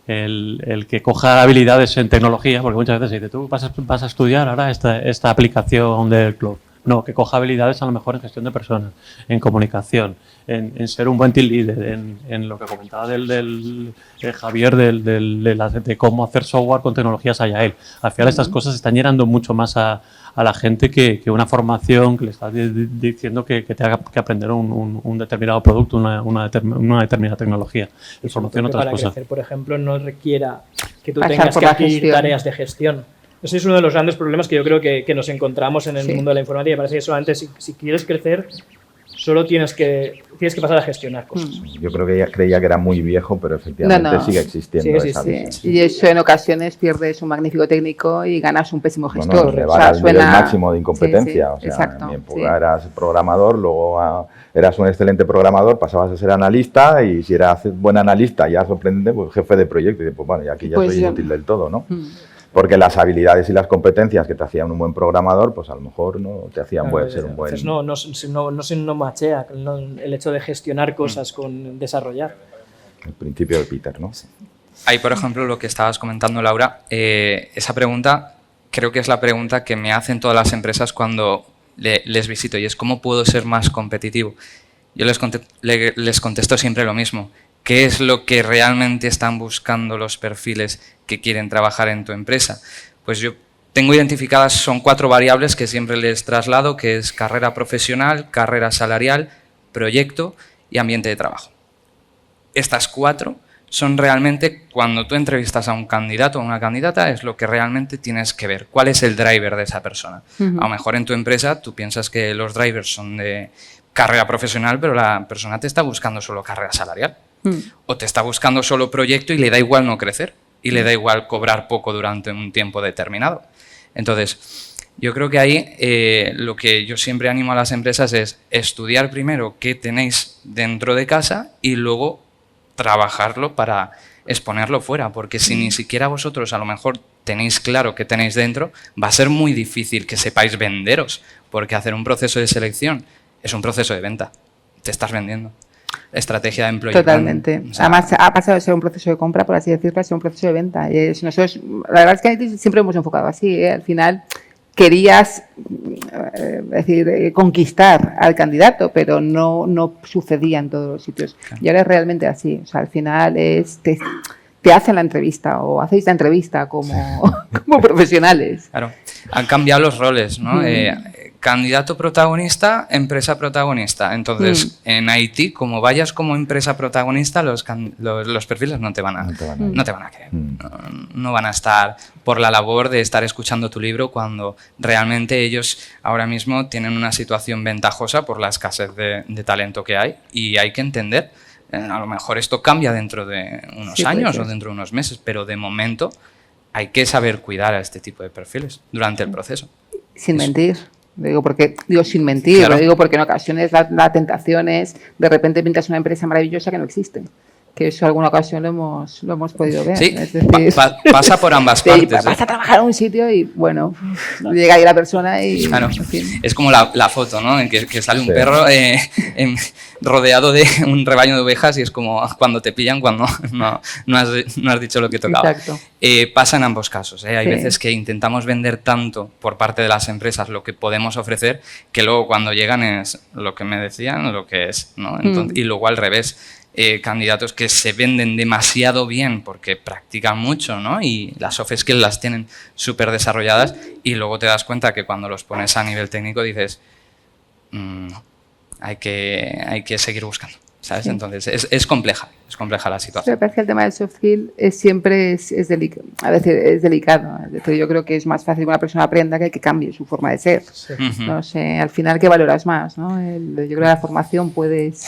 que coja habilidades en tecnología, porque muchas veces dice, tú vas a estudiar ahora esta aplicación del cloud. No, que coja habilidades a lo mejor en gestión de personas, en comunicación, en ser un buen team leader, en lo que comentaba del Javier, de cómo hacer software con tecnologías Agile. Al final estas cosas están llenando mucho más a la gente que una formación que le está diciendo que tenga que aprender un determinado producto, una determinada tecnología. La formación otras cosas. Crecer, por ejemplo, no requiera que tú tengas que adquirir tareas de gestión. Ese es uno de los grandes problemas que yo creo que nos encontramos en el mundo de la informática. Parece que solamente si quieres crecer, solo tienes que pasar a gestionar cosas. Yo creo que ella creía que era muy viejo, pero efectivamente sigue existiendo esa visión. Y eso en ocasiones pierdes un magnífico técnico y ganas un pésimo gestor. Bueno, elevar al nivel máximo de incompetencia. O sea, exacto, en mi época eras programador, luego eras un excelente programador, pasabas a ser analista, y si eras buen analista, ya sorprendente, pues jefe de proyecto. Y pues bueno, y aquí ya soy inútil del todo, ¿no? Porque las habilidades y las competencias que te hacían un buen programador, pues a lo mejor no te hacían ser un buen... No machea el hecho de gestionar cosas con desarrollar. El principio de Peter, ¿no? Ahí, por ejemplo, lo que estabas comentando, Laura, esa pregunta creo que es la pregunta que me hacen todas las empresas cuando les visito, y es ¿cómo puedo ser más competitivo? Yo les contesto siempre lo mismo. ¿Qué es lo que realmente están buscando los perfiles que quieren trabajar en tu empresa? Pues yo tengo identificadas, son 4 variables que siempre les traslado, que es carrera profesional, carrera salarial, proyecto y ambiente de trabajo. Estas 4 son realmente, cuando tú entrevistas a un candidato o a una candidata, es lo que realmente tienes que ver. ¿Cuál es el driver de esa persona? A lo mejor en tu empresa tú piensas que los drivers son de carrera profesional, pero la persona te está buscando solo carrera salarial. O te está buscando solo proyecto y le da igual no crecer. Y le da igual cobrar poco durante un tiempo determinado. Entonces, yo creo que ahí lo que yo siempre animo a las empresas es estudiar primero qué tenéis dentro de casa y luego trabajarlo para exponerlo fuera. Porque si ni siquiera vosotros a lo mejor tenéis claro qué tenéis dentro, va a ser muy difícil que sepáis venderos. Porque hacer un proceso de selección es un proceso de venta. Te estás vendiendo. Estrategia de employee. Totalmente. O sea, además, ha pasado de ser un proceso de compra, por así decirlo, a ser un proceso de venta. Y nosotros, la verdad es que siempre hemos enfocado así. Al final querías conquistar al candidato, pero no sucedía en todos los sitios. Claro. Y ahora es realmente así. O sea, al final te hacen la entrevista o hacéis la entrevista como profesionales. Claro. Han cambiado los roles, ¿no? Candidato protagonista, empresa protagonista. Entonces, en IT, como vayas como empresa protagonista, los perfiles no te van a querer. No van a estar por la labor de estar escuchando tu libro cuando realmente ellos ahora mismo tienen una situación ventajosa por la escasez de talento que hay, y hay que entender. A lo mejor esto cambia dentro de unos años o dentro de unos meses, pero de momento hay que saber cuidar a este tipo de perfiles durante el proceso. Sin mentir. Digo sin mentir, Claro. lo digo porque en ocasiones la tentación es de repente pintas una empresa maravillosa que no existe. Que eso alguna ocasión lo hemos podido ver. Sí, Es decir, pasa por ambas sí, partes. vas a trabajar en un sitio y, bueno, llega ahí la persona y... Claro, en fin. es como la foto, ¿no? En que sale un Sí. perro rodeado de un rebaño de ovejas y es como cuando te pillan cuando no has dicho lo que tocaba. Exacto. Pasa en ambos casos. Hay Sí. veces que intentamos vender tanto por parte de las empresas lo que podemos ofrecer que luego cuando llegan es lo que me decían, lo que es, ¿no? Entonces, y luego al revés. Candidatos que se venden demasiado bien porque practican mucho, ¿no? Y las soft skills las tienen súper desarrolladas y luego te das cuenta que cuando los pones a nivel técnico dices hay que seguir buscando, ¿sabes? Sí. Entonces es compleja la Me situación. parece que el tema del soft skill siempre es delicado. A veces es delicado. Es decir, yo creo que es más fácil que una persona aprenda que cambie su forma de ser. Ujú. No sé, al final, ¿qué valoras más? ¿No? Yo creo que la formación puedes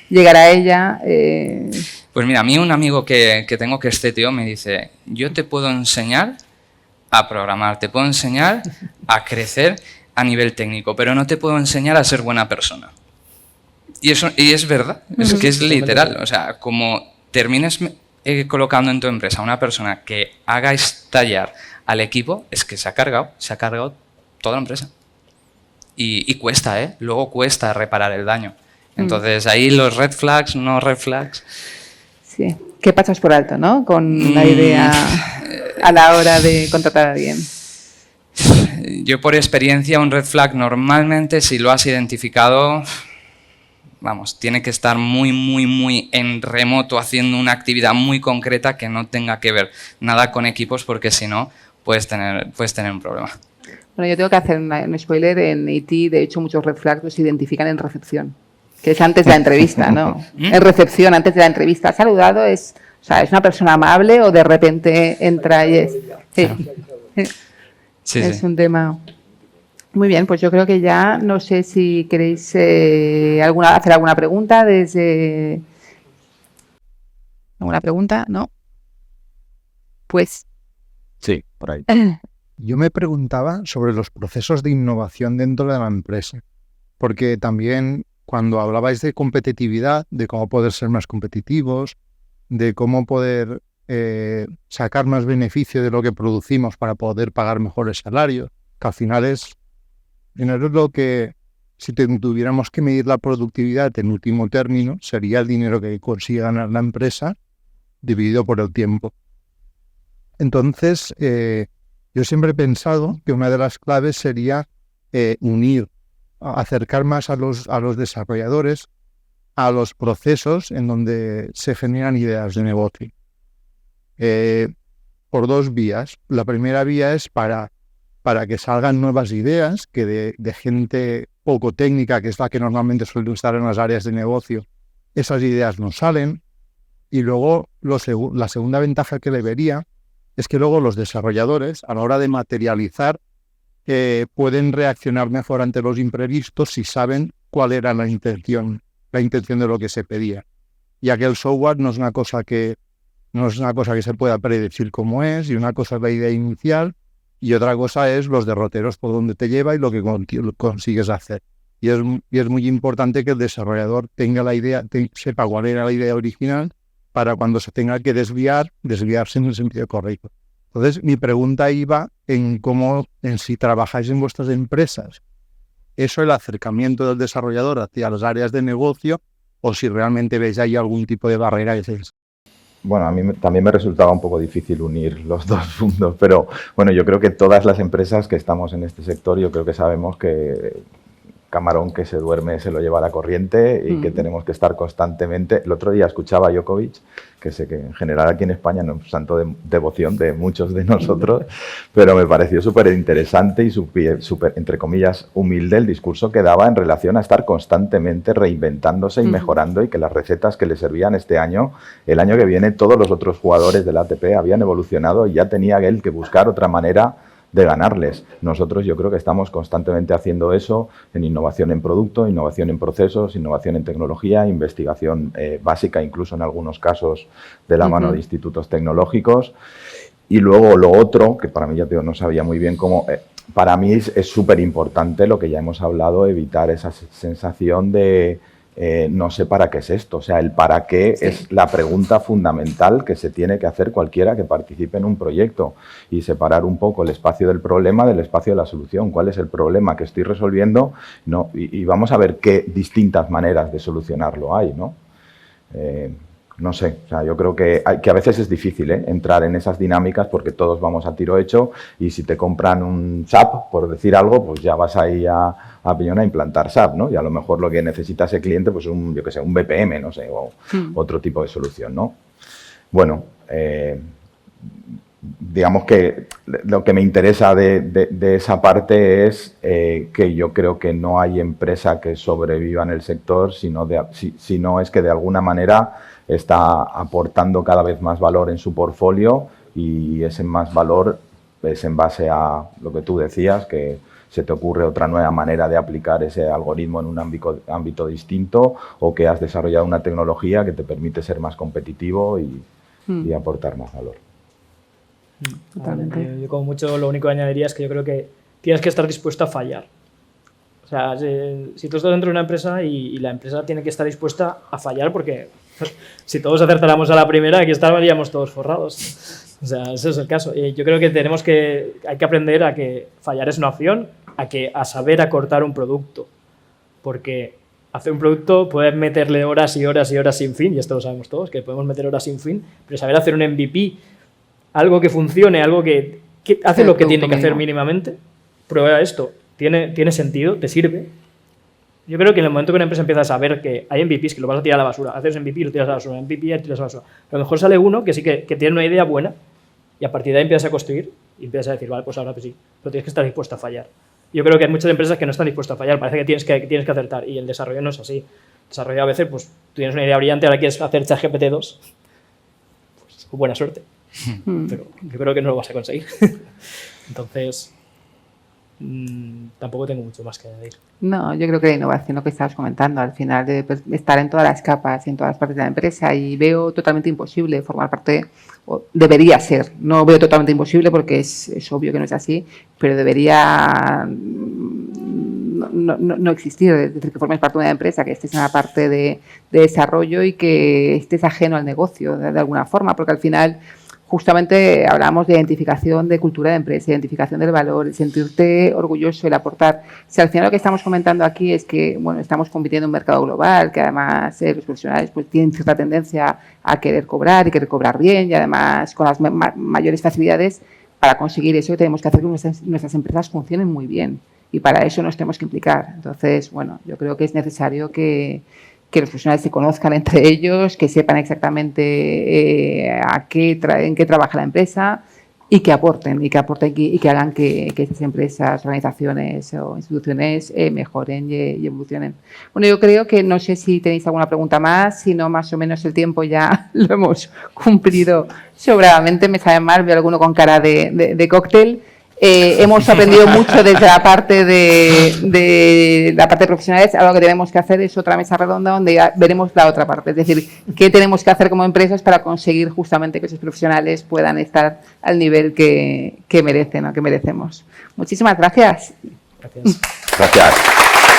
llegar a ella. Pues mira, a mí un amigo que tengo que es CTO me dice, yo te puedo enseñar a programar, te puedo enseñar a crecer a nivel técnico, pero no te puedo enseñar a ser buena persona. Y es verdad, es que es literal. O sea, como termines colocando en tu empresa a una persona que haga estallar al equipo, es que se ha cargado toda la empresa. Y cuesta, ¿eh? Luego cuesta reparar el daño. Entonces ahí los red flags, no red flags. Sí. ¿Qué pasas por alto, no? Con la idea a la hora de contratar a alguien. Yo por experiencia un red flag normalmente si lo has identificado, vamos, tiene que estar muy en remoto haciendo una actividad muy concreta que no tenga que ver nada con equipos porque si no puedes tener un problema. Bueno, yo tengo que hacer un spoiler. En IT, de hecho, muchos red flags los identifican en recepción, que es antes de la entrevista, ¿no? En recepción, antes de la entrevista. ¿Ha saludado? O sea, ¿es una persona amable o de repente entra y es...? Sí. Sí, Es sí. un tema... Muy bien, pues yo creo que ya no sé si queréis hacer alguna pregunta desde... ¿Alguna pregunta? ¿No? Pues... Sí, por ahí. Yo me preguntaba sobre los procesos de innovación dentro de la empresa, porque también cuando hablabais de competitividad, de cómo poder ser más competitivos, de cómo poder sacar más beneficio de lo que producimos para poder pagar mejores salarios, que al final es lo que, si tuviéramos que medir la productividad en último término, sería el dinero que consigue ganar la empresa dividido por el tiempo. Entonces, yo siempre he pensado que una de las claves sería acercar más a los desarrolladores a los procesos en donde se generan ideas de negocio. Por dos vías. La primera vía es para que salgan nuevas ideas, que de gente poco técnica, que es la que normalmente suele estar en las áreas de negocio, esas ideas no salen. Y luego la segunda ventaja que le vería es que luego los desarrolladores, a la hora de materializar, pueden reaccionar mejor ante los imprevistos si saben cuál era la intención de lo que se pedía. Ya que el software no es una cosa que se pueda predecir cómo es, y una cosa es la idea inicial, y otra cosa es los derroteros por donde te lleva y lo que consigues hacer. Y es muy importante que el desarrollador tenga la idea, sepa cuál era la idea original, para cuando se tenga que desviarse en el sentido correcto. Entonces, mi pregunta iba en si trabajáis en vuestras empresas, eso, el acercamiento del desarrollador hacia las áreas de negocio, o si realmente veis ahí algún tipo de barrera. Bueno, a mí también me resultaba un poco difícil unir los dos puntos, pero bueno, yo creo que todas las empresas que estamos en este sector, yo creo que sabemos que camarón que se duerme se lo lleva la corriente y que tenemos que estar constantemente. El otro día escuchaba a Djokovic, que sé que en general aquí en España no es santo de devoción de muchos de nosotros, pero me pareció súper interesante y súper, entre comillas, humilde el discurso que daba en relación a estar constantemente reinventándose y mejorando, y que las recetas que le servían este año, el año que viene, todos los otros jugadores del ATP habían evolucionado y ya tenía él que buscar otra manera de ganarles. Nosotros yo creo que estamos constantemente haciendo eso en innovación en producto, innovación en procesos, innovación en tecnología, investigación básica, incluso en algunos casos de la mano de institutos tecnológicos. Y luego lo otro, que para mí ya no sabía muy bien cómo, para mí es súper importante lo que ya hemos hablado, evitar esa sensación de no sé para qué es esto. O sea, el para qué es la pregunta fundamental que se tiene que hacer cualquiera que participe en un proyecto y separar un poco el espacio del problema del espacio de la solución. ¿Cuál es el problema que estoy resolviendo? No, y vamos a ver qué distintas maneras de solucionarlo hay, ¿no? No sé, o sea, yo creo que a veces es difícil entrar en esas dinámicas porque todos vamos a tiro hecho y si te compran un SAP, por decir algo, pues ya vas ahí a Piñón a implantar SAP, ¿no? Y a lo mejor lo que necesita ese cliente, pues yo qué sé, un BPM, no sé, o otro tipo de solución, ¿no? Bueno, digamos que lo que me interesa de esa parte es que yo creo que no hay empresa que sobreviva en el sector, sino es que de alguna manera está aportando cada vez más valor en su portfolio y ese más valor es en base a lo que tú decías, que se te ocurre otra nueva manera de aplicar ese algoritmo en un ámbito distinto o que has desarrollado una tecnología que te permite ser más competitivo y aportar más valor. Totalmente. Yo como mucho lo único que añadiría es que yo creo que tienes que estar dispuesto a fallar. O sea, si tú estás dentro de una empresa y la empresa tiene que estar dispuesta a fallar porque si todos acertáramos a la primera, aquí estaríamos todos forrados. O sea, ese es el caso. Yo creo que hay que aprender a que fallar es una opción, a saber acortar un producto. Porque hacer un producto puedes meterle horas y horas y horas sin fin, y esto lo sabemos todos, que podemos meter horas sin fin, pero saber hacer un MVP, algo que funcione, algo que hace lo que tiene que hacer mínimamente, prueba esto, tiene sentido, te sirve. Yo creo que en el momento que una empresa empieza a saber que hay MVPs que lo vas a tirar a la basura, haces MVP y lo tiras a la basura, MVP y lo tiras a la basura, a lo mejor sale uno que sí que tiene una idea buena y a partir de ahí empiezas a construir y empiezas a decir, vale, pues ahora pues sí, pero tienes que estar dispuesto a fallar. Yo creo que hay muchas empresas que no están dispuestas a fallar, parece que tienes que acertar y el desarrollo no es así. El desarrollo a veces, pues tú tienes una idea brillante, ahora quieres hacer ChatGPT 2, pues buena suerte, pero yo creo que no lo vas a conseguir. Entonces, tampoco tengo mucho más que añadir. No, yo creo que la innovación, lo que estabas comentando, al final debe estar en todas las capas y en todas las partes de la empresa y veo totalmente imposible formar parte, o debería ser, no veo totalmente imposible porque es obvio que no es así, pero debería no existir, es decir, que formes parte de una empresa, que estés en la parte de desarrollo y que estés ajeno al negocio de alguna forma, porque al final justamente hablamos de identificación de cultura de empresa, identificación del valor, el sentirte orgulloso, el aportar. Si al final lo que estamos comentando aquí es que bueno, estamos compitiendo en un mercado global, que además los profesionales pues, tienen cierta tendencia a querer cobrar y querer cobrar bien y además con las mayores facilidades, para conseguir eso tenemos que hacer que nuestras empresas funcionen muy bien y para eso nos tenemos que implicar. Entonces, bueno, yo creo que es necesario que los profesionales se conozcan entre ellos, que sepan exactamente en qué trabaja la empresa y que aporten y que hagan que esas empresas, organizaciones o instituciones mejoren y evolucionen. Bueno, yo creo que no sé si tenéis alguna pregunta más, si no, más o menos el tiempo ya lo hemos cumplido sobradamente. Me sabe mal, veo alguno con cara de cóctel. Hemos aprendido mucho desde la parte de profesionales. Ahora lo que tenemos que hacer es otra mesa redonda donde ya veremos la otra parte, es decir, qué tenemos que hacer como empresas para conseguir justamente que esos profesionales puedan estar al nivel que merecen o que merecemos. Muchísimas gracias. Gracias. Gracias.